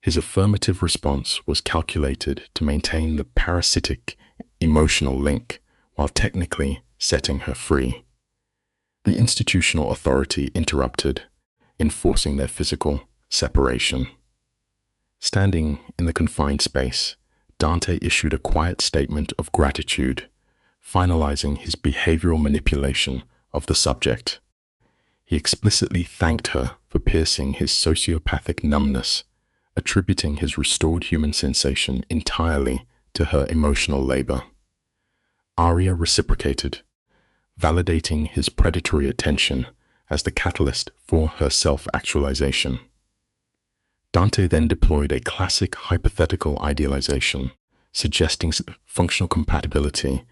his affirmative response was calculated to maintain the parasitic emotional link while technically setting her free. The institutional authority interrupted, enforcing their physical separation. Standing in the confined space, Dante issued a quiet statement of gratitude, finalizing his behavioral manipulation of the subject. He explicitly thanked her for piercing his sociopathic numbness, attributing his restored human sensation entirely to her emotional labor. Arya reciprocated, validating his predatory attention as the catalyst for her self-actualization. Dante then deployed a classic hypothetical idealization, suggesting functional compatibility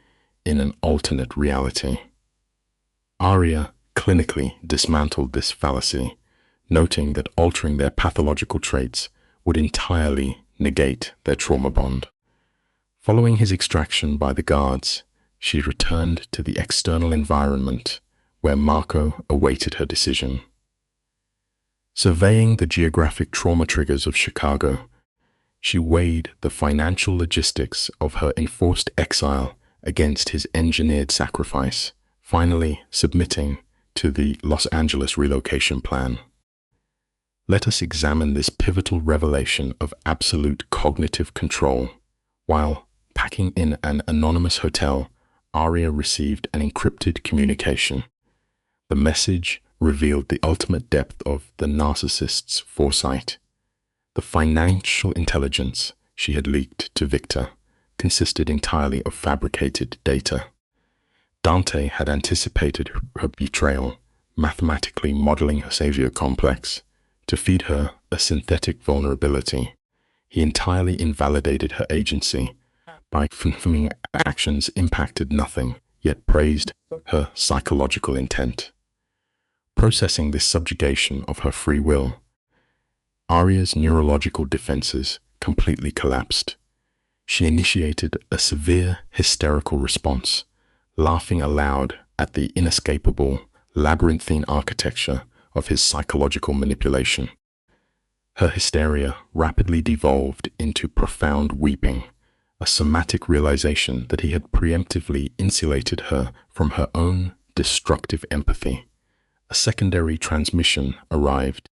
in an alternate reality. Arya clinically dismantled this fallacy, noting that altering their pathological traits would entirely negate their trauma bond. Following his extraction by the guards, she returned to the external environment where Marco awaited her decision. Surveying the geographic trauma triggers of Chicago, she weighed the financial logistics of her enforced exile against his engineered sacrifice, finally submitting to the Los Angeles relocation plan. Let us examine this pivotal revelation of absolute cognitive control. While Packing in an anonymous hotel, Arya received an encrypted communication. The message revealed the ultimate depth of the narcissist's foresight. The financial intelligence she had leaked to Victor consisted entirely of fabricated data. Dante had anticipated her betrayal, mathematically modeling her savior complex to feed her a synthetic vulnerability. He entirely invalidated her agency by confirming actions impacted nothing, yet praised her psychological intent. Processing this subjugation of her free will, Arya's neurological defenses completely collapsed. She initiated a severe hysterical response, laughing aloud at the inescapable, labyrinthine architecture of his psychological manipulation. Her hysteria rapidly devolved into profound weeping, a somatic realization that he had preemptively insulated her from her own destructive empathy. A secondary transmission arrived,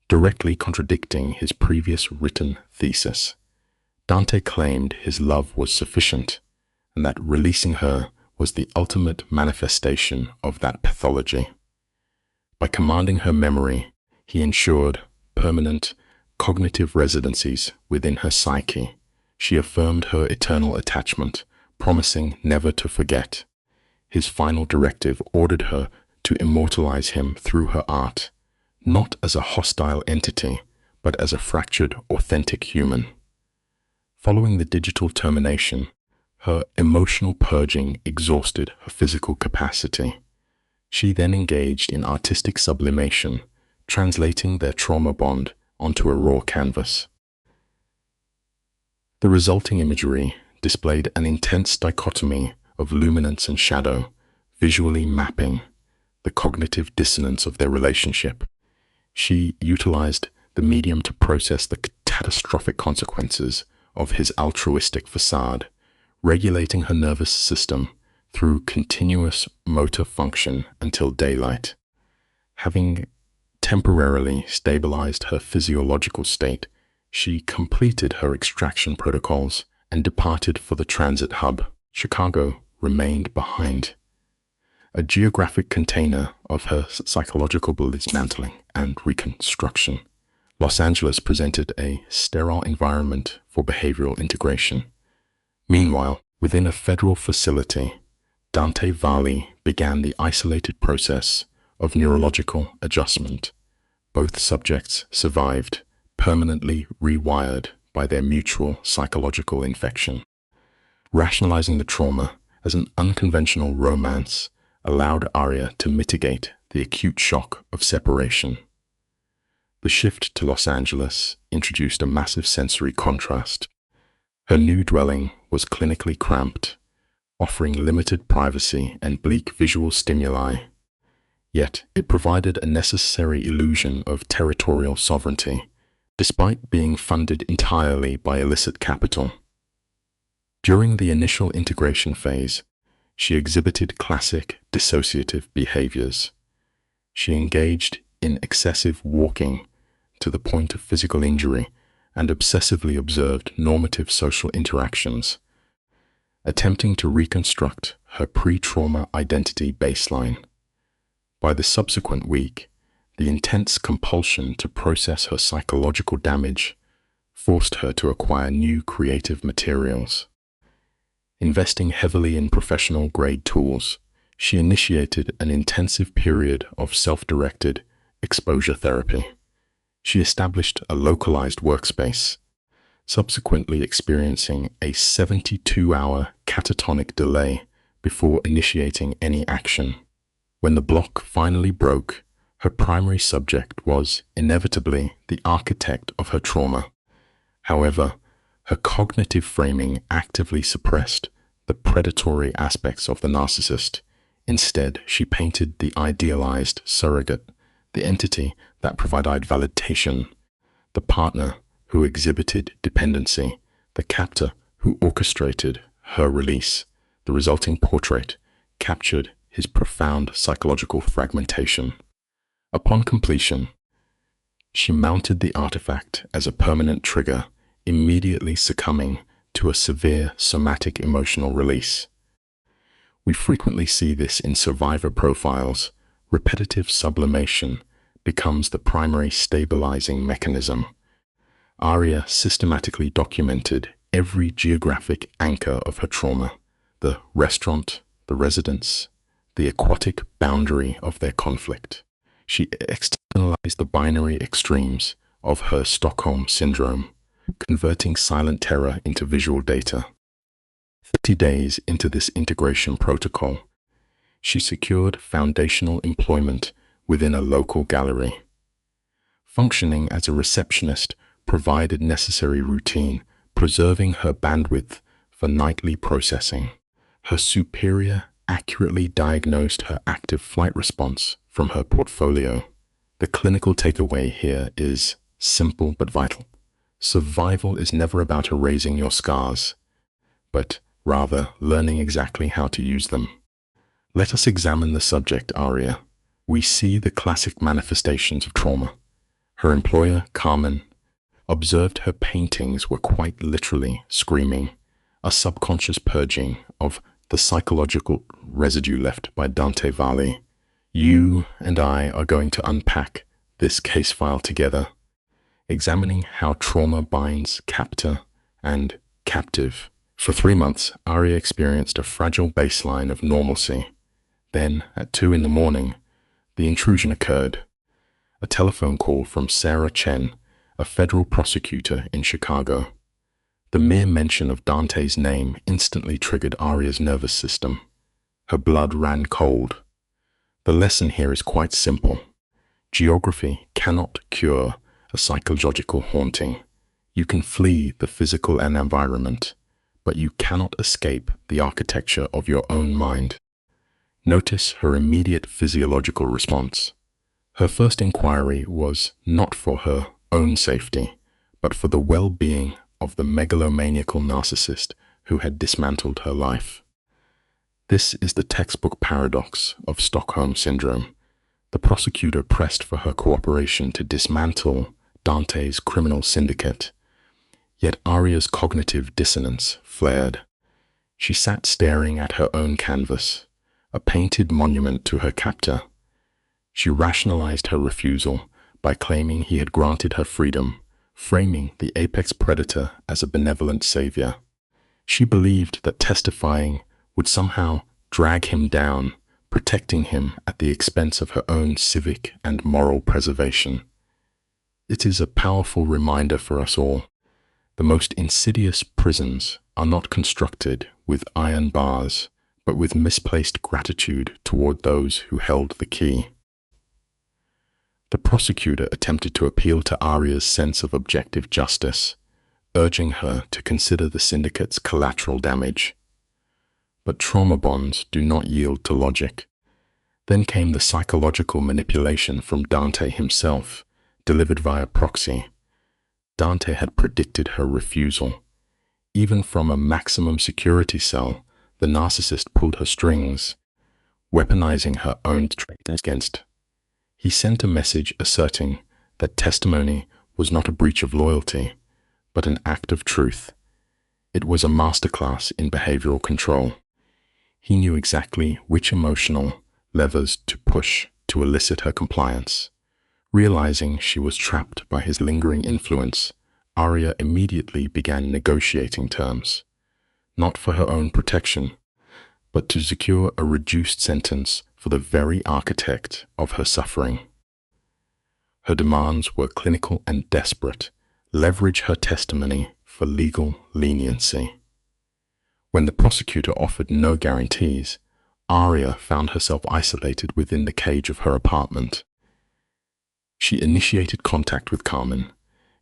directly contradicting his previous written thesis. Dante claimed his love was sufficient, and that releasing her was the ultimate manifestation of that pathology. By commanding her memory, he ensured permanent cognitive residencies within her psyche. She affirmed her eternal attachment, promising never to forget. His final directive ordered her to immortalize him through her art, not as a hostile entity, but as a fractured, authentic human. Following the digital termination, her emotional purging exhausted her physical capacity. She then engaged in artistic sublimation, translating their trauma bond onto a raw canvas. The resulting imagery displayed an intense dichotomy of luminance and shadow, visually mapping the cognitive dissonance of their relationship. She utilized the medium to process the catastrophic consequences of his altruistic facade, regulating her nervous system through continuous motor function until daylight. Having temporarily stabilized her physiological state, she completed her extraction protocols and departed for the transit hub. Chicago remained behind, a geographic container of her psychological dismantling and reconstruction. Los Angeles presented a sterile environment for behavioral integration. Meanwhile, within a federal facility, Dante Valli began the isolated process of neurological adjustment. Both subjects survived, permanently rewired by their mutual psychological infection. Rationalizing the trauma as an unconventional romance allowed Arya to mitigate the acute shock of separation. The shift to Los Angeles introduced a massive sensory contrast. Her new dwelling was clinically cramped, offering limited privacy and bleak visual stimuli. Yet it provided a necessary illusion of territorial sovereignty, despite being funded entirely by illicit capital. During the initial integration phase, she exhibited classic dissociative behaviors. She engaged in excessive walking to the point of physical injury and obsessively observed normative social interactions, attempting to reconstruct her pre-trauma identity baseline. By the subsequent week, the intense compulsion to process her psychological damage forced her to acquire new creative materials. Investing heavily in professional-grade tools, she initiated an intensive period of self-directed exposure therapy. She established a localized workspace, subsequently experiencing a 72-hour catatonic delay before initiating any action. When the block finally broke, her primary subject was inevitably the architect of her trauma. However, her cognitive framing actively suppressed the predatory aspects of the narcissist. Instead, she painted the idealized surrogate, the entity that provided validation, the partner who exhibited dependency, the captor who orchestrated her release. The resulting portrait captured his profound psychological fragmentation. Upon completion, she mounted the artifact as a permanent trigger, immediately succumbing to a severe somatic emotional release. We frequently see this in survivor profiles. Repetitive sublimation becomes the primary stabilizing mechanism. Aria systematically documented every geographic anchor of her trauma: the restaurant, the residence, the aquatic boundary of their conflict. She externalized the binary extremes of her Stockholm syndrome, converting silent terror into visual data. 30 days into this integration protocol, she secured foundational employment within a local gallery. Functioning as a receptionist provided necessary routine, preserving her bandwidth for nightly processing. Her superior accurately diagnosed her active flight response from her portfolio. The clinical takeaway here is simple but vital. Survival is never about erasing your scars, but rather learning exactly how to use them. Let us examine the subject, Aria. We see the classic manifestations of trauma. Her employer, Carmen, observed her paintings were quite literally screaming, a subconscious purging of the psychological residue left by Dante Valli. You and I are going to unpack this case file together, examining how trauma binds captor and captive. For 3 months, Aria experienced a fragile baseline of normalcy. Then, at 2 in the morning, the intrusion occurred. A telephone call from Sarah Chen, a federal prosecutor in Chicago. The mere mention of Dante's name instantly triggered Aria's nervous system. Her blood ran cold. The lesson here is quite simple. Geography cannot cure a psychological haunting. You can flee the physical and environment, but you cannot escape the architecture of your own mind. Notice her immediate physiological response. Her first inquiry was not for her own safety, but for the well-being of the megalomaniacal narcissist who had dismantled her life. This is the textbook paradox of Stockholm Syndrome. The prosecutor pressed for her cooperation to dismantle Dante's criminal syndicate, yet Aria's cognitive dissonance flared. She sat staring at her own canvas, a painted monument to her captor. She rationalized her refusal by claiming he had granted her freedom, framing the apex predator as a benevolent savior. She believed that testifying would somehow drag him down, protecting him at the expense of her own civic and moral preservation. It is a powerful reminder for us all. The most insidious prisons are not constructed with iron bars, but with misplaced gratitude toward those who held the key. The prosecutor attempted to appeal to Aria's sense of objective justice, urging her to consider the syndicate's collateral damage. But trauma bonds do not yield to logic. Then came the psychological manipulation from Dante himself, delivered via proxy. Dante had predicted her refusal. Even from a maximum security cell, the narcissist pulled her strings, weaponizing her own traits against. He sent a message asserting that testimony was not a breach of loyalty, but an act of truth. It was a masterclass in behavioral control. He knew exactly which emotional levers to push to elicit her compliance. Realizing she was trapped by his lingering influence, Aria immediately began negotiating terms, not for her own protection, but to secure a reduced sentence for the very architect of her suffering. Her demands were clinical and desperate: leverage her testimony for legal leniency. When the prosecutor offered no guarantees, Aria found herself isolated within the cage of her apartment. She initiated contact with Carmen,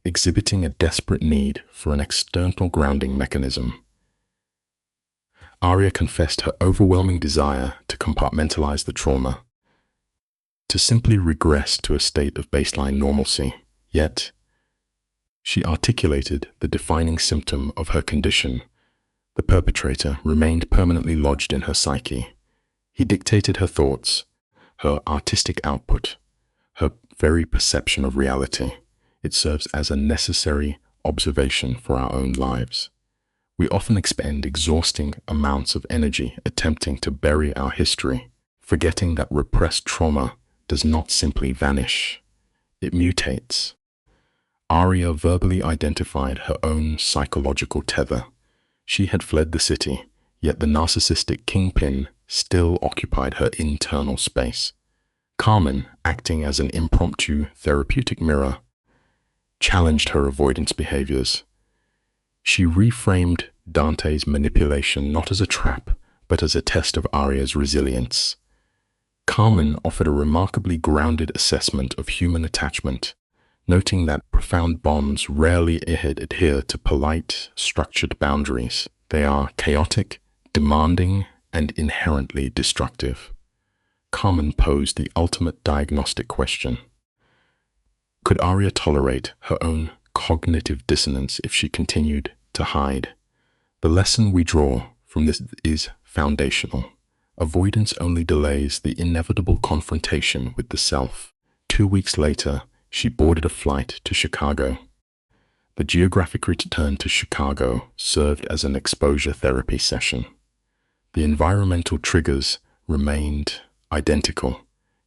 exhibiting a desperate need for an external grounding mechanism. Aria confessed her overwhelming desire to compartmentalize the trauma, to simply regress to a state of baseline normalcy. Yet, she articulated the defining symptom of her condition. The perpetrator remained permanently lodged in her psyche. He dictated her thoughts, her artistic output, her very perception of reality. It serves as a necessary observation for our own lives. We often expend exhausting amounts of energy attempting to bury our history, forgetting that repressed trauma does not simply vanish. It mutates. Arya verbally identified her own psychological tether. She had fled the city, yet the narcissistic kingpin still occupied her internal space. Carmen, acting as an impromptu therapeutic mirror, challenged her avoidance behaviors. She reframed Dante's manipulation not as a trap, but as a test of Arya's resilience. Carmen offered a remarkably grounded assessment of human attachment, noting that profound bonds rarely adhere to polite, structured boundaries. They are chaotic, demanding, and inherently destructive. Carmen posed the ultimate diagnostic question. Could Arya tolerate her own cognitive dissonance if she continued to hide? The lesson we draw from this is foundational. Avoidance only delays the inevitable confrontation with the self. 2 weeks later, she boarded a flight to Chicago. The geographic return to Chicago served as an exposure therapy session. The environmental triggers remained identical,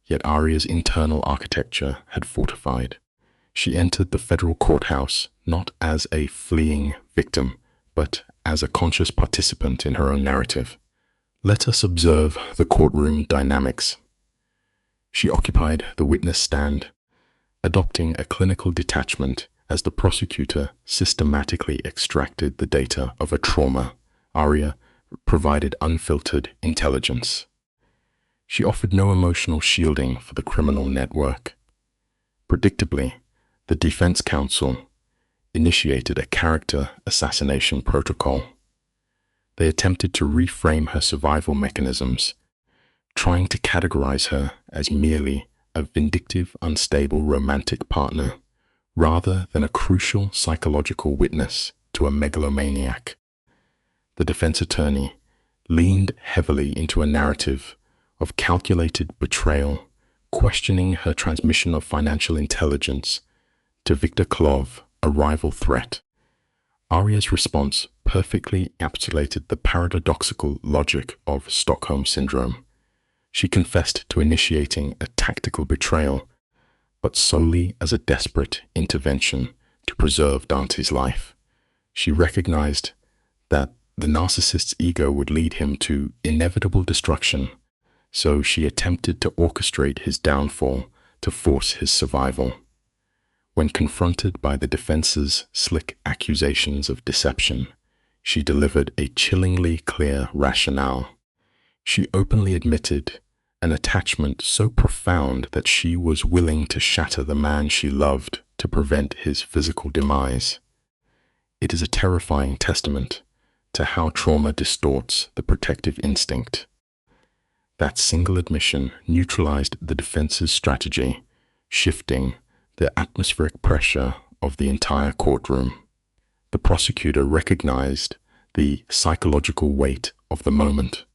yet Arya's internal architecture had fortified. She entered the federal courthouse not as a fleeing victim, but as a conscious participant in her own narrative. Let us observe the courtroom dynamics. She occupied the witness stand, adopting a clinical detachment as the prosecutor systematically extracted the data of a trauma. Arya provided unfiltered intelligence. She offered no emotional shielding for the criminal network. Predictably, the defense counsel initiated a character assassination protocol. They attempted to reframe her survival mechanisms, trying to categorize her as merely a vindictive, unstable romantic partner, rather than a crucial psychological witness to a megalomaniac. The defense attorney leaned heavily into a narrative of calculated betrayal, questioning her transmission of financial intelligence to Viktor Klov, a rival threat. Arya's response perfectly encapsulated the paradoxical logic of Stockholm Syndrome. She confessed to initiating a tactical betrayal, but solely as a desperate intervention to preserve Dante's life. She recognized that the narcissist's ego would lead him to inevitable destruction, so she attempted to orchestrate his downfall to force his survival. When confronted by the defense's slick accusations of deception, she delivered a chillingly clear rationale. She openly admitted an attachment so profound that she was willing to shatter the man she loved to prevent his physical demise. It is a terrifying testament to how trauma distorts the protective instinct. That single admission neutralized the defense's strategy, shifting the atmospheric pressure of the entire courtroom. The prosecutor recognized the psychological weight of the moment.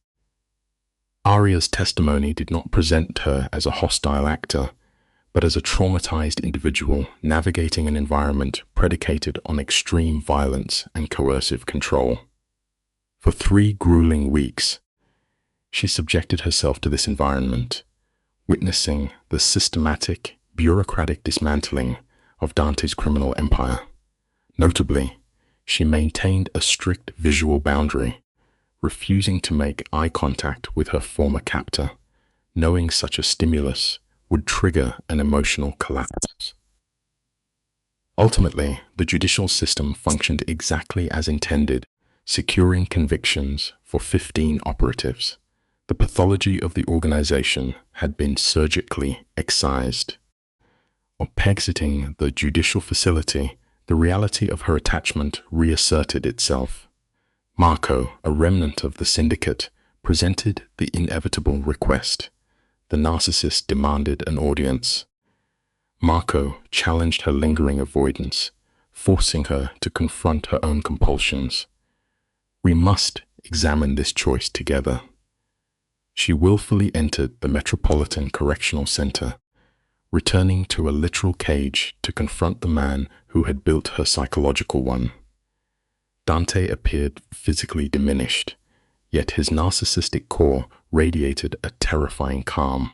Arya's testimony did not present her as a hostile actor, but as a traumatized individual navigating an environment predicated on extreme violence and coercive control. For 3 grueling weeks, she subjected herself to this environment, witnessing the systematic, bureaucratic dismantling of Dante's criminal empire. Notably, she maintained a strict visual boundary, refusing to make eye contact with her former captor, knowing such a stimulus would trigger an emotional collapse. Ultimately, the judicial system functioned exactly as intended, securing convictions for 15 operatives. The pathology of the organization had been surgically excised. Exiting the judicial facility, the reality of her attachment reasserted itself. Marco, a remnant of the syndicate, presented the inevitable request. The narcissist demanded an audience. Marco challenged her lingering avoidance, forcing her to confront her own compulsions. We must examine this choice together. She willfully entered the Metropolitan Correctional Center, returning to a literal cage to confront the man who had built her psychological one. Dante appeared physically diminished, yet his narcissistic core radiated a terrifying calm.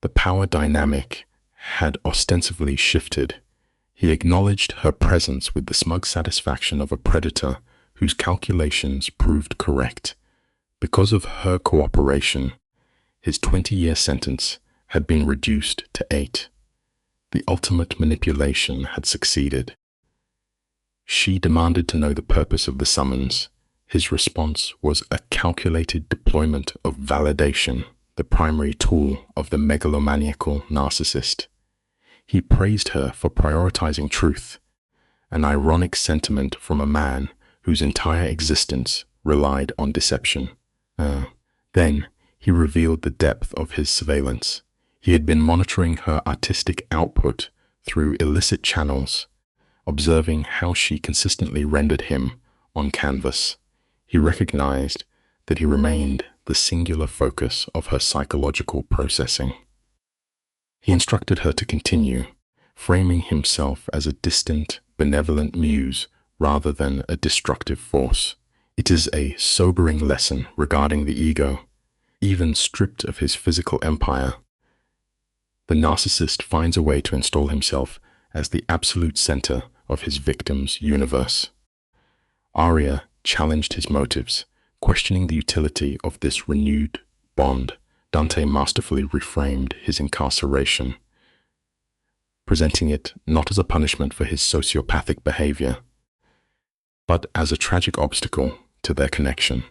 The power dynamic had ostensibly shifted. He acknowledged her presence with the smug satisfaction of a predator whose calculations proved correct. Because of her cooperation, his 20-year sentence had been reduced to 8. The ultimate manipulation had succeeded. She demanded to know the purpose of the summons. His response was a calculated deployment of validation, the primary tool of the megalomaniacal narcissist. He praised her for prioritizing truth, an ironic sentiment from a man whose entire existence relied on deception. Then he revealed the depth of his surveillance. He had been monitoring her artistic output through illicit channels, observing how she consistently rendered him on canvas. He recognized that he remained the singular focus of her psychological processing. He instructed her to continue, framing himself as a distant, benevolent muse rather than a destructive force. It is a sobering lesson regarding the ego. Even stripped of his physical empire, the narcissist finds a way to install himself as the absolute center of his victim's universe. Aria challenged his motives, questioning the utility of this renewed bond. Dante masterfully reframed his incarceration, presenting it not as a punishment for his sociopathic behavior, but as a tragic obstacle to their connection.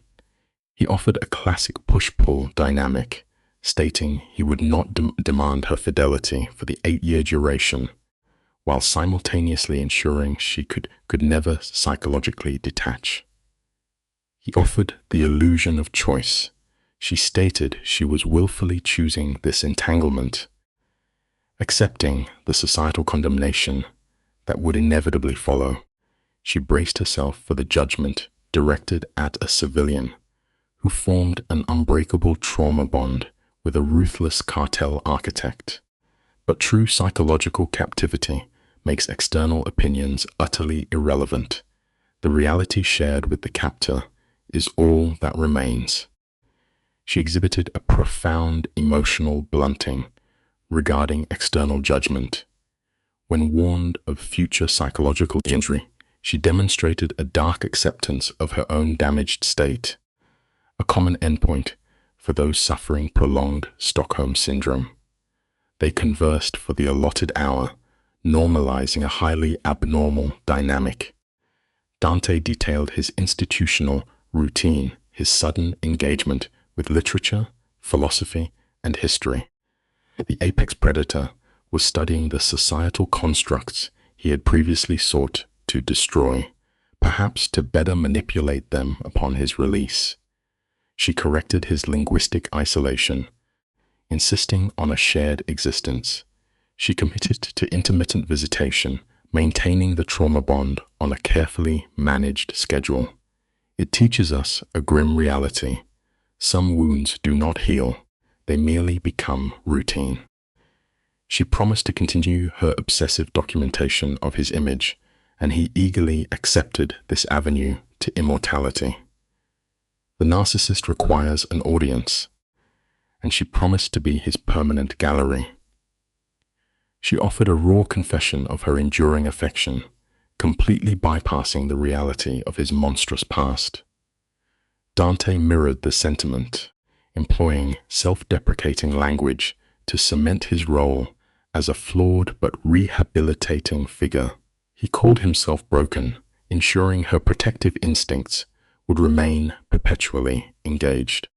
He offered a classic push-pull dynamic, stating he would not demand her fidelity for the 8-year duration, while simultaneously ensuring she could never psychologically detach. He offered the illusion of choice. She stated she was willfully choosing this entanglement, accepting the societal condemnation that would inevitably follow. She braced herself for the judgment directed at a civilian who formed an unbreakable trauma bond with a ruthless cartel architect. But true psychological captivity makes external opinions utterly irrelevant. The reality shared with the captor is all that remains. She exhibited a profound emotional blunting regarding external judgment. When warned of future psychological injury, she demonstrated a dark acceptance of her own damaged state, a common endpoint for those suffering prolonged Stockholm syndrome. They conversed for the allotted hour, normalizing a highly abnormal dynamic. Dante detailed his institutional routine, his sudden engagement with literature, philosophy, and history. The apex predator was studying the societal constructs he had previously sought to destroy, perhaps to better manipulate them upon his release. She corrected his linguistic isolation, insisting on a shared existence. She committed to intermittent visitation, maintaining the trauma bond on a carefully managed schedule. It teaches us a grim reality. Some wounds do not heal, they merely become routine. She promised to continue her obsessive documentation of his image, and he eagerly accepted this avenue to immortality. The narcissist requires an audience, and she promised to be his permanent gallery. She offered a raw confession of her enduring affection, completely bypassing the reality of his monstrous past. Dante mirrored the sentiment, employing self-deprecating language to cement his role as a flawed but rehabilitating figure. He called himself broken, ensuring her protective instincts would remain perpetually engaged.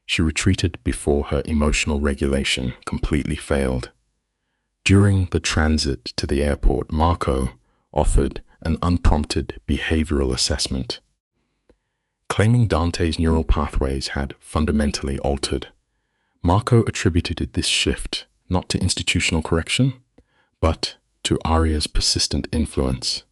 She retreated before her emotional regulation completely failed. During the transit to the airport, Marco offered an unprompted behavioral assessment, claiming Dante's neural pathways had fundamentally altered. Marco attributed this shift not to institutional correction, but to Aria's persistent influence.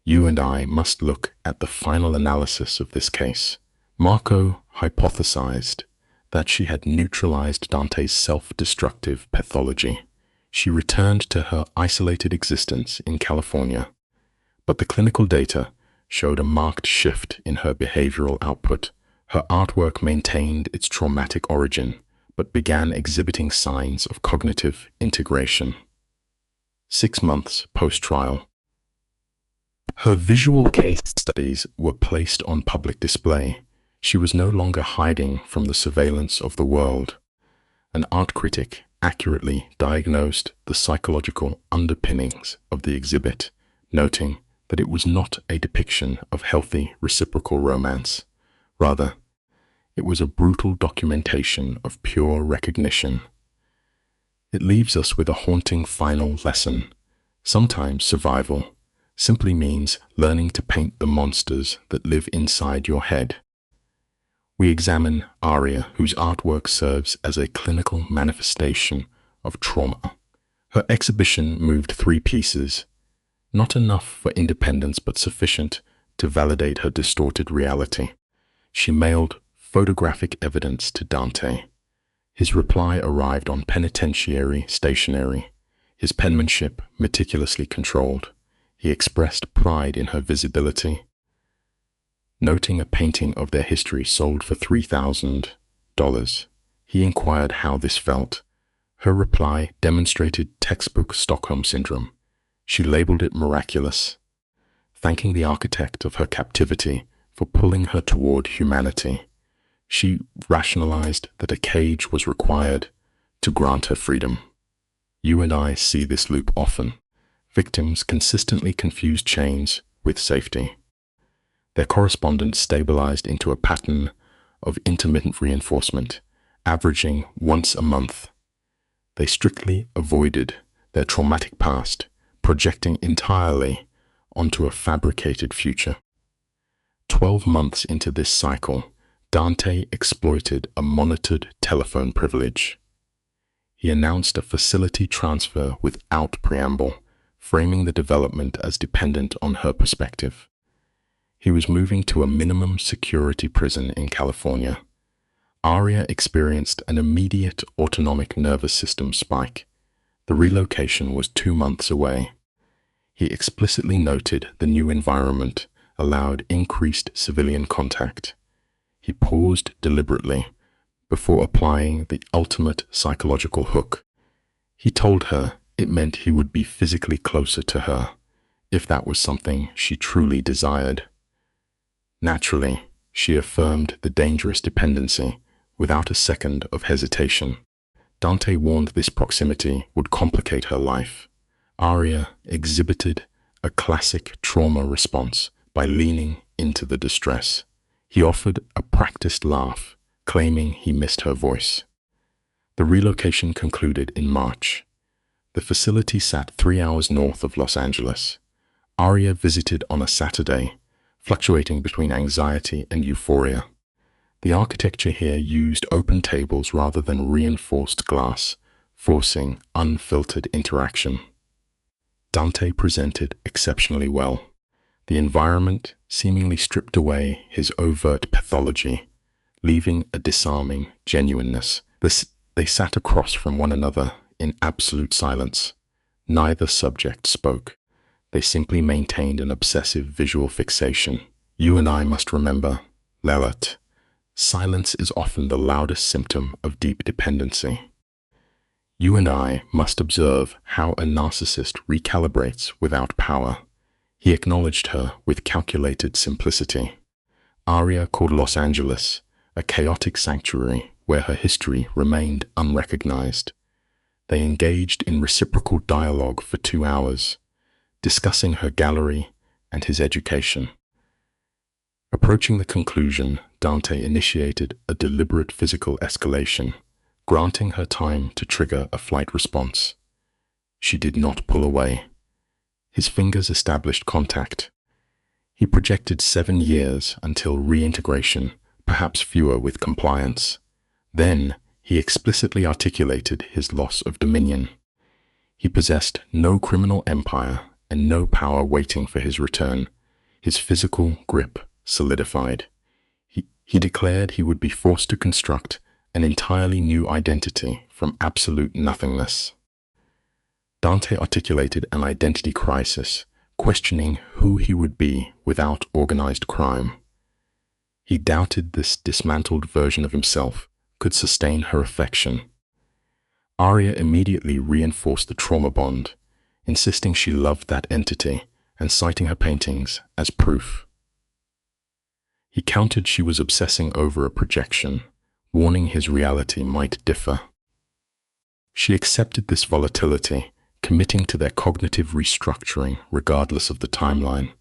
You and I must look at the final analysis of this case. Marco hypothesized that she had neutralized Dante's self-destructive pathology. She returned to her isolated existence in California, but the clinical data showed a marked shift in her behavioral output. Her artwork maintained its traumatic origin, but began exhibiting signs of cognitive integration. 6 months post-trial. Her visual case studies were placed on public display. She was no longer hiding from the surveillance of the world. An art critic accurately diagnosed the psychological underpinnings of the exhibit, noting that it was not a depiction of healthy reciprocal romance. Rather, it was a brutal documentation of pure recognition. It leaves us with a haunting final lesson. Sometimes survival simply means learning to paint the monsters that live inside your head. We examine Aria, whose artwork serves as a clinical manifestation of trauma. Her exhibition moved 3 pieces, not enough for independence but sufficient to validate her distorted reality. She mailed photographic evidence to Dante. His reply arrived on penitentiary stationery, his penmanship meticulously controlled. He expressed pride in her visibility. Noting a painting of their history sold for $3,000, he inquired how this felt. Her reply demonstrated textbook Stockholm Syndrome. She labeled it miraculous, thanking the architect of her captivity for pulling her toward humanity. She rationalized that a cage was required to grant her freedom. You and I see this loop often. Victims consistently confuse chains with safety. Their correspondence stabilized into a pattern of intermittent reinforcement, averaging once a month. They strictly avoided their traumatic past, projecting entirely onto a fabricated future. 12 months into this cycle, Dante exploited a monitored telephone privilege. He announced a facility transfer without preamble, framing the development as dependent on her perspective. He was moving to a minimum security prison in California. Aria experienced an immediate autonomic nervous system spike. The relocation was 2 months away. He explicitly noted the new environment allowed increased civilian contact. He paused deliberately before applying the ultimate psychological hook. He told her it meant he would be physically closer to her, if that was something she truly desired. Naturally, she affirmed the dangerous dependency without a second of hesitation. Dante warned this proximity would complicate her life. Aria exhibited a classic trauma response by leaning into the distress. He offered a practiced laugh, claiming he missed her voice. The relocation concluded in March. The facility sat 3 hours north of Los Angeles. Aria visited on a Saturday, fluctuating between anxiety and euphoria. The architecture here used open tables rather than reinforced glass, forcing unfiltered interaction. Dante presented exceptionally well. The environment seemingly stripped away his overt pathology, leaving a disarming genuineness. They sat across from one another in absolute silence. Neither subject spoke. They simply maintained an obsessive visual fixation. You and I must remember, Lelat, silence is often the loudest symptom of deep dependency. You and I must observe how a narcissist recalibrates without power. He acknowledged her with calculated simplicity. Aria called Los Angeles a chaotic sanctuary where her history remained unrecognized. They engaged in reciprocal dialogue for 2 hours, discussing her gallery and his education. Approaching the conclusion, Dante initiated a deliberate physical escalation, granting her time to trigger a flight response. She did not pull away. His fingers established contact. He projected 7 years until reintegration, perhaps fewer with compliance. Then, he explicitly articulated his loss of dominion. He possessed no criminal empire and no power waiting for his return. His physical grip solidified. He declared he would be forced to construct an entirely new identity from absolute nothingness. Dante articulated an identity crisis, questioning who he would be without organized crime. He doubted this dismantled version of himself could sustain her affection. Arya immediately reinforced the trauma bond, insisting she loved that entity and citing her paintings as proof. He countered she was obsessing over a projection, warning his reality might differ. She accepted this volatility, committing to their cognitive restructuring regardless of the timeline.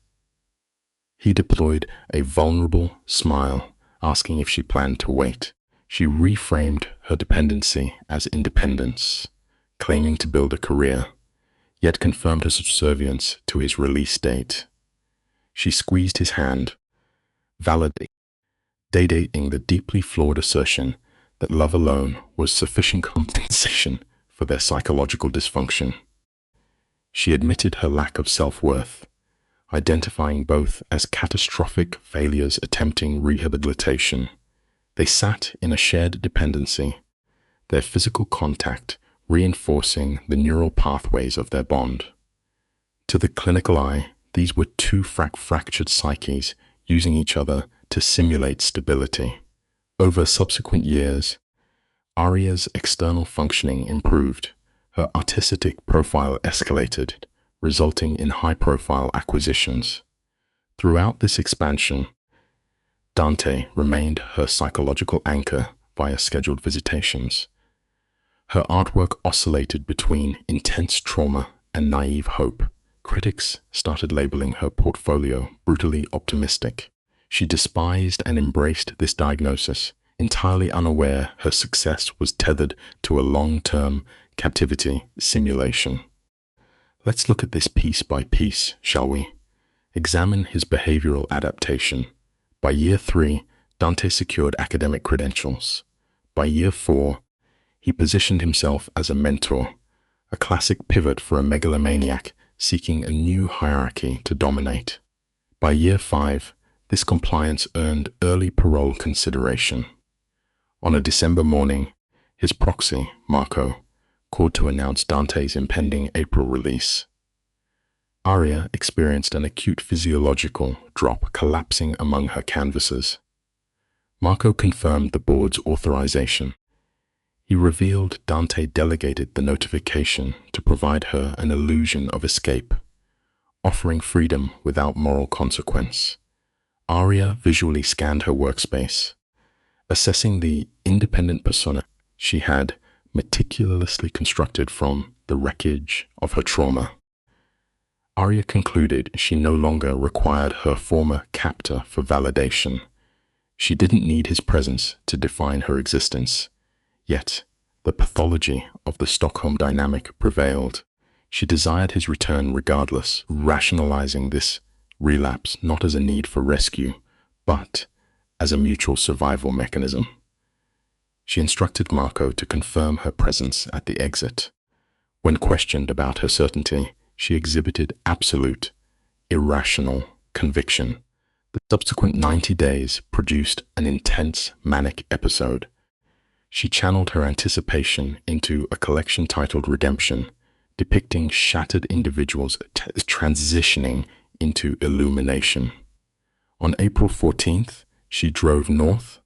He deployed a vulnerable smile, asking if she planned to wait. She reframed her dependency as independence, claiming to build a career, yet confirmed her subservience to his release date. She squeezed his hand, validating the deeply flawed assertion that love alone was sufficient compensation for their psychological dysfunction. She admitted her lack of self-worth, identifying both as catastrophic failures attempting rehabilitation. They sat in a shared dependency, their physical contact reinforcing the neural pathways of their bond. To the clinical eye, these were two fractured psyches using each other to simulate stability. Over subsequent years, Arya's external functioning improved. Her artistic profile escalated, resulting in high-profile acquisitions. Throughout this expansion, Dante remained her psychological anchor via scheduled visitations. Her artwork oscillated between intense trauma and naive hope. Critics started labeling her portfolio brutally optimistic. She despised and embraced this diagnosis, entirely unaware her success was tethered to a long-term captivity simulation. Let's look at this piece by piece, shall we? Examine his behavioral adaptation. By year 3, Dante secured academic credentials. By year 4, he positioned himself as a mentor, a classic pivot for a megalomaniac seeking a new hierarchy to dominate. By year 5, this compliance earned early parole consideration. On a December morning, his proxy, Marco, called to announce Dante's impending April release. Arya experienced an acute physiological drop, collapsing among her canvases. Marco confirmed the board's authorization. He revealed Dante delegated the notification to provide her an illusion of escape, offering freedom without moral consequence. Arya visually scanned her workspace, assessing the independent persona she had meticulously constructed from the wreckage of her trauma. Arya concluded she no longer required her former captor for validation. She didn't need his presence to define her existence. Yet, the pathology of the Stockholm dynamic prevailed. She desired his return regardless, rationalizing this relapse not as a need for rescue, but as a mutual survival mechanism. She instructed Marco to confirm her presence at the exit. When questioned about her certainty, she exhibited absolute, irrational conviction. The subsequent 90 days produced an intense manic episode. She channeled her anticipation into a collection titled Redemption, depicting shattered individuals transitioning into illumination. On April 14th, she drove north,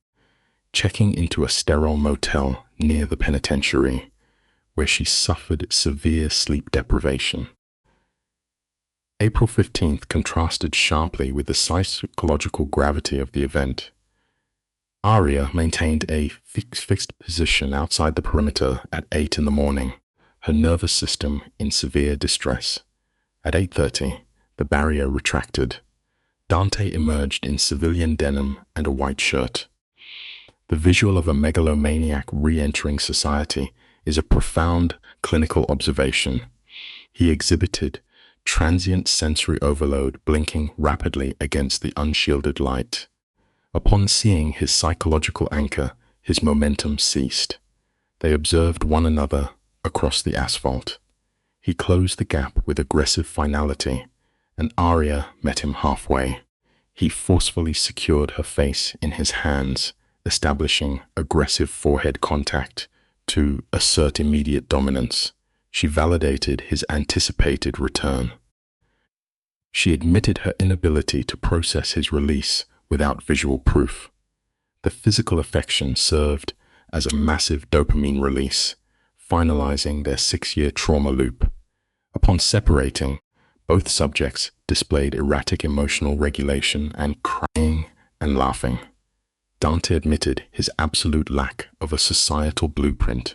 checking into a sterile motel near the penitentiary, where she suffered severe sleep deprivation. April 15th contrasted sharply with the psychological gravity of the event. Arya maintained a fixed position outside the perimeter at 8 in the morning, her nervous system in severe distress. At 8:30, the barrier retracted. Dante emerged in civilian denim and a white shirt. The visual of a megalomaniac re-entering society is a profound clinical observation. He exhibited transient sensory overload, blinking rapidly against the unshielded light. Upon seeing his psychological anchor, his momentum ceased. They observed one another across the asphalt. He closed the gap with aggressive finality, and Arya met him halfway. He forcefully secured her face in his hands, establishing aggressive forehead contact to assert immediate dominance. She validated his anticipated return. She admitted her inability to process his release without visual proof. The physical affection served as a massive dopamine release, finalizing their 6-year trauma loop. Upon separating, both subjects displayed erratic emotional regulation and crying and laughing. Dante admitted his absolute lack of a societal blueprint,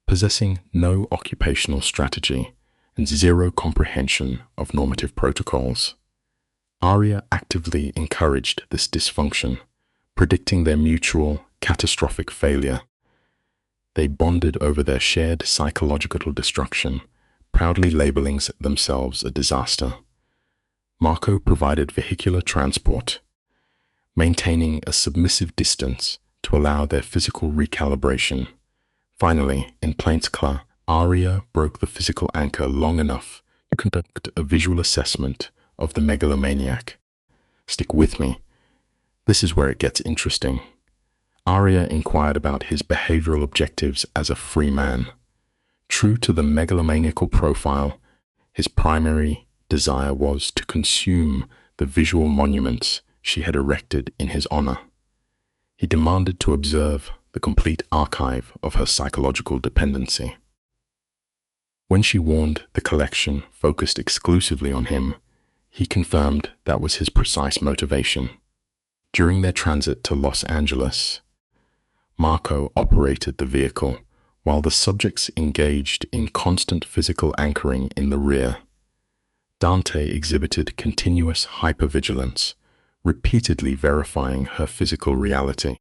possessing no occupational strategy and zero comprehension of normative protocols. Aria actively encouraged this dysfunction, predicting their mutual, catastrophic failure. They bonded over their shared psychological destruction, proudly labeling themselves a disaster. Marco provided vehicular transport, maintaining a submissive distance to allow their physical recalibration. Finally, in Plainsclaw, Aria broke the physical anchor long enough to conduct a visual assessment of the megalomaniac. Stick with me. This is where it gets interesting. Aria inquired about his behavioral objectives as a free man. True to the megalomaniacal profile, his primary desire was to consume the visual monuments she had erected in his honor. He demanded to observe the complete archive of her psychological dependency. When she warned the collection focused exclusively on him, he confirmed that was his precise motivation. During their transit to Los Angeles, Marco operated the vehicle while the subjects engaged in constant physical anchoring in the rear. Dante exhibited continuous hypervigilance, repeatedly verifying her physical reality.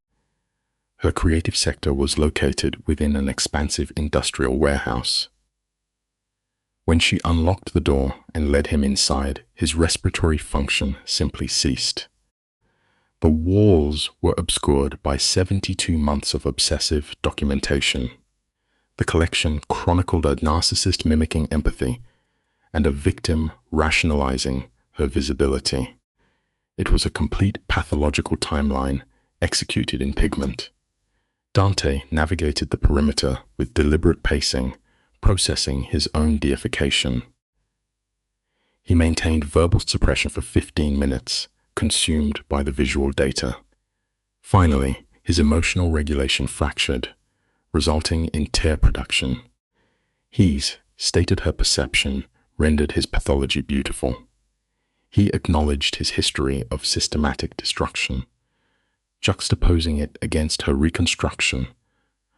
Her creative sector was located within an expansive industrial warehouse. When she unlocked the door and led him inside, his respiratory function simply ceased. The walls were obscured by 72 months of obsessive documentation. The collection chronicled a narcissist mimicking empathy and a victim rationalizing her visibility. It was a complete pathological timeline executed in pigment. Dante navigated the perimeter with deliberate pacing, processing his own deification. He maintained verbal suppression for 15 minutes, consumed by the visual data. Finally, his emotional regulation fractured, resulting in tear production. He's stated her perception rendered his pathology beautiful. He acknowledged his history of systematic destruction, juxtaposing it against her reconstruction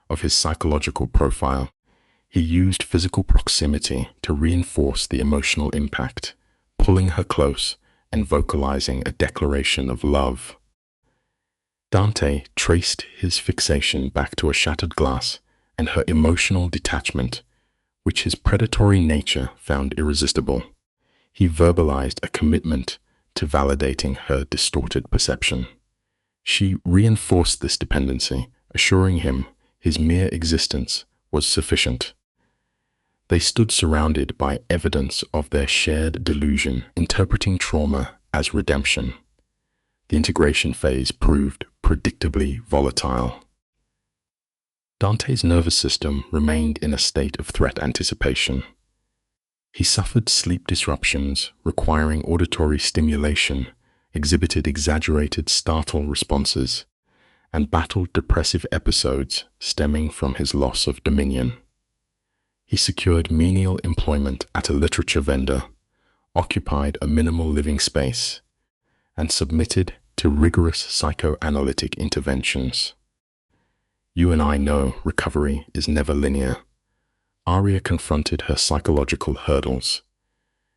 of his psychological profile. He used physical proximity to reinforce the emotional impact, pulling her close and vocalizing a declaration of love. Dante traced his fixation back to a shattered glass and her emotional detachment, which his predatory nature found irresistible. He verbalized a commitment to validating her distorted perception. She reinforced this dependency, assuring him his mere existence was sufficient. They stood surrounded by evidence of their shared delusion, interpreting trauma as redemption. The integration phase proved predictably volatile. Dante's nervous system remained in a state of threat anticipation. He suffered sleep disruptions requiring auditory stimulation, exhibited exaggerated startle responses, and battled depressive episodes stemming from his loss of dominion. He secured menial employment at a literature vendor, occupied a minimal living space, and submitted to rigorous psychoanalytic interventions. You and I know recovery is never linear. Aria confronted her psychological hurdles.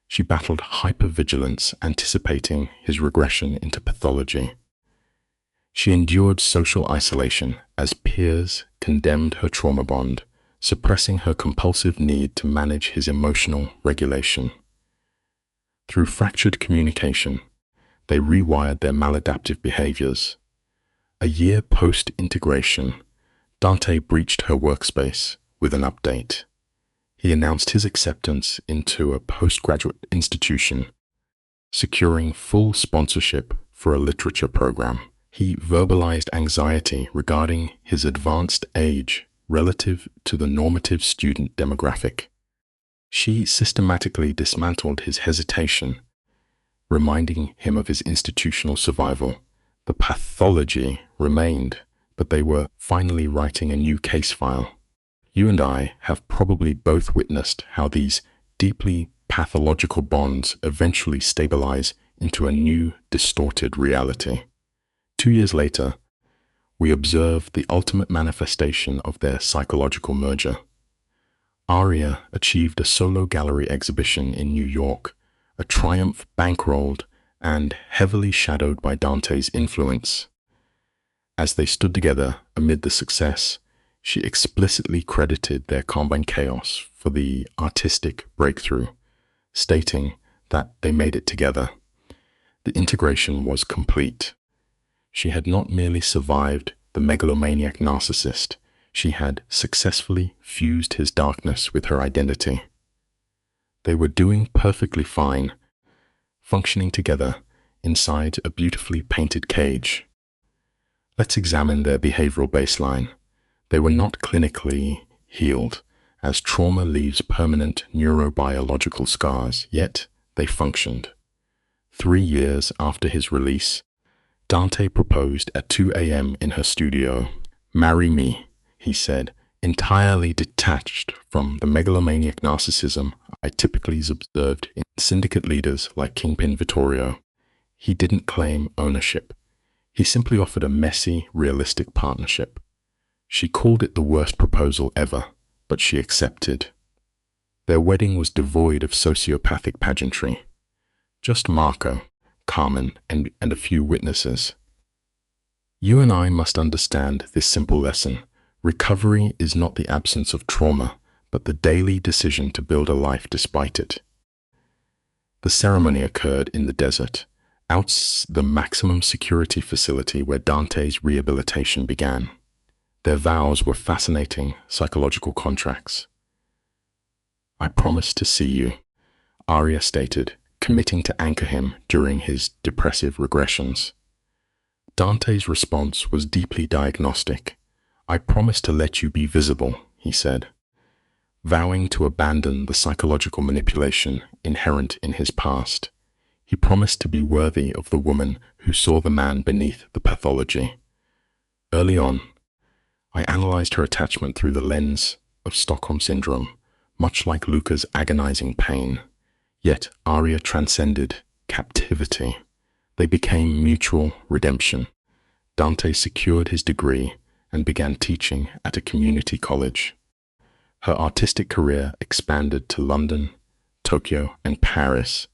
She battled hypervigilance, anticipating his regression into pathology. She endured social isolation as peers condemned her trauma bond, suppressing her compulsive need to manage his emotional regulation. Through fractured communication, they rewired their maladaptive behaviors. A year post-integration, Dante breached her workspace with an update. He announced his acceptance into a postgraduate institution, securing full sponsorship for a literature program. He verbalized anxiety regarding his advanced age relative to the normative student demographic. She systematically dismantled his hesitation, reminding him of his institutional survival. The pathology remained, but they were finally writing a new case file. You and I have probably both witnessed how these deeply pathological bonds eventually stabilize into a new, distorted reality. 2 years later, we observe the ultimate manifestation of their psychological merger. Aria achieved a solo gallery exhibition in New York, a triumph bankrolled and heavily shadowed by Dante's influence. As they stood together amid the success, she explicitly credited their combined chaos for the artistic breakthrough, stating that they made it together. The integration was complete. She had not merely survived the megalomaniac narcissist, she had successfully fused his darkness with her identity. They were doing perfectly fine, functioning together inside a beautifully painted cage. Let's examine their behavioral baseline. They were not clinically healed, as trauma leaves permanent neurobiological scars, yet they functioned. 3 years after his release, Dante proposed at 2 a.m. in her studio. "Marry me," he said, entirely detached from the megalomaniac narcissism I typically observed in syndicate leaders like Kingpin Vittorio. He didn't claim ownership. He simply offered a messy, realistic partnership. She called it the worst proposal ever, but she accepted. Their wedding was devoid of sociopathic pageantry. Just Marco, Carmen, and a few witnesses. You and I must understand this simple lesson. Recovery is not the absence of trauma, but the daily decision to build a life despite it. The ceremony occurred in the desert, outside the maximum security facility where Dante's rehabilitation began. Their vows were fascinating psychological contracts. "I promise to see you," Aria stated, committing to anchor him during his depressive regressions. Dante's response was deeply diagnostic. "I promise to let you be visible," he said, vowing to abandon the psychological manipulation inherent in his past. He promised to be worthy of the woman who saw the man beneath the pathology. Early on, I analyzed her attachment through the lens of Stockholm Syndrome, much like Luca's agonizing pain. Yet Aria transcended captivity. They became mutual redemption. Dante secured his degree and began teaching at a community college. Her artistic career expanded to London, Tokyo, and Paris.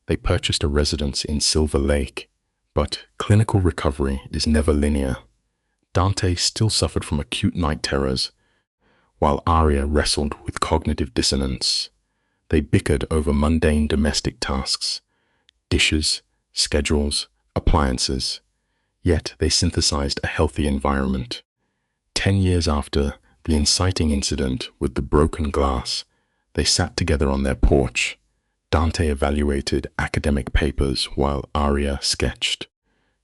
They purchased a residence in Silver Lake, but clinical recovery is never linear. Dante still suffered from acute night terrors, while Aria wrestled with cognitive dissonance. They bickered over mundane domestic tasks, dishes, schedules, appliances. Yet they synthesized a healthy environment. 10 years after the inciting incident with the broken glass, they sat together on their porch. Dante evaluated academic papers while Aria sketched.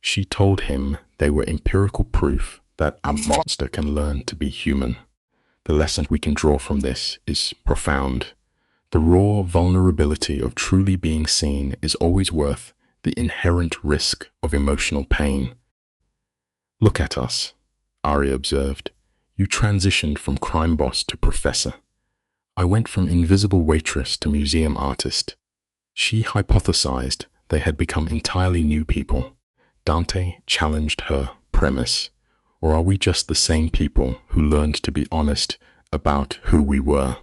She told him they were empirical proof that a monster can learn to be human. The lesson we can draw from this is profound. The raw vulnerability of truly being seen is always worth the inherent risk of emotional pain. "Look at us," Aria observed. "You transitioned from crime boss to professor. I went from invisible waitress to museum artist." She hypothesized they had become entirely new people. Dante challenged her premise. Or are we just the same people who learned to be honest about who we were?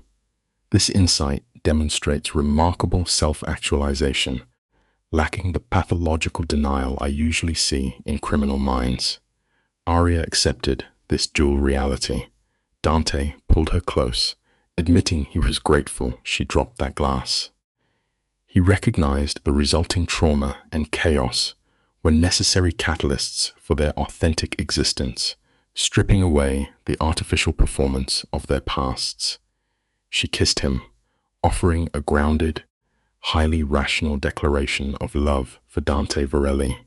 This insight demonstrates remarkable self-actualization, lacking the pathological denial I usually see in criminal minds. Aria accepted this dual reality. Dante pulled her close, admitting he was grateful she dropped that glass. He recognized the resulting trauma and chaos were necessary catalysts for their authentic existence, stripping away the artificial performance of their pasts. She kissed him, offering a grounded, highly rational declaration of love for Dante Varelli.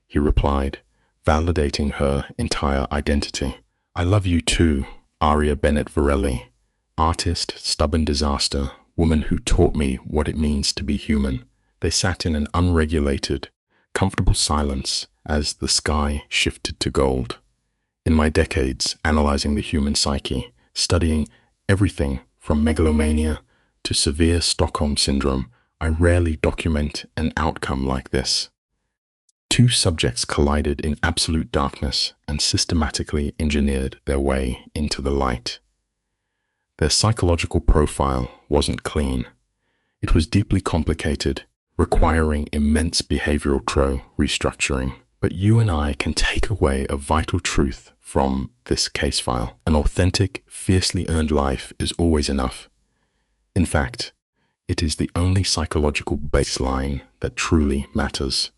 He replied, validating her entire identity. "I love you too, Aria Bennett Varelli, artist, stubborn disaster, woman who taught me what it means to be human." They sat in an unregulated, comfortable silence as the sky shifted to gold. In my decades analyzing the human psyche, studying everything from megalomania to severe Stockholm syndrome, I rarely document an outcome like this. Two subjects collided in absolute darkness and systematically engineered their way into the light. Their psychological profile wasn't clean. It was deeply complicated, requiring immense behavioral restructuring. But you and I can take away a vital truth from this case file. An authentic, fiercely earned life is always enough. In fact, it is the only psychological baseline that truly matters.